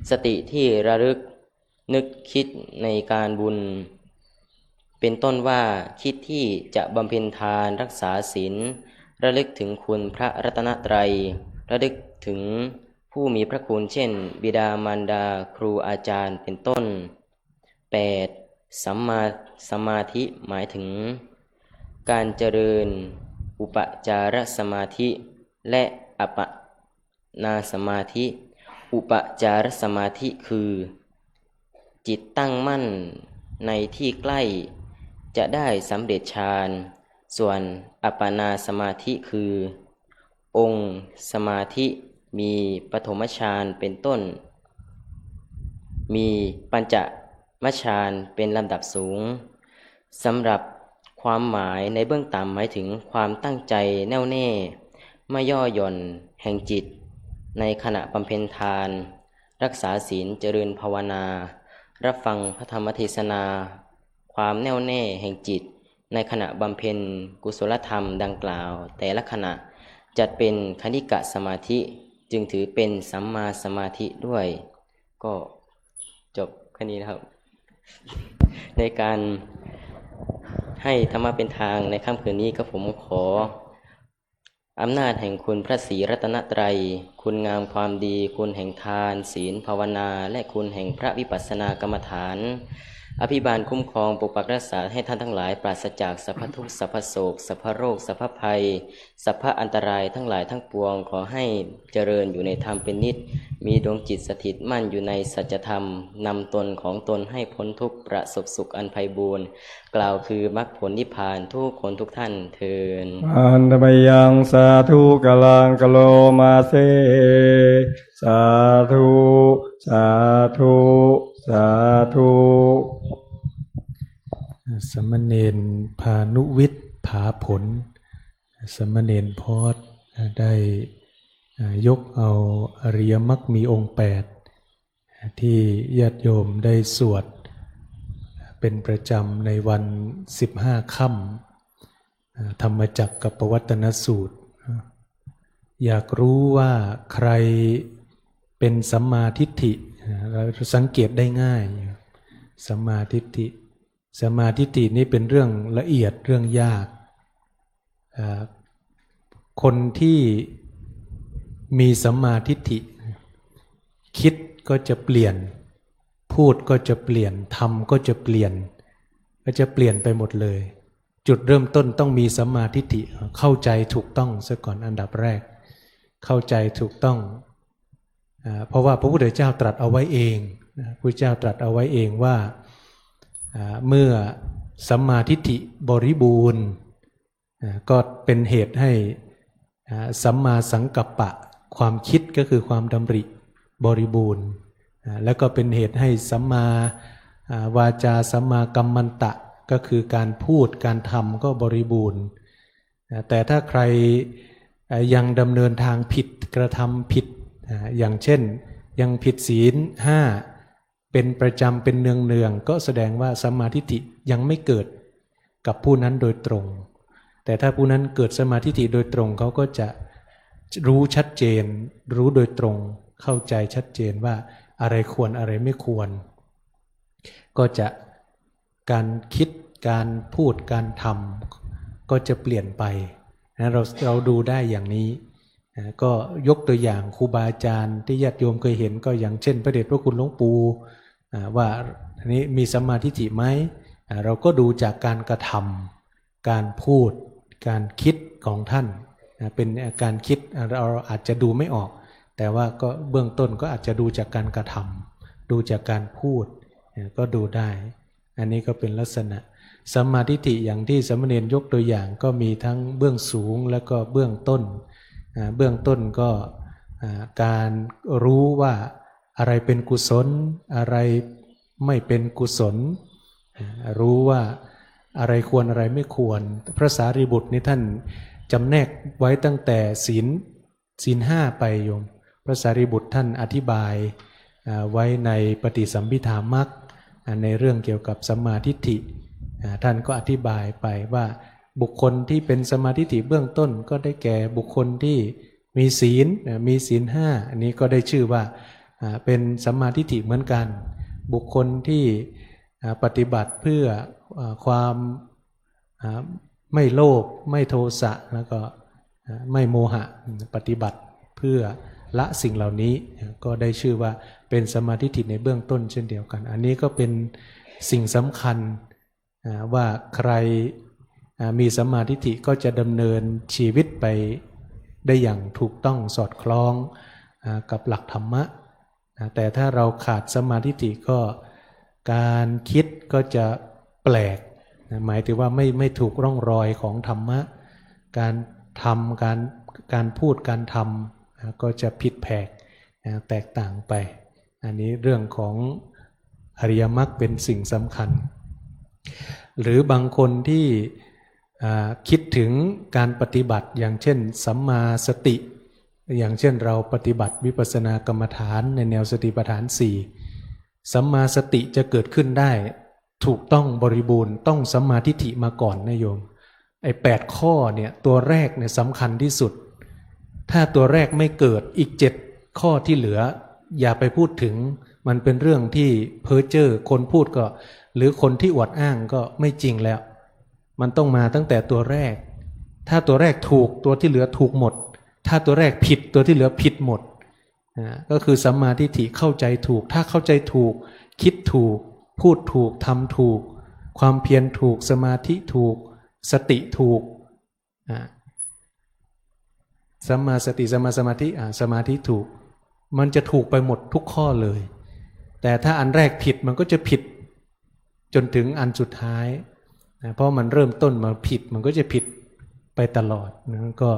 สติที่ระลึกนึกคิดในการบุญเป็นต้นว่าคิดที่จะบำเพ็ญทานรักษาศีลระลึกถึงคุณพระรัตนตรัยระลึกถึงผู้มีพระคุณเช่นบิดามารดาครูอาจารย์เป็นต้น 8. สัมมาสมาธิหมายถึงการเจริญอุปจารสมาธิและอัปปนาสมาธิอุปจารสมาธิคือจิตตั้งมั่นในที่ใกล้จะได้สำเร็จฌานส่วนอัปปนาสมาธิคือองค์สมาธิมีปฐมฌานเป็นต้นมีปัญจมฌานเป็นลำดับสูงสำหรับความหมายในเบื้องต่ำหมายถึงความตั้งใจแน่วแน่ไม่ย่อหย่อนแห่งจิตในขณะบำเพ็ญทานรักษาศีลเจริญภาวนารับฟังพระธรรมเทศนา ความแน่วแน่แห่งจิตในขณะบำเพ็ญกุศลธรรมดังกล่าวแต่ละขณะจัดเป็นคณิกะสมาธิจึงถือเป็นสัมมาสมาธิด้วยก็จบแค่นี้นะครับ ในการให้ธรรมะเป็นทางในค่ำคืนนี้ก็ผมขออำนาจแห่งคุณพระศรีรัตนตรัยคุณงามความดีคุณแห่งทานศีลภาวนาและคุณแห่งพระวิปัสสนากรรมฐานอภิบาลคุ้มครองปกปักรักษาให้ท่านทั้งหลายปราศจากสัพพทุกข์สัพพโศกสัพพโรคสัพพภัยสัพพอันตรายทั้งหลายทั้งปวงขอให้เจริญอยู่ในธรรมเป็นนิจมีดวงจิตสถิตมั่นอยู่ในสัจธรรมนำตนของตนให้พ้นทุกข์ประสบสุขอันไพบูรณ์กล่าวคือมรรคผลนิพพานทุกคนทุกท่านเทินอันตมยังสาธุกลังกโลมาเซสาธุสาธุสาธุสมณเณรพานุวิทย์ผาผลสมณเณรพอดได้ยกเอาอริยมรรคมีองค์8ที่ญาติโยมได้สวดเป็นประจำในวัน15 ค่ำธรรมจักรกับปวัตตนสูตรอยากรู้ว่าใครเป็นสัมมาทิฏฐิเราสังเกตได้ง่ายสัมมาทิฏฐิสมาธิฏฐินี้เป็นเรื่องละเอียดเรื่องยากคนที่มีสัมมาทิฏฐิคิดก็จะเปลี่ยนพูดก็จะเปลี่ยนทำก็จะเปลี่ยนก็จะเปลี่ยนไปหมดเลยจุดเริ่มต้นต้องมีสัมมาทิฏฐิเข้าใจถูกต้องซะก่อนอันดับแรกเข้าใจถูกต้องเพราะว่าพระพุทธเจ้าตรัสเอาไว้เองพระพุทธเจ้าตรัสเอาไว้เองว่าเมื่อสัมมาทิฏฐิบริบูรณ์ก็เป็นเหตุให้สัมมาสังกัปปะความคิดก็คือความดำริบริบูรณ์แล้วก็เป็นเหตุให้สัมมาวาจาสัมมากัมมันตะก็คือการพูดการทำก็บริบูรณ์แต่ถ้าใครยังดำเนินทางผิดกระทำผิดอย่างเช่นยังผิดศีล 5เป็นประจำเป็นเนืองๆก็แสดงว่าสัมมาทิฏฐิยังไม่เกิดกับผู้นั้นโดยตรงแต่ถ้าผู้นั้นเกิดสัมมาทิฏฐิโดยตรงเขาก็จะรู้ชัดเจนรู้โดยตรงเข้าใจชัดเจนว่าอะไรควรอะไรไม่ควรก็จะการคิดการพูดการทำก็จะเปลี่ยนไปนะเราดูได้อย่างนี้ก็ยกตัวอย่างครูบาอาจารย์ที่ญาติโยมเคยเห็นก็อย่างเช่นพระเดชพระคุณหลวงปู่ว่าอันนี้มีสัมมาทิฏฐิไหมเราก็ดูจากการกระทำการพูดการคิดของท่านเป็นการคิดเราอาจจะดูไม่ออกแต่ว่าก็เบื้องต้นก็อาจจะดูจากการกระทำดูจากการพูดก็ดูได้อันนี้ก็เป็นลักษณะสัมมาทิฏฐิอย่างที่สามเณรยกตัวอย่างก็มีทั้งเบื้องสูงแล้วก็เบื้องต้นเบื้องต้นก็การรู้ว่าอะไรเป็นกุศลอะไรไม่เป็นกุศลรู้ว่าอะไรควรอะไรไม่ควรพระสารีบุตรนี่ท่านจำแนกไว้ตั้งแต่ศีล 5ไปโยมพระสารีบุตรท่านอธิบายไว้ในปฏิสัมภิธามรรคในเรื่องเกี่ยวกับสัมมาทิฏฐิท่านก็อธิบายไปว่าบุคคลที่เป็นสัมมาทิฏฐิเบื้องต้นก็ได้แก่บุคคลที่มีศีล 5อันนี้ก็ได้ชื่อว่าเป็นสัมมาทิฏฐิเหมือนกันบุคคลที่ปฏิบัติเพื่อความไม่โลภไม่โทสะแล้วก็ไม่โมหะปฏิบัติเพื่อละสิ่งเหล่านี้ก็ได้ชื่อว่าเป็นสัมมาทิฏฐิในเบื้องต้นเช่นเดียวกันอันนี้ก็เป็นสิ่งสำคัญว่าใครมีสัมมาทิฏฐิก็จะดำเนินชีวิตไปได้อย่างถูกต้องสอดคล้องกับหลักธรรมะแต่ถ้าเราขาดสัมมาทิฏฐิก็การคิดก็จะแปลกหมายถึงว่าไม่ถูกร่องรอยของธรรมะการทำการพูดการทำก็จะผิดแผกแตกต่างไปอันนี้เรื่องของอริยมรรคเป็นสิ่งสำคัญหรือบางคนที่คิดถึงการปฏิบัติอย่างเช่นสัมมาสติอย่างเช่นเราปฏิบัติวิปัสสนากรรมฐานในแนวสติปัฏฐาน4สัมมาสติจะเกิดขึ้นได้ ถูกต้องบริบูรณ์ต้องสัมมาทิฏฐิมาก่อนนะโยมไอ้8ข้อเนี่ยตัวแรกเนี่ยสำคัญที่สุดถ้าตัวแรกไม่เกิดอีก7ข้อที่เหลืออย่าไปพูดถึงมันเป็นเรื่องที่เพ้อเจ้อคนพูดก็หรือคนที่อวดอ้างก็ไม่จริงแล้วมันต้องมาตั้งแต่ตัวแรกถ้าตัวแรกถูกตัวที่เหลือถูกหมดถ้าตัวแรกผิดตัวที่เหลือผิดหมดก็คือสัมมาทิฏฐิเข้าใจถูกถ้าเข้าใจถูกคิดถูกพูดถูกทำถูกความเพียรถูกสมาธิถูกสติถูกสัมมาสติสัมมาสมาธิสมาธิถูกมันจะถูกไปหมดทุกข้อเลยแต่ถ้าอันแรกผิดมันก็จะผิดจนถึงอันสุดท้ายเพราะมันเริ่มต้นมาผิดมันก็จะผิดไปตลอดนะก็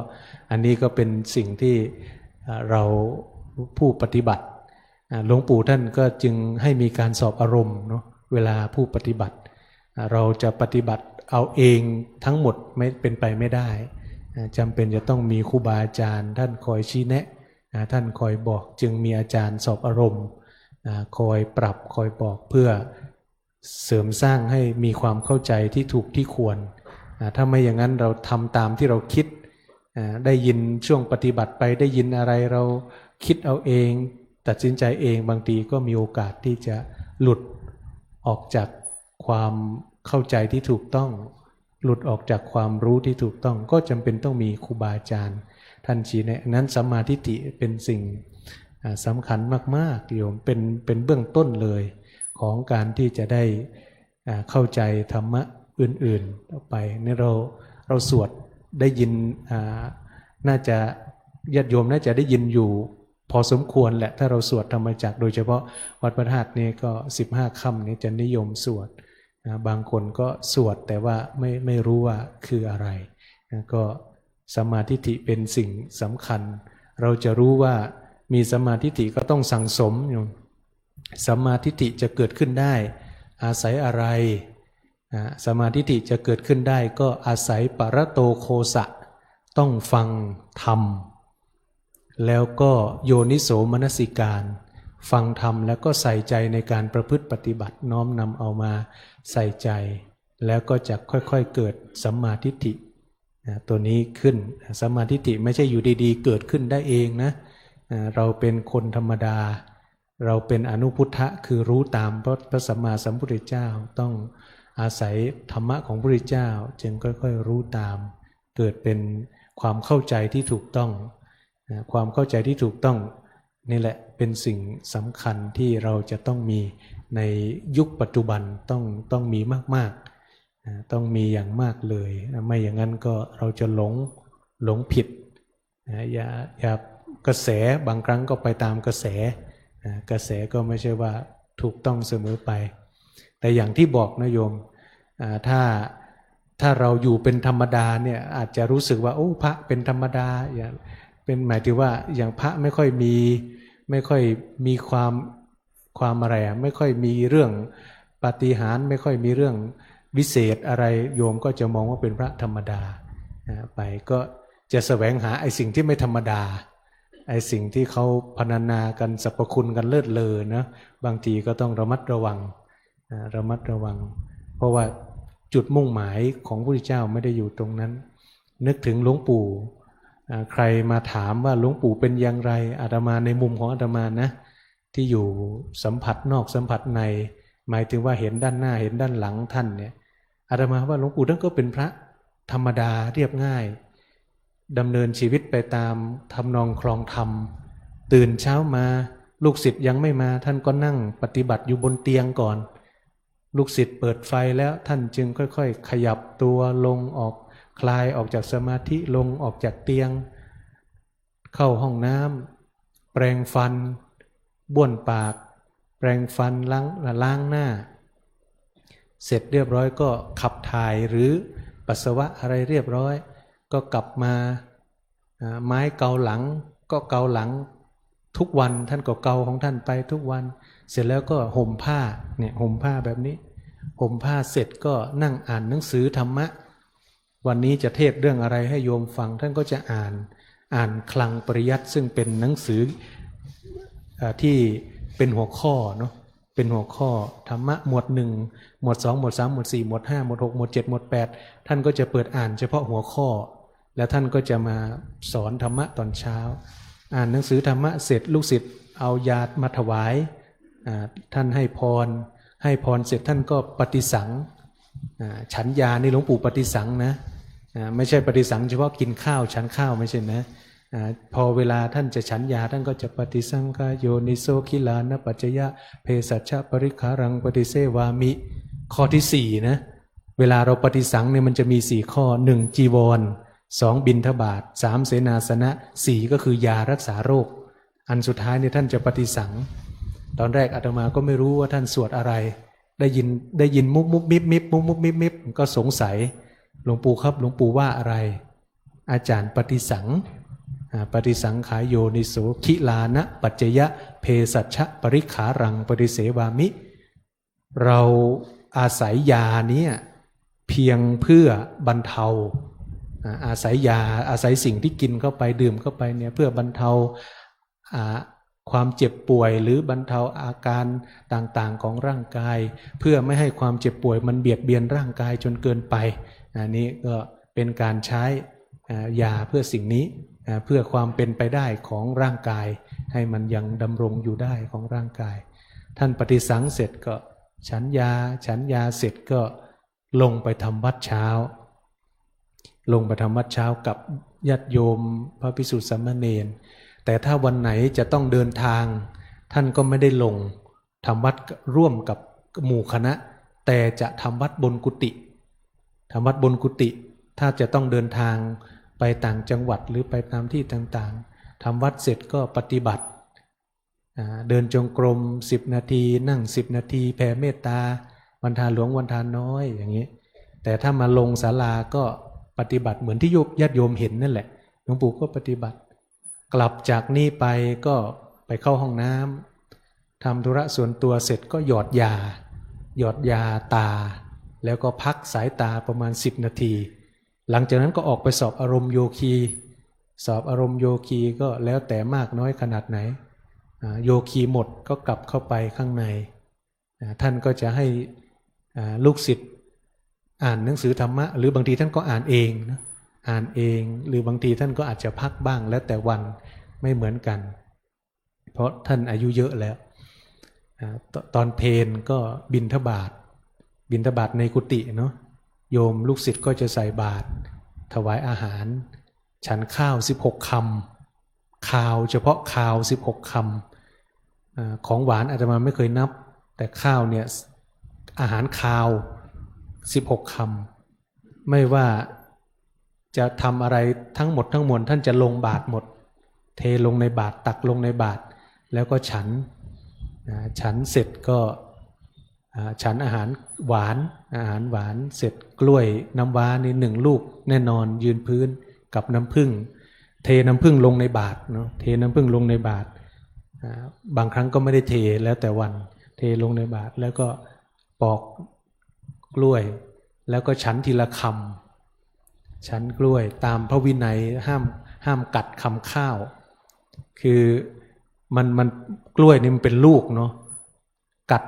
อันนี้ก็เป็นสิ่งที่เราผู้ปฏิบัติหลวงปู่ท่านก็จึงให้มีการสอบอารมณ์เนาะเวลาผู้ปฏิบัติเราจะปฏิบัติเอาเองทั้งหมดไม่เป็นไปไม่ได้จำเป็นจะต้องมีครูบาอาจารย์ท่านคอยชี้แนะท่านคอยบอกจึงมีอาจารย์สอบอารมณ์คอยปรับคอยบอกเพื่อเสริมสร้างให้มีความเข้าใจที่ถูกที่ควรถ้าไม่อย่างนั้นเราทำตามที่เราคิดได้ยินช่วงปฏิบัติไปได้ยินอะไรเราคิดเอาเองตัดสินใจเองบางทีก็มีโอกาสที่จะหลุดออกจากความเข้าใจที่ถูกต้องหลุดออกจากความรู้ที่ถูกต้องก็จำเป็นต้องมีครูบาอาจารย์ท่านชี้แนะนั้นสัมมาทิฏฐิเป็นสิ่งสำคัญมากๆโยมเป็นเบื้องต้นเลยของการที่จะได้เข้าใจธรรมะอื่นๆต่อไปนี่เราสวดได้ยินน่าจะญาติโยมน่าจะได้ยินอยู่พอสมควรแหละถ้าเราสวดธรรมจักรโดยเฉพาะวัดพระธาตุนี่ก็15ค่ำนี้จะนิยมสวดบางคนก็สวดแต่ว่าไม่รู้ว่าคืออะไรก็สัมมาทิฏฐิเป็นสิ่งสำคัญเราจะรู้ว่ามีสัมมาทิฏฐิก็ต้องสั่งสมอยู่สัมมาทิฏฐิจะเกิดขึ้นได้อาศัยอะไรสัมมาทิฏฐิจะเกิดขึ้นได้ก็อาศัยปรโตโคสะต้องฟังธรรมแล้วก็โยนิโสมนสิการฟังธรรมแล้วก็ใส่ใจในการประพฤติปฏิบัติน้อมนำเอามาใส่ใจแล้วก็จะค่อยๆเกิดสัมมาทิฏฐิตัวนี้ขึ้นสัมมาทิฏฐิไม่ใช่อยู่ดีๆเกิดขึ้นได้เองนะเราเป็นคนธรรมดาเราเป็นอนุพุทธะคือรู้ตามพระสัมมาสัมพุทธเจ้าต้องอาศัยธรรมะของพระพุทธเจ้าจึงค่อยๆรู้ตามเกิดเป็นความเข้าใจที่ถูกต้องความเข้าใจที่ถูกต้องนี่แหละเป็นสิ่งสำคัญที่เราจะต้องมีในยุคปัจจุบันต้องมีมากๆต้องมีอย่างมากเลยไม่อย่างนั้นก็เราจะหลงผิดอย่ากระแสบางครั้งก็ไปตามกระแสก็ไม่ใช่ว่าถูกต้องเสมอไปแต่อย่างที่บอกนะโยมถ้าเราอยู่เป็นธรรมดาเนี่ยอาจจะรู้สึกว่าโอ้พระเป็นธรรมดาอย่างเป็นหมายถึงว่าอย่างพระไม่ค่อยมีความอะไรไม่ค่อยมีเรื่องปาฏิหาริย์ไม่ค่อยมีเรื่องวิเศษอะไรโยมก็จะมองว่าเป็นพระธรรมดาไปก็จะแสวงหาไอ้สิ่งที่ไม่ธรรมดาไอ้สิ่งที่เขาพรรณนากันสรรพคุณกันเลิศเลอนะบางทีก็ต้องระมัดระวังเพราะว่าจุดมุ่งหมายของพระพุทธเจ้าไม่ได้อยู่ตรงนั้นนึกถึงหลวงปู่ใครมาถามว่าหลวงปู่เป็นอย่างไรอาตมาในมุมของอาตมานะที่อยู่สัมผัสนอกสัมผัสในหมายถึงว่าเห็นด้านหน้าเห็นด้านหลังท่านเนี่ยอาตมาว่าหลวงปู่ท่านก็เป็นพระธรรมดาเรียบง่ายดำเนินชีวิตไปตามทำนองครองธรรมตื่นเช้ามาลูกศิษย์ยังไม่มาท่านก็นั่งปฏิบัติอยู่บนเตียงก่อนลูกศิษย์เปิดไฟแล้วท่านจึงค่อยๆขยับตัวลงออกคลายออกจากสมาธิลงออกจากเตียงเข้าห้องน้ำแปรงฟันบ้วนปากแปรงฟันล้างหน้าเสร็จเรียบร้อยก็ขับถ่ายหรือปัสสาวะอะไรเรียบร้อยก็กลับมาไม้เกาหลังก็เกาหลังทุกวันท่านก็เกาของท่านไปทุกวันเสร็จแล้วก็ห่มผ้าเนี่ยห่มผ้าแบบนี้ห่มผ้าเสร็จก็นั่งอ่านหนังสือธรรมะวันนี้จะเทศเรื่องอะไรให้โยมฟังท่านก็จะอ่านคลังปริยัติซึ่งเป็นหนังสือที่เป็นหัวข้อเนาะ เป็นหัวข้อธรรมะหมวดหนึ่งหมวดสองหมวดสามหมวดสี่หมวดห้าหมวดหกหมวดเจ็ดหมวดแปดท่านก็จะเปิดอ่านเฉพาะหัวข้อแล้วท่านก็จะมาสอนธรรมะตอนเช้าอ่านหนังสือธรรมะเสร็จลูกศิษย์เอายามาถวายท่านให้พรเสร็จท่านก็ปฏิสังฉันยานี่หลวงปู่ปฏิสังนะไม่ใช่ปฏิสังเฉพาะกินข้าวฉันข้าวไม่ใช่นะพอเวลาท่านจะฉันยาท่านก็จะปฏิสังขโยนิโสคิลานปัจจยะเพสัชชะปริขารังปฏิเสวามิข้อที่สี่นะเวลาเราปฏิสังเนี่ยมันจะมีสี่ข้อหนึ่งจีวรสองบิณฑบาตสามเสนาสนะสี่ก็คือยารักษาโรคอันสุดท้ายเนี่ยท่านจะปฏิสังตอนแรกอาตมาก็ไม่รู้ว่าท่านสวดอะไรได้ยินมุบมิบก็สงสัยหลวงปู่ครับหลวงปู่ว่าอะไรอาจารย์ปฏิสังขายโยนิโสคิลานะปัจจยะเพสัชชะปริขารังปฏิเสวามิเราอาศัยยานี้เพียงเพื่อบรรเทาอาศัยยาอาศัยสิ่งที่กินเข้าไปดื่มเข้าไปเนี่ยเพื่อบรรเทาความเจ็บป่วยหรือบรรเทาอาการต่างๆของร่างกายเพื่อไม่ให้ความเจ็บป่วยมันเบียดเบียนร่างกายจนเกินไปอันนี้ก็เป็นการใช้ยาเพื่อสิ่งนี้เพื่อความเป็นไปได้ของร่างกายให้มันยังดำรงอยู่ได้ของร่างกายท่านปฏิสังเสร็จก็ฉันยาเสร็จก็ลงไปทำวัดเช้ากับญาติโยมพระภิกษุสามเณรแต่ถ้าวันไหนจะต้องเดินทางท่านก็ไม่ได้ลงทำวัดร่วมกับหมู่คณะแต่จะทำวัดบนกุฏิถ้าจะต้องเดินทางไปต่างจังหวัดหรือไปตามที่ต่างๆทำวัดเสร็จก็ปฏิบัติเดินจงกรม10 นาทีนั่ง10 นาทีแผ่เมตตาวันทานหลวงวันทานน้อยอย่างนี้แต่ถ้ามาลงศาลาก็ปฏิบัติเหมือนที่ญาติโยมเห็นนั่นแหละหลวงปู่ก็ปฏิบัติกลับจากนี่ไปก็ไปเข้าห้องน้ำทำธุระส่วนตัวเสร็จก็หยอดยาตาแล้วก็พักสายตาประมาณ10 นาทีหลังจากนั้นก็ออกไปสอบอารมณ์โยคีก็แล้วแต่มากน้อยขนาดไหนโยคีหมดก็กลับเข้าไปข้างในท่านก็จะให้ลูกศิษย์อ่านหนังสือธรรมะหรือบางทีท่านก็อ่านเองหรือบางทีท่านก็อาจจะพักบ้างแล้วแต่วันไม่เหมือนกันเพราะท่านอายุเยอะแล้วตอนเพลก็บิณฑบาตในกุฏิเนาะโยมลูกศิษย์ก็จะใส่บาตรถวายอาหารฉันข้าว16 คำข้าวเฉพาะข้าว16 คำของหวานอาตมาไม่เคยนับแต่ข้าวเนี่ยอาหารข้าว16 คำไม่ว่าจะทำอะไรทั้งหมดทั้งมวลท่านจะลงบาตรหมดเทลงในบาตรตักลงในบาตรแล้วก็ฉันเสร็จก็ฉันอาหารหวานเสร็จกล้วยน้ำว้านี่1 ลูกแน่นอนยืนพื้นกับน้ำผึ้งเทน้ำผึ้งลงในบาตรเนาะเทน้ำผึ้งลงในบาตรบางครั้งก็ไม่ได้เทแล้วแต่วันเทลงในบาตรแล้วก็ปอกกล้วยแล้วก็ฉันทีละคำฉันกล้วยตามพระวินัยห้ามกัดคำข้าวคือมันกล้วยนี่มันเป็นลูกเนาะกัด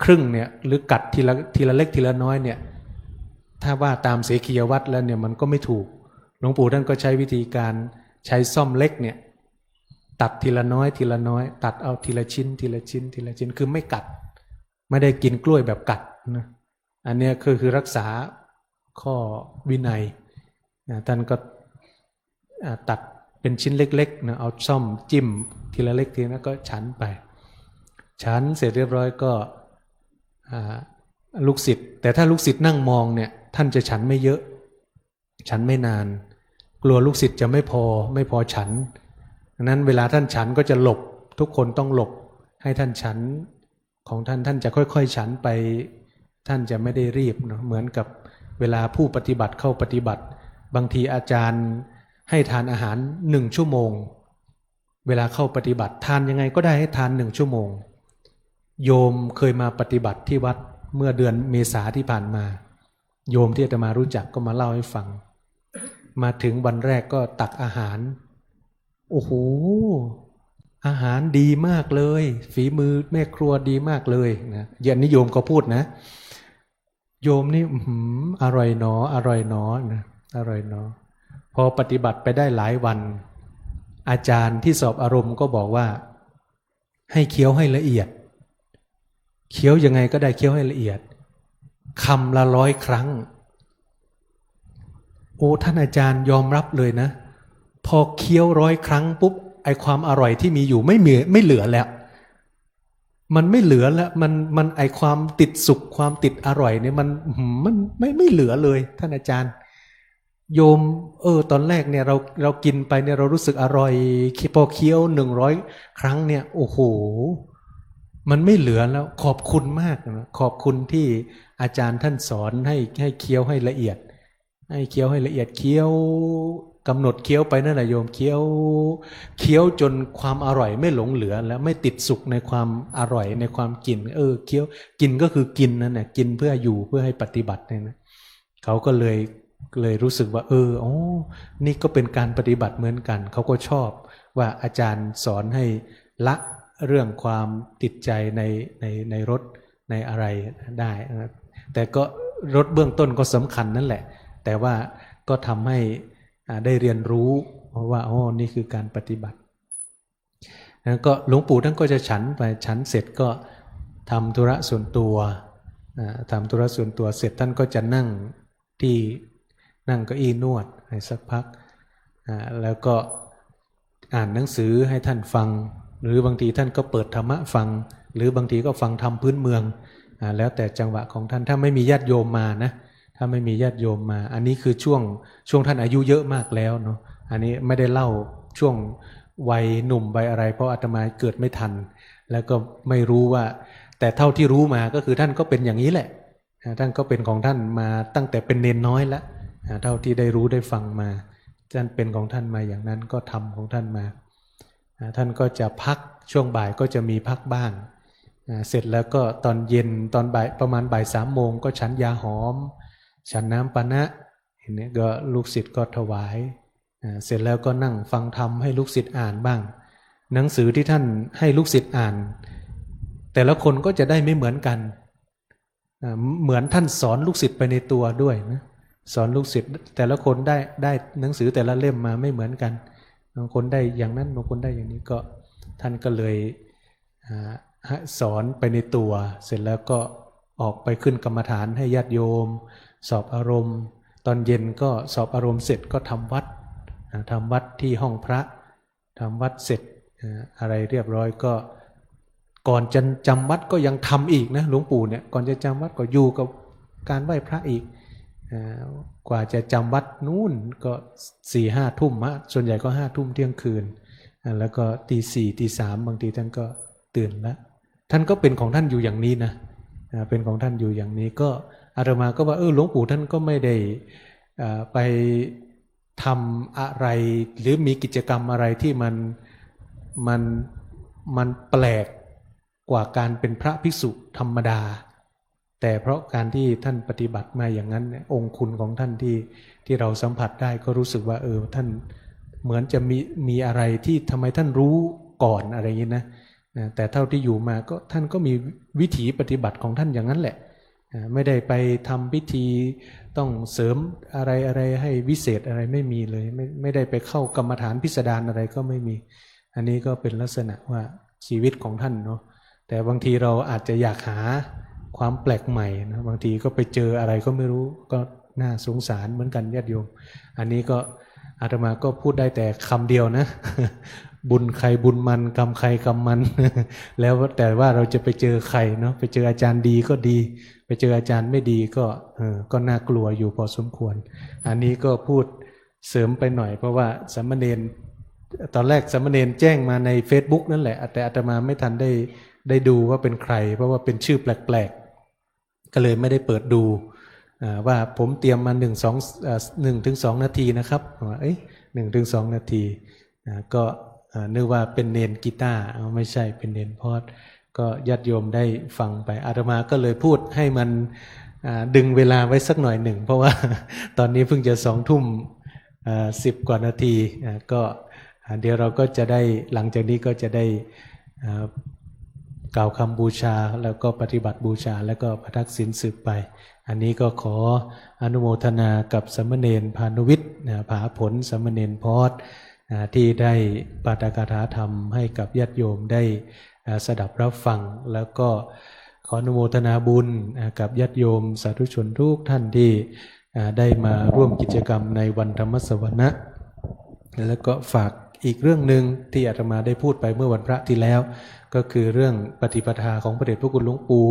ครึ่งเนี่ยหรือกัดทีละเล็กทีละน้อยเนี่ยถ้าว่าตามเสขียวัตรแล้วเนี่ยมันก็ไม่ถูกหลวงปู่ท่านก็ใช้วิธีการใช้ซ่อมเล็กเนี่ยตัดทีละน้อยตัดเอาทีละชิ้นคือไม่กัดไม่ได้กินกล้วยแบบกัดนะอันนี้คือรักษาข้อวินัยท่านก็ตัดเป็นชิ้นเล็กๆนะเอาซ่อมจิ้มทีละเล็กทีนั้นก็ฉันไปฉันเสร็จเรียบร้อยก็ลูกศิษย์แต่ถ้าลูกศิษย์นั่งมองเนี่ยท่านจะฉันไม่เยอะฉันไม่นานกลัวลูกศิษย์จะไม่พอฉันดังนั้นเวลาท่านฉันก็จะหลบทุกคนต้องหลบให้ท่านฉันของท่านจะค่อยๆฉันไปท่านจะไม่ได้รีบเนาะเหมือนกับเวลาผู้ปฏิบัติเข้าปฏิบัติบางทีอาจารย์ให้ทานอาหาร1 ชั่วโมงเวลาเข้าปฏิบัติทานยังไงก็ได้ให้ทาน1 ชั่วโมงโยมเคยมาปฏิบัติที่วัดเมื่อเดือนเมษาที่ผ่านมาโยมที่อาตมารู้จักก็มาเล่าให้ฟังมาถึงวันแรกก็ตักอาหารโอ้โห อาหารดีมากเลยฝีมือแม่ครัวดีมากเลยนะอย่างนี้โยมก็พูดนะโยมนี่อร่อยหนออร่อยหนอนะอร่อยหนอพอปฏิบัติไปได้หลายวันอาจารย์ที่สอบอารมณ์ก็บอกว่าให้เคี้ยวให้ละเอียดเคี้ยวยังไงก็ได้เคี้ยวให้ละเอียดคำละ100 ครั้งโอ้ท่านอาจารย์ยอมรับเลยนะพอเคี้ยว100 ครั้งปุ๊บไอความอร่อยที่มีอยู่ไม่เหลือแล้วมันไม่เหลือแล้วมันไอความติดสุขความติดอร่อยเนี่ยมันไม่เหลือเลยท่านอาจารย์โยมตอนแรกเนี่ยเรากินไปเนี่ยเรารู้สึกอร่อยพอเคี้ยว100 ครั้งเนี่ยโอ้โหมันไม่เหลือแล้วขอบคุณมากนะขอบคุณที่อาจารย์ท่านสอนให้เคี้ยวให้ละเอียดให้เคี้ยวให้ละเอียดเคี้ยวกำหนดเคี้ยวไปนั่นแหละโยมเคี้ยวจนความอร่อยไม่หลงเหลือแล้วไม่ติดสุขในความอร่อยในความกินเคี้ยวกินก็คือกินนั่นแหละกินเพื่ออยู่เพื่อให้ปฏิบัติเนี่ยนะเขาก็เลยรู้สึกว่านี่ก็เป็นการปฏิบัติเหมือนกันเขาก็ชอบว่าอาจารย์สอนให้ละเรื่องความติดใจในรสในอะไรได้นะแต่ก็รสเบื้องต้นก็สำคัญนั่นแหละแต่ว่าก็ทำให้ได้เรียนรู้ว่านี่คือการปฏิบัติแล้วก็หลวงปู่ท่านก็จะฉันไปฉันเสร็จก็ทำธุระส่วนตัวทำธุระส่วนตัวเสร็จท่านก็จะนั่งเก้าอี้นวดให้สักพักแล้วก็อ่านหนังสือให้ท่านฟังหรือบางทีท่านก็เปิดธรรมะฟังหรือบางทีก็ฟังธรรมพื้นเมืองแล้วแต่จังหวะของท่านถ้าไม่มีญาติโยมมานะถ้าไม่มีญาติโยมมาอันนี้คือช่วงท่านอายุเยอะมากแล้วเนาะอันนี้ไม่ได้เล่าช่วงวัยหนุ่มวัยอะไรเพราะอาตมาเกิดไม่ทันแล้วก็ไม่รู้ว่าแต่เท่าที่รู้มาก็คือท่านก็เป็นอย่างนี้แหละท่านก็เป็นของท่านมาตั้งแต่เป็นเนนน้อยแล้วเท่าที่ได้รู้ได้ฟังมาท่านเป็นของท่านมาอย่างนั้นก็ทำของท่านมาท่านก็จะพักช่วงบ่ายก็จะมีพักบ้างเสร็จแล้วก็ตอนเย็นตอนบ่ายประมาณบ่าย3 โมงก็ฉันยาหอมฉันน้ำปานะเห็นไหมก็ลูกศิษย์ก็ถวายเสร็จแล้วก็นั่งฟังธรรมให้ลูกศิษย์อ่านบ้างหนังสือที่ท่านให้ลูกศิษย์อ่านแต่ละคนก็จะได้ไม่เหมือนกันเหมือนท่านสอนลูกศิษย์ไปในตัวด้วยนะสอนลูกศิษย์แต่ละคนได้หนังสือแต่ละเล่มมาไม่เหมือนกันบางคนได้อย่างนั้นบางคนได้อย่างนี้ก็ท่านก็เลยสอนไปในตัวเสร็จแล้วก็ออกไปขึ้นกรรมฐานให้ญาติโยมสอบอารมณ์ตอนเย็นก็สอบอารมณ์เสร็จก็ทำวัดที่ห้องพระทำวัดเสร็จอะไรเรียบร้อยก็ก่อนจะจำวัดก็ยังทำอีกนะหลวงปู่เนี่ยก่อนจะจำวัดก็อยู่กับการไหว้พระอีกกว่าจะจำวัดนู่นก็4-5 ทุ่มส่วนใหญ่ก็5 ทุ่มเที่ยงคืนแล้วก็ตี 4 ตี 3บางทีท่านก็ตื่นแล้วท่านก็เป็นของท่านอยู่อย่างนี้นะเป็นของท่านอยู่อย่างนี้ก็อาตมาก็ว่าหลวงปู่ท่านก็ไม่ได้ไปทำอะไรหรือมีกิจกรรมอะไรที่มันแปลกกว่าการเป็นพระภิกษุธรรมดาแต่เพราะการที่ท่านปฏิบัติมาอย่างนั้นองค์คุณของท่านที่เราสัมผัสได้ก็รู้สึกว่าท่านเหมือนจะมีอะไรที่ทำไมท่านรู้ก่อนอะไรอย่างนี้นะแต่เท่าที่อยู่มาก็ท่านก็มีวิถีปฏิบัติของท่านอย่างนั้นแหละไม่ได้ไปทำพิธีต้องเสริมอะไรให้วิเศษอะไรไม่มีเลยไม่ได้ไปเข้ากรรมฐานพิสดารอะไรก็ไม่มีอันนี้ก็เป็นลักษณะว่าชีวิตของท่านเนาะแต่บางทีเราอาจจะอยากหาความแปลกใหม่นะบางทีก็ไปเจออะไรก็ไม่รู้ก็น่าสงสารเหมือนกันญาติโยมอันนี้ก็อาตมาก็พูดได้แต่คำเดียวนะ บุญใครบุญมันกรรมใครกรรมมัน แล้วแต่ว่าเราจะไปเจอใครเนาะไปเจออาจารย์ดีก็ดีไปเจออาจารย์ไม่ดีก็น่ากลัวอยู่พอสมควรอันนี้ก็พูดเสริมไปหน่อยเพราะว่าสามเณรตอนแรกสามเณรแจ้งมาใน Facebook นั่นแหละแต่อาตมาไม่ทันได้ดูว่าเป็นใครเพราะว่าเป็นชื่อแปลกๆก็เลยไม่ได้เปิดดูว่าผมเตรียมมา1-2 นาทีนะครับว่า1-2 นาทีก็นึกว่าเป็นเนนกีตาร์ไม่ใช่เป็นเนนพอดก็ญาติโยมได้ฟังไปอาตมาก็เลยพูดให้มันดึงเวลาไว้สักหน่อยหนึ่งเพราะว่าตอนนี้เพิ่งจะ20:10 กว่านาทีก็ เดี๋ยวเราก็จะได้หลังจากนี้ก็จะได้กล่าวคำบูชาแล้วก็ปฏิบัติบูชาแล้วก็ประทักษิณสืบไปอันนี้ก็ขออนุโมทนากับสามเณรพานุวิทย์ผาผลสามเณรพอดที่ได้ปาฐกถาธรรมให้กับญาติโยมได้สดับรับฟังแล้วก็ขออนุโมทนาบุญกับญาติโยมสาธุชนทุกท่านที่ได้มาร่วมกิจกรรมในวันธรรมสวนะแล้วก็ฝากอีกเรื่องหนึ่งที่อาตมาได้พูดไปเมื่อวันพระที่แล้วก็คือเรื่องปฏิปทาของพระเดชพระคุณหลวงปู่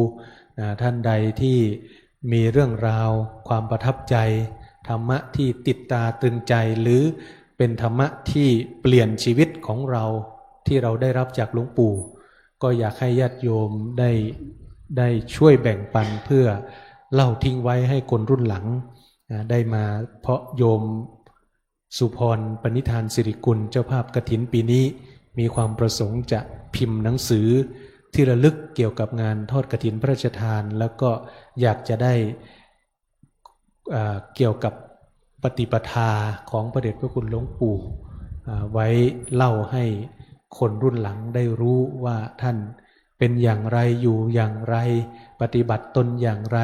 ท่านใดที่มีเรื่องราวความประทับใจธรรมะที่ติดตาตรึงใจหรือเป็นธรรมะที่เปลี่ยนชีวิตของเราที่เราได้รับจากหลวงปู่ก็อยากให้ญาติโยมได้ช่วยแบ่งปันเพื่อเล่าทิ้งไว้ให้คนรุ่นหลังได้มาเพราะโยมสุพรปณิธานสิริกุลเจ้าภาพกฐินปีนี้มีความประสงค์จะพิมพ์หนังสือที่ระลึกเกี่ยวกับงานทอดกฐินพระราชทานแล้วก็อยากจะได้เกี่ยวกับปฏิปทาของพระเดชพระคุณหลวงปู่ไว้เล่าให้คนรุ่นหลังได้รู้ว่าท่านเป็นอย่างไรอยู่อย่างไรปฏิบัติตนอย่างไร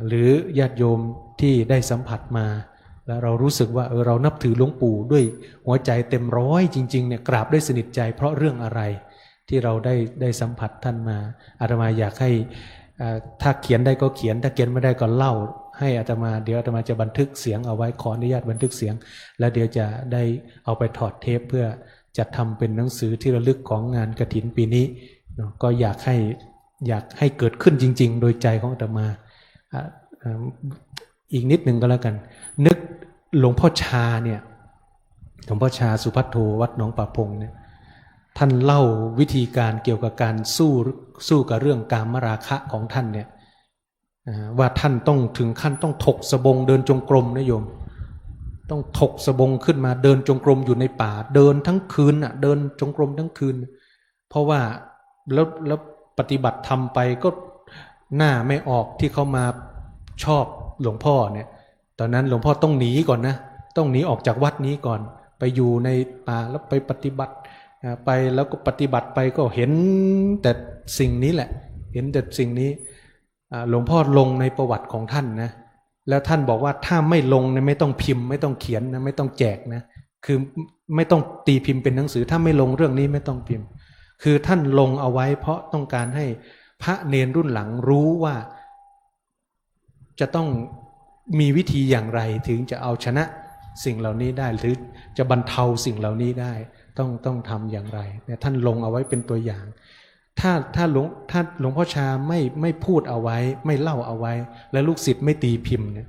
หรือญาติโยมที่ได้สัมผัสมาแล้วเรารู้สึกว่าเรานับถือหลวงปู่ด้วยหัวใจเต็มร้อยจริงๆเนี่ยกราบด้วยสนิทใจเพราะเรื่องอะไรที่เราได้สัมผัสท่านมาอาตมาอยากให้ถ้าเขียนได้ก็เขียนถ้าเขียนไม่ได้ก็เล่าให้อาตมาเดี๋ยวอาตมาจะบันทึกเสียงเอาไว้ขออนุญาตบันทึกเสียงแล้วเดี๋ยวจะได้เอาไปถอดเทปเพื่อจัดทำเป็นหนังสือที่ระลึกของงานกฐินปีนี้ก็อยากให้เกิดขึ้นจริงๆโดยใจของอาตมาอีกนิดหนึ่งก็แล้วกันนึกหลวงพ่อชาเนี่ยหลวงพ่อชาสุภัทโทวัดหนองป่าพงเนี่ยท่านเล่าวิธีการเกี่ยวกับการสู้กับเรื่องกามราคะของท่านเนี่ยว่าท่านต้องถึงขั้นต้องถกสบงเดินจงกรมนะโยมต้องถกสบงขึ้นมาเดินจงกรมอยู่ในป่าเดินทั้งคืนน่ะเดินจงกรมทั้งคืนเพราะว่าแล้วปฏิบัติทำไปก็หน้าไม่ออกที่เขามาชอบหลวงพ่อเนี่ยตอนนั้นหลวงพ่อต้องหนีก่อนนะต้องหนีออกจากวัดนี้ก่อนไปอยู่ในป่าแล้วไปปฏิบัติไปแล้วก็ปฏิบัติไปก็เห็นแต่สิ่งนี้แหละเห็นแต่สิ่งนี้หลวงพ่อลงในประวัติของท่านนะแล้วท่านบอกว่าถ้าไม่ลงเนี่ยไม่ต้องพิมพ์ไม่ต้องเขียนนะไม่ต้องแจกนะคือไม่ต้องตีพิมพ์เป็นหนังสือถ้าไม่ลงเรื่องนี้ไม่ต้องพิมพ์คือท่านลงเอาไว้เพราะต้องการให้พระเนรรุ่นหลังรู้ว่าจะต้องมีวิธีอย่างไรถึงจะเอาชนะสิ่งเหล่านี้ได้หรือจะบรรเทาสิ่งเหล่านี้ได้ต้องทำอย่างไรเนี่ยท่านลงเอาไว้เป็นตัวอย่างถ้าหลวงพ่อชาไม่พูดเอาไว้ไม่เล่าเอาไว้และลูกศิษย์ไม่ตีพิมพ์เนี่ย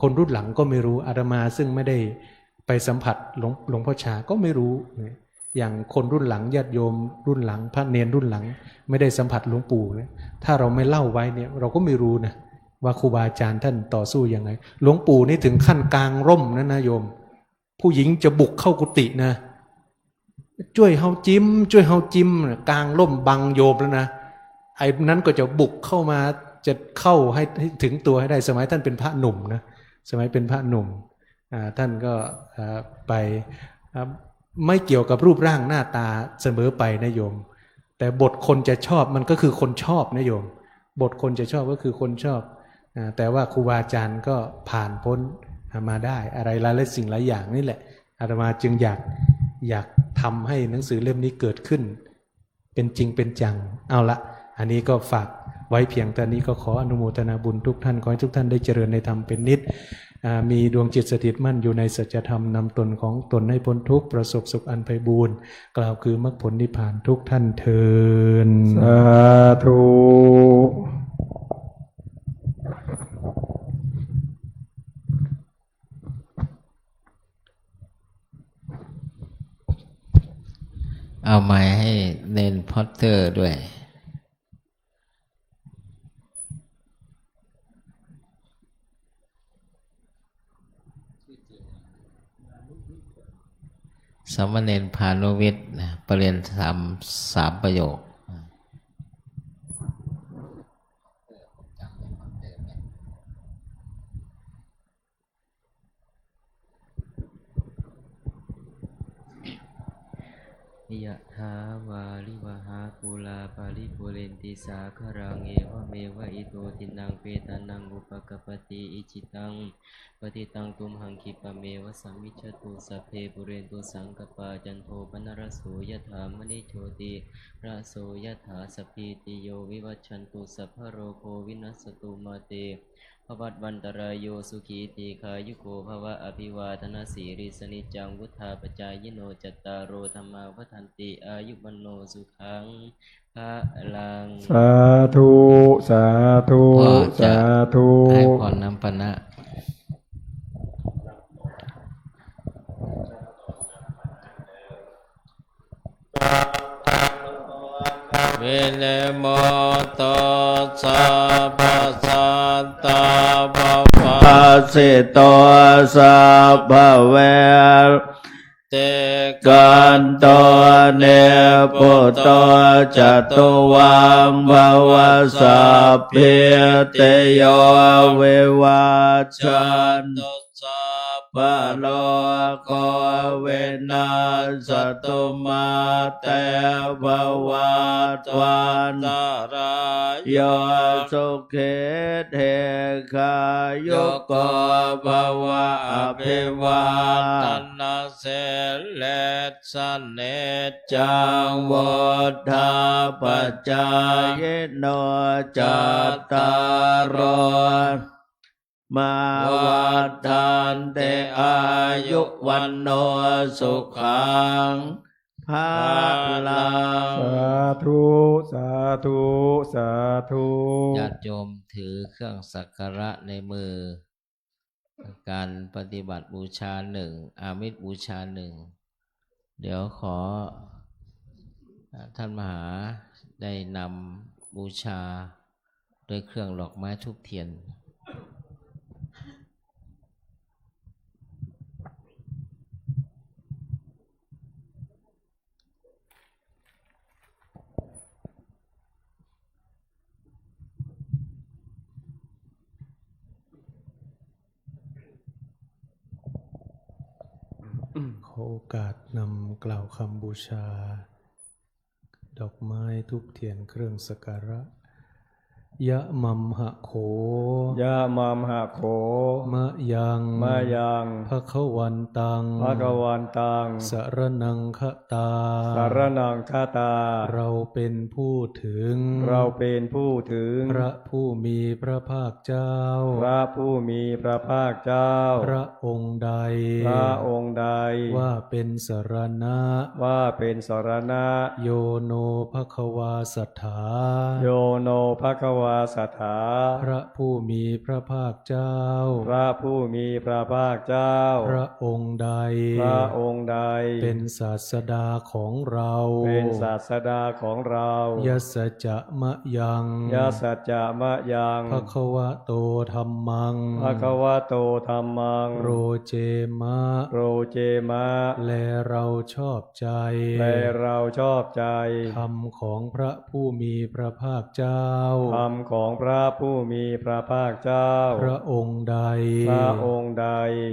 คนรุ่นหลังก็ไม่รู้อาตมาซึ่งไม่ได้ไปสัมผัสหลวงพ่อชาก็ไม่รู้อย่างคนรุ่นหลังญาติโยมรุ่นหลังพระเนรรุ่นหลังไม่ได้สัมผัสหลวงปู่เนี่ยถ้าเราไม่เล่าไว้เนี่ยเราก็ไม่รู้นะว่าครูบาอาจารย์ท่านต่อสู้ยังไงหลวงปู่นี่ถึงขั้นกลางร่มนะโยมผู้หญิงจะบุกเข้ากุฏินะช่วยเฮาจิ้มกลางร่มบังโยมแล้วนะไอ้นั้นก็จะบุกเข้ามาจะเข้าให้ถึงตัวให้ได้สมัยท่านเป็นพระหนุ่มนะสมัยเป็นพระหนุ่มท่านก็ไปไม่เกี่ยวกับรูปร่างหน้าตาเสมอไปนะโยมแต่บทคนจะชอบมันก็คือคนชอบนะโยมบทคนจะชอบก็คือคนชอบแต่ว่าครูบาอาจารย์ก็ผ่านพ้นมาได้อะไรหลายสิ่งหลายอย่างนี่แหละอาตมาจึงอยากทำให้หนังสือเล่มนี้เกิดขึ้นเป็นจริงเป็นจังเอาละอันนี้ก็ฝากไว้เพียงแต่นี้ก็ขออนุโมทนาบุญทุกท่านขอให้ทุกท่านได้เจริญในธรรมเป็นนิจมีดวงจิตสถิตมั่นอยู่ในสัจธรรมนำตนของตนให้พ้นทุกข์ประสบสุขอันไพบูรณ์กล่าวคือมรรคผลนิพพานทุกท่านเทินสาธุเอาไม้ให้เนนพอตเตอร์ด้วยสามเณรพานุวิทย์ประเรียนสามประโยค ยะถาวาลิวหาปุราปาริปุเรนติสาคารังเอวเมวะอิโตทินังเปตานังอุปกปปติอิจิตังปฏิตังตุมหังคิปะเมวะสัมมิจฉตุสัพเพปุเรนตุสังกปาจันโทปนรสโสยถามณิโชติระโสยถาสพพิติโยวิวัชชันตุสัพพะโรโควินัสสตุมาเตภวัตวันตรายโยสุขีติขายุโกภวะอภิวาทนาสีริสนิจังวุธาปจายโนจัตตารโอธรรมาวัฏันติอายุวันโนสุขังพระลัง สาธุสาธุ พ่อจะ สาธุ ให้พรน้ำปนะ เวเลโมโตสัพพสัตตาภวะ ปัสสิโตสัพพะเวร เต กันโตเนปุตโตจตุวังภวสัพพิติโยวิวัชชัน ตุสัพ ปะโลกโควินาศตุมาเตภวัตวัน ตาราย โยสุขิเทคายุโกภวะอภิวา ตั ท นาเสเลสันเนจ จังวุฒาปัจจายโนจัตตารโอมาวัฏันเตอายุวันโนสุขังภาลัง สาธุสาธุสาธุ ญาติโยมถือเครื่องสักการะในมือ การปฏิบัติบูชาหนึ่งอามิสบูชาหนึ่งเดี๋ยวขอท่านมหาได้นำบูชาด้วยเครื่องดอกไม้ธูปเทียน ขอโอกาสนำกล่าวคำบูชา ดอกไม้ทุกเทียนเครื่องสักการะ ยะมัมหะโข ยะมามหะโข มะยัง มายัง ภคะวันตัง ภะคะวันตัง สรนังคตา สารนังคาตา เราเป็นผู้ถึง เราเป็นผู้ถึง พระผู้มีพระภาคเจ้า พระผู้มีพระภาคเจ้า พระองค์ใด พระองค์ใด ว่าเป็นสรณะ ว่าเป็นสรณะ โยโนภควาสัทธา โยโนภควาสัทธา พระผู้มีพระภาคเจ้า พระผู้มีพระภาคเจ้า พระองค์ใด พระองค์ใด เป็นศาสดาของเรา เป็นศาสดาของเรา ยสจะมะยัง ยาสัจจะมะยัง ภควะโตธัมมัง ภควะโตธัมมัง โรเจมะ โรเจมะ และเราชอบใจ แลเราชอบใจ ธรรมของพระผู้มีพระภาคเจ้า ธรรมของพระผู้มีพระภาคเจ้า พระองค์ใด พระองค์ใด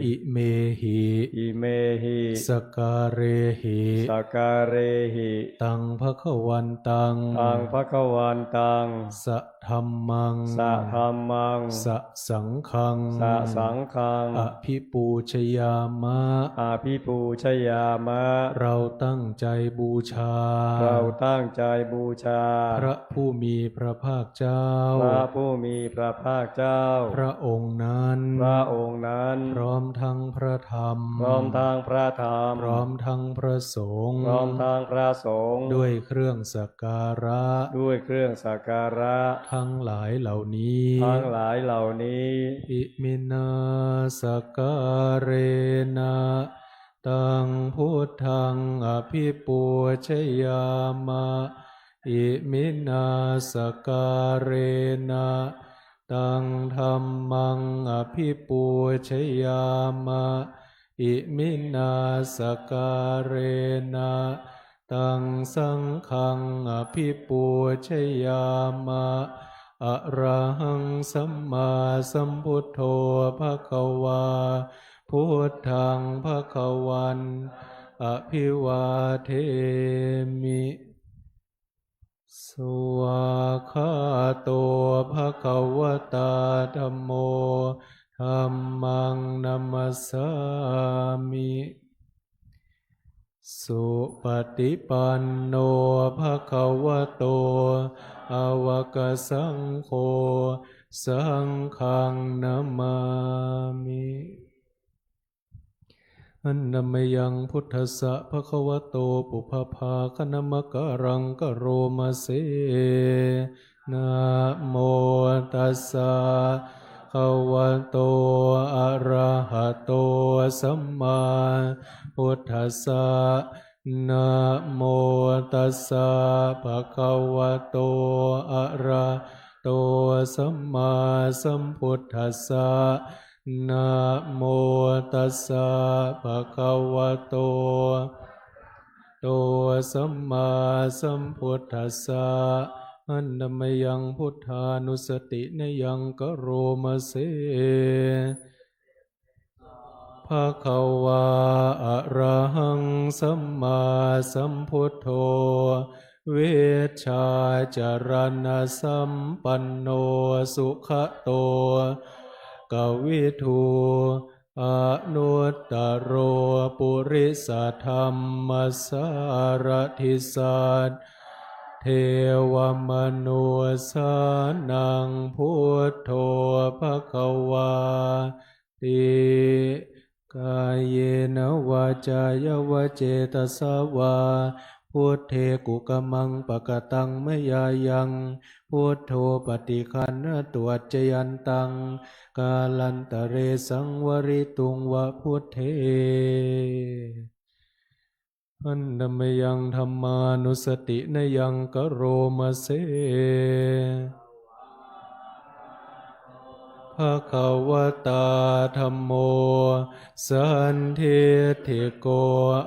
อิเมหิ อิเมหิ สการเรหิ สการเรหิ ตังภควันตัง ตังภควันตัง สะธัมมัง สะธัมมัง สะสังฆัง สะสังฆัง อภิปูชยามะ อาภิปูชยามะ เราตั้งใจบูชา เราตั้งใจบูชา พระผู้มีพระภาคเจ้า พระผู้มีพระภาคเจ้า พระองค์นั้น พระองค์นั้น พร้อมทั้งพระธรรม พร้อมทางพระธรรม พร้อมทั้งพระสงฆ์ พร้อมทางพระสงฆ์ ด้วยเครื่องสักการะ ด้วยเครื่องสักการะ ทั้งหลายเหล่านี้ ทั้งหลายเหล่านี้ อิมินาสการเรนะตังพุทธังอภิปูชยามะอิมินาสการเรนะตังธัมมังอภิปูชยามะอิมินาสการเรนะตังสังฆังอภิปูชยามะอะระหังสัมมาสัมพุทโธภะคะวาพุทธังภะคะวัน อภิวาเทมิสุวาคาโตภะคะวตาธัมโมธัมมังนัมมสสามิสุปฏิปันโนภะคะวะโตอะวะกสังโฆสังฆังนามามิอันนมยังพุทธัสสะภะคะวะโตปุพพาคณมกะรังกะโรมาเสนะโมตัสสะภะคะวะโตอะระหะโตสัมมาพุทธัสสะนะโมตัสสะภะคะวะโตอะระหะโตสัมมาสัมพุทธัสสะนะโมตัสสะภะคะวะโตสัมมาสัมพุทธัสสะอันนมยังพุทธานุสตินยังกะโรมเสภะคะวะอะระหังสัมมาสัมพุทโธเวชชาจารณะสัมปันโนสุขโตกวิทูอนุตตโรปุริสธรรมสารทิสัตเทวมนุสานังพุทโธภคะวาติกายเยนวาจายวเจตสวาพุทเทกุกมังปะกตังมยายังพุทโธปฏิคันหตวจจยันตังกาลันตะเรสังวริตุงวะพุทเทอันนมยังธรรมานุสตินยังกะโรมเสภะคะวะตาธัมโมสันทิฏฐิโก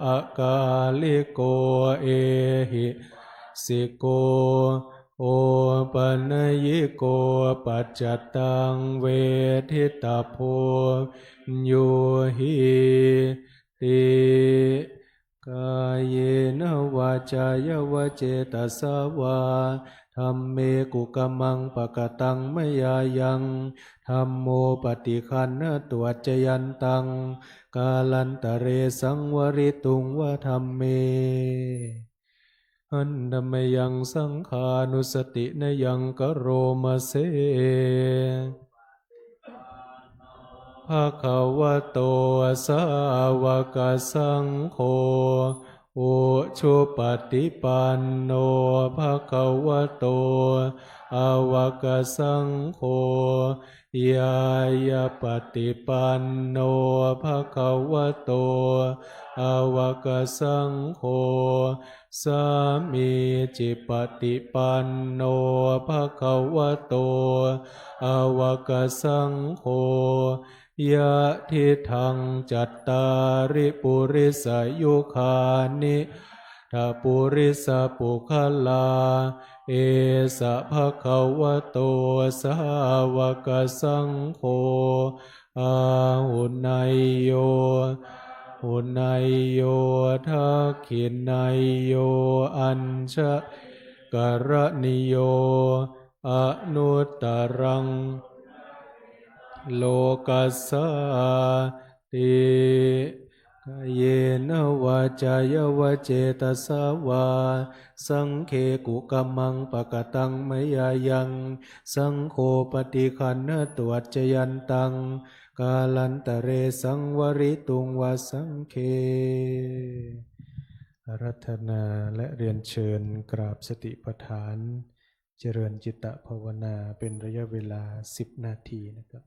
อะกาลิโกเอหิสิโกโอปัญญิโกปัจจตังเวทิตาโพโยหิติกายเยนวาจายวเจตสวาธัมเมกุกมังปะกตังมยายังธัมโมปฏิคันหตวจจยันตังกาลันตะเรสังวริตุงวะธัมเมอันนมยังสังขานุสตินยังกะโรมเสภะคะวะโตสาวกสังโฆอุชุปฏิปันโนภะคะวะโตอาวกสังโฆยายาปฏิปันโนภะคะวะโตอาวกสังโฆสามีจิปฏิปันโนภะคะวะโตอาวกสังโฆยะทิทังจัตตาริปุริสยุคานิทาปุริสปุคลาเอสะภะคะวะโตสาวกสังโฆอาหุนัยโยหุนัยโยทักขินัยโยอัญชะกรณิโยอนุตตรังโลกัสสาติกายเยนวาจายวเจตสวาสังเคกุกมังปะกตังมยายังสังโฆปฏิคันหตวจจยันตังกาลันตะเรสังวริตุงวสังเคอารัธนาและเรียนเชิญกราบสติปัฏฐานเจริญจิตตภาวนาเป็นระยะเวลา10 นาทีนะครับ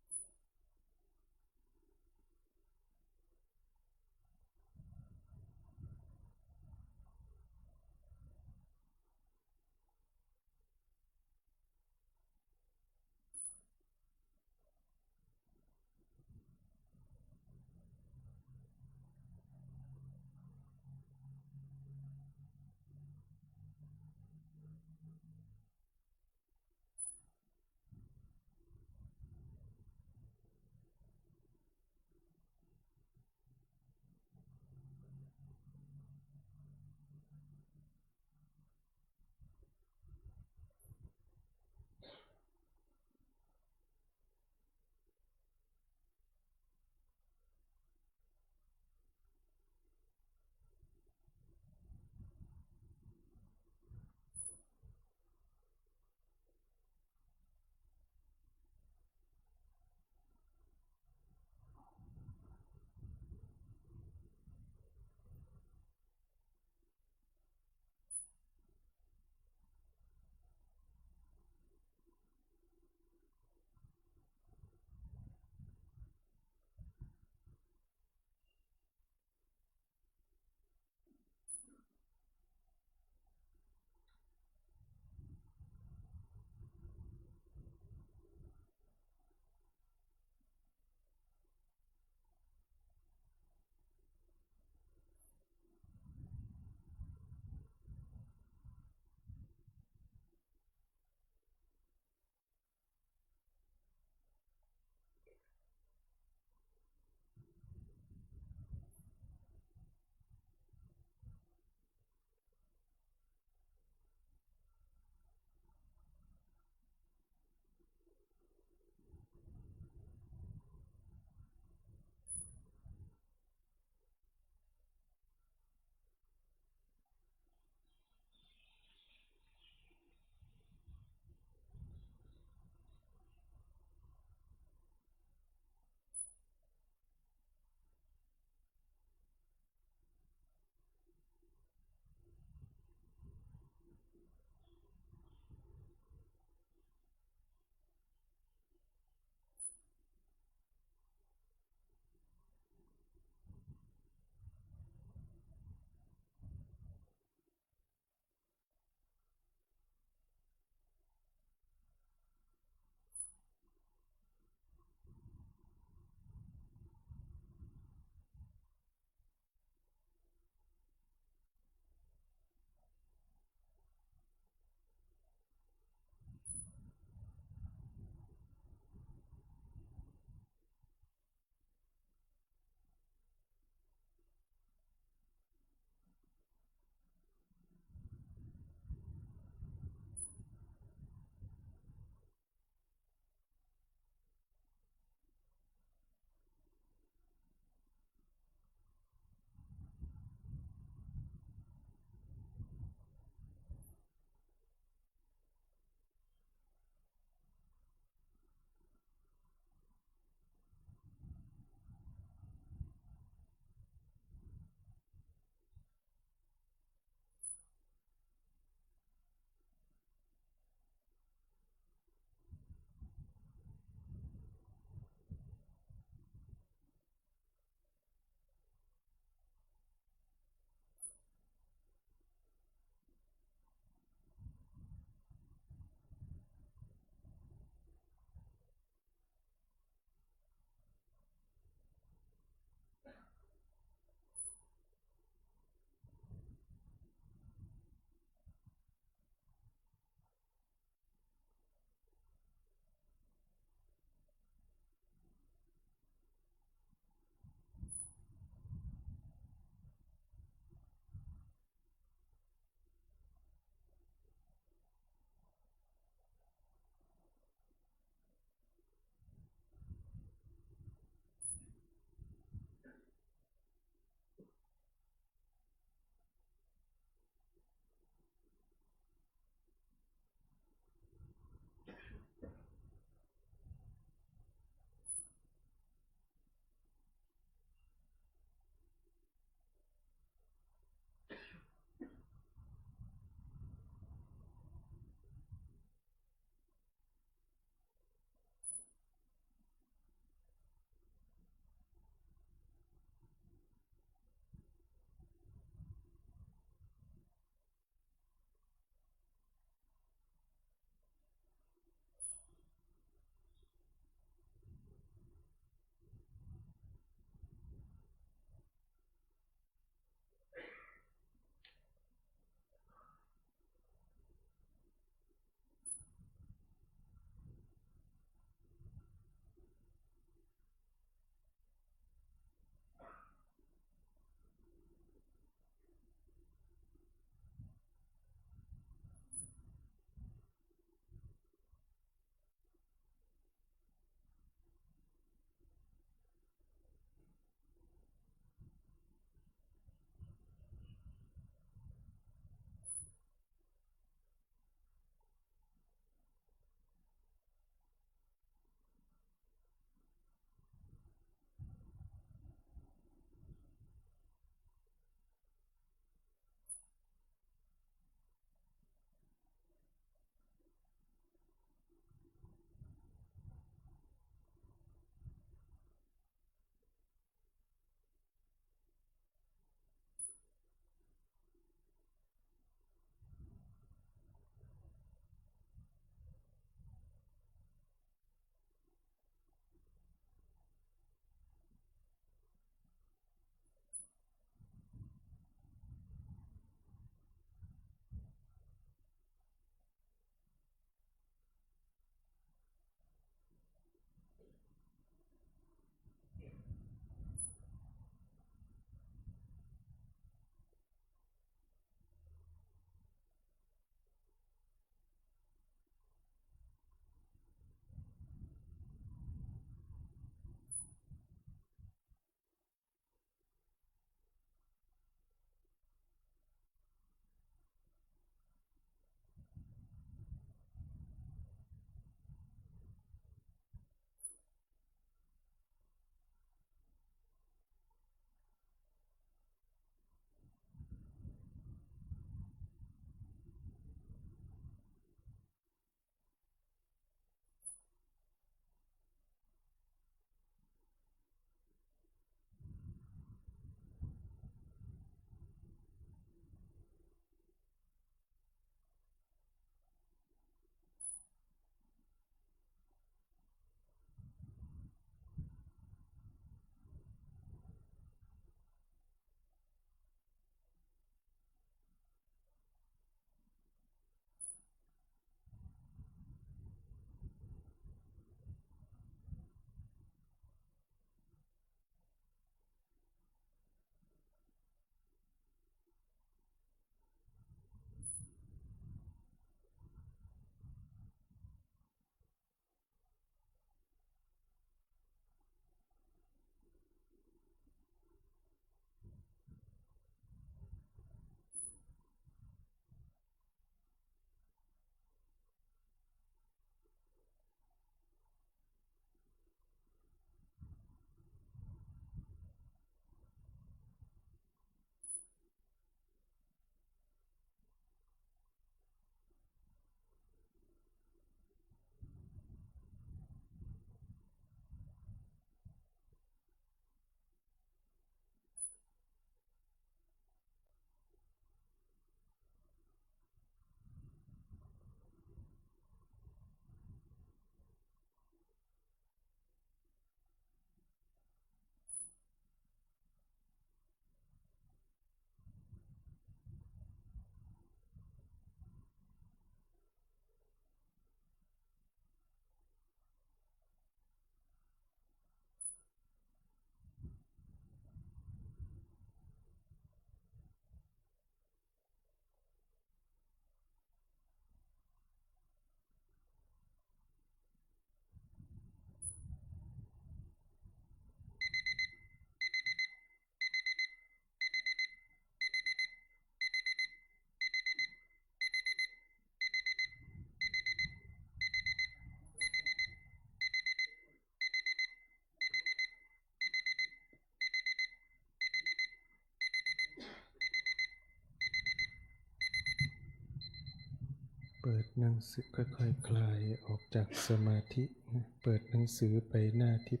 เปิดหนังสือค่อยๆคลายออกจากสมาธินะเปิดหนังสือไปหน้าที่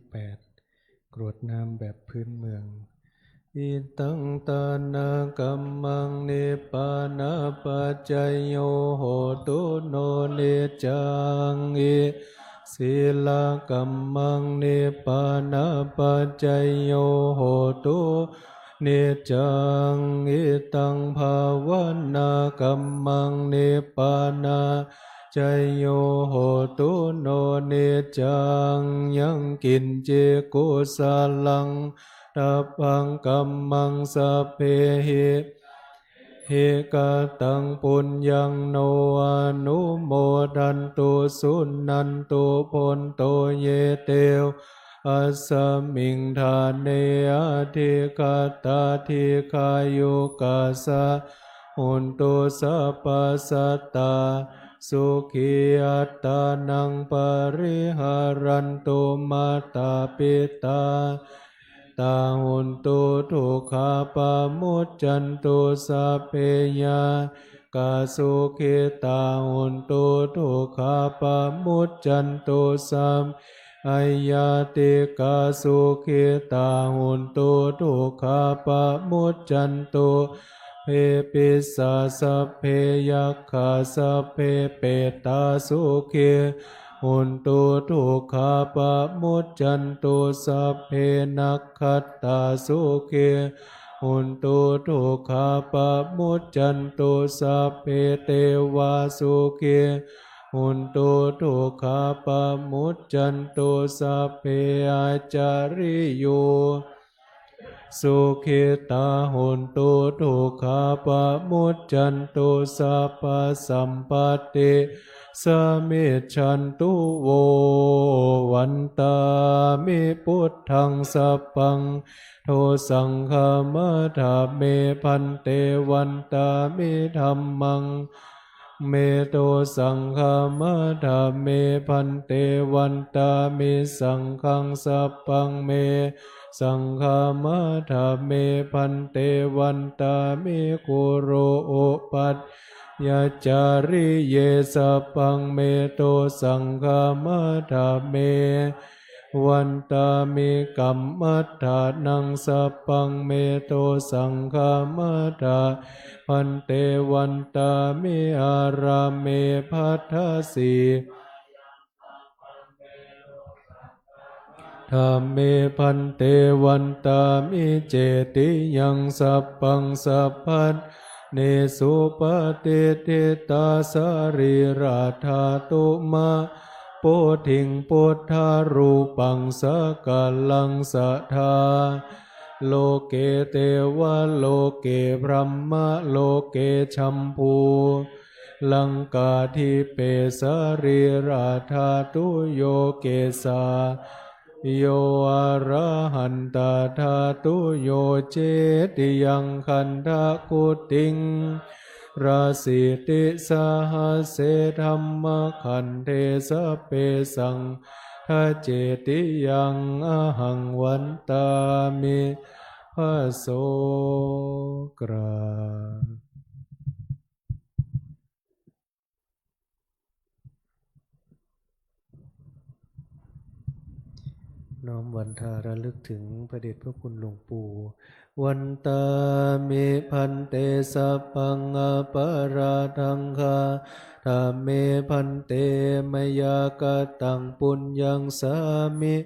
8กรวดน้ำแบบพื้นเมืองอิตังตานากัมมังนิปปานาปัจจยโยโหตุโนเนจังอิศีลกัมมังนิปปานาปัจจยโยโหตุเนจังอิตังภาวนากัมมังนิปปานาจยโยโหตุโนเนจังยังกินเจกุสาลังตัพพังกัมมังสัพเพหิเฮกตังปุญญังโนอนุโมดันตุสุนันตุพนโตเยเตวอัสสมิงทานเนอธิกาตาธิกายุกาสะหุนตุสัพพสัตตาสุขีอัตตานังปริหารันตุมาตาปิตาตาหุนตุทุกขาปามุจจันตุสัพเพยากาสุขิตาหุนตุทุกขาปามุจจันตุสัมอายาติกาสุขิตาหุนตุทุกขาปามุจจันตุเพปิสาสัพเพยัคขาสัพเพเปตาสุขิหุนตุทุกขาปะมุจจันตุสัพเพนักขัตตาสุขิหุนตุทุกขาปะมุจจันตุสัพเพเทวาสุขิหุนตุทุกขาปะมุจจันตุสัพเพอาจาริโยสุขิตาหุนตุทุกขาปะมุจจันตุสัพพสัมปติสมิจฉันตุโววันตามิพุทธังสัพพังโทสังฆมัฏฐาเมพันเตวันตามิธัมมังเมโตสังฆมัฏฐาเมพันเตวันตามิสังฆังสัพพังเมสังฆมัฏฐาเมพันเตวันตามิกุโรโอปัตยาจาริเยสัพพังเมโตสังฆมัฏฐาเมวันตามิกัมมัฏฐานังสัพพังเมโตสังฆมัฏฐาพันเตวันตามิอาราเมภัทธสีธรรมเมพันเตวันตามิเจติยังสัพพังสัพพัทเนสุปฏิทิตาสรีราธาตุมาโพธิงพุทธารูปังสกาลังสัทธาโลเกเตวะโลเกพรหมะโลเกชัมพูลังกาทิเปสรีราธาตุโยเกสาโยอะระหันตธาตุโยเจติยังคันธกุติงราสิติสหเสธัมมคันเทสเปสังทาเจติยังอหังวันตามิพระโสกราน้อมวันทาระลึกถึงพระเดชพระคุณหลวงปู่วันตามิพันเตสัพพังอปาราทังคาธรรมเมพันเตมยากตังปุญญังสามิ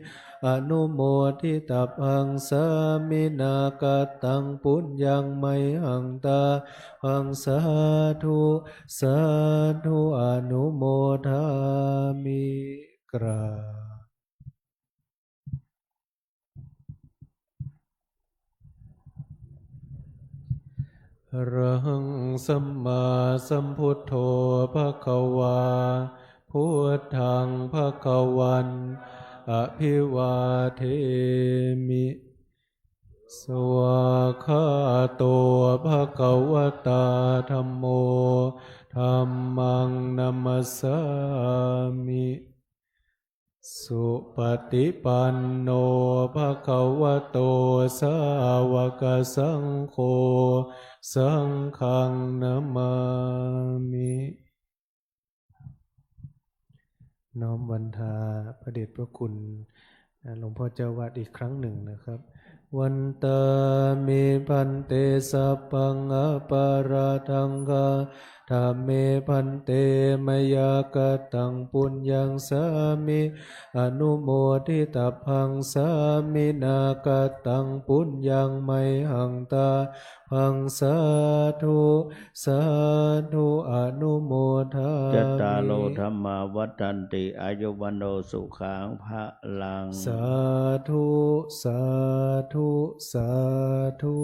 อนุโมทิตัพังสามินากตังปุญญังไมหังตาพังสาธุสาธุอนุโมทามิกรารังสัมมาสัมพุทโธภควาพุทธังภควันอภิวาเทมิสวากขาโตภควตาธัมโมธัมมังนัมมัสสามิสุปฏิปันโนภควโตสาวกสังโฆสังฆังนามามิ น้อมวันทาพระเดชพระคุณหลวงพ่อเจ้าวาดอีกครั้งหนึ่งนะครับ วันตามิพันเตสัพพังอปาราทังกาธรรมเมพันเตมยากตังปุญญังสามิอนุโมทิตพังสามินากตังปุญญังไมหังตาพังสาธุสาธุอนุโมทามิ จัตตาโลธรรมาวัฏันติอายุวันโนสุขังพระลัง สาธุ สาธุ สาธุ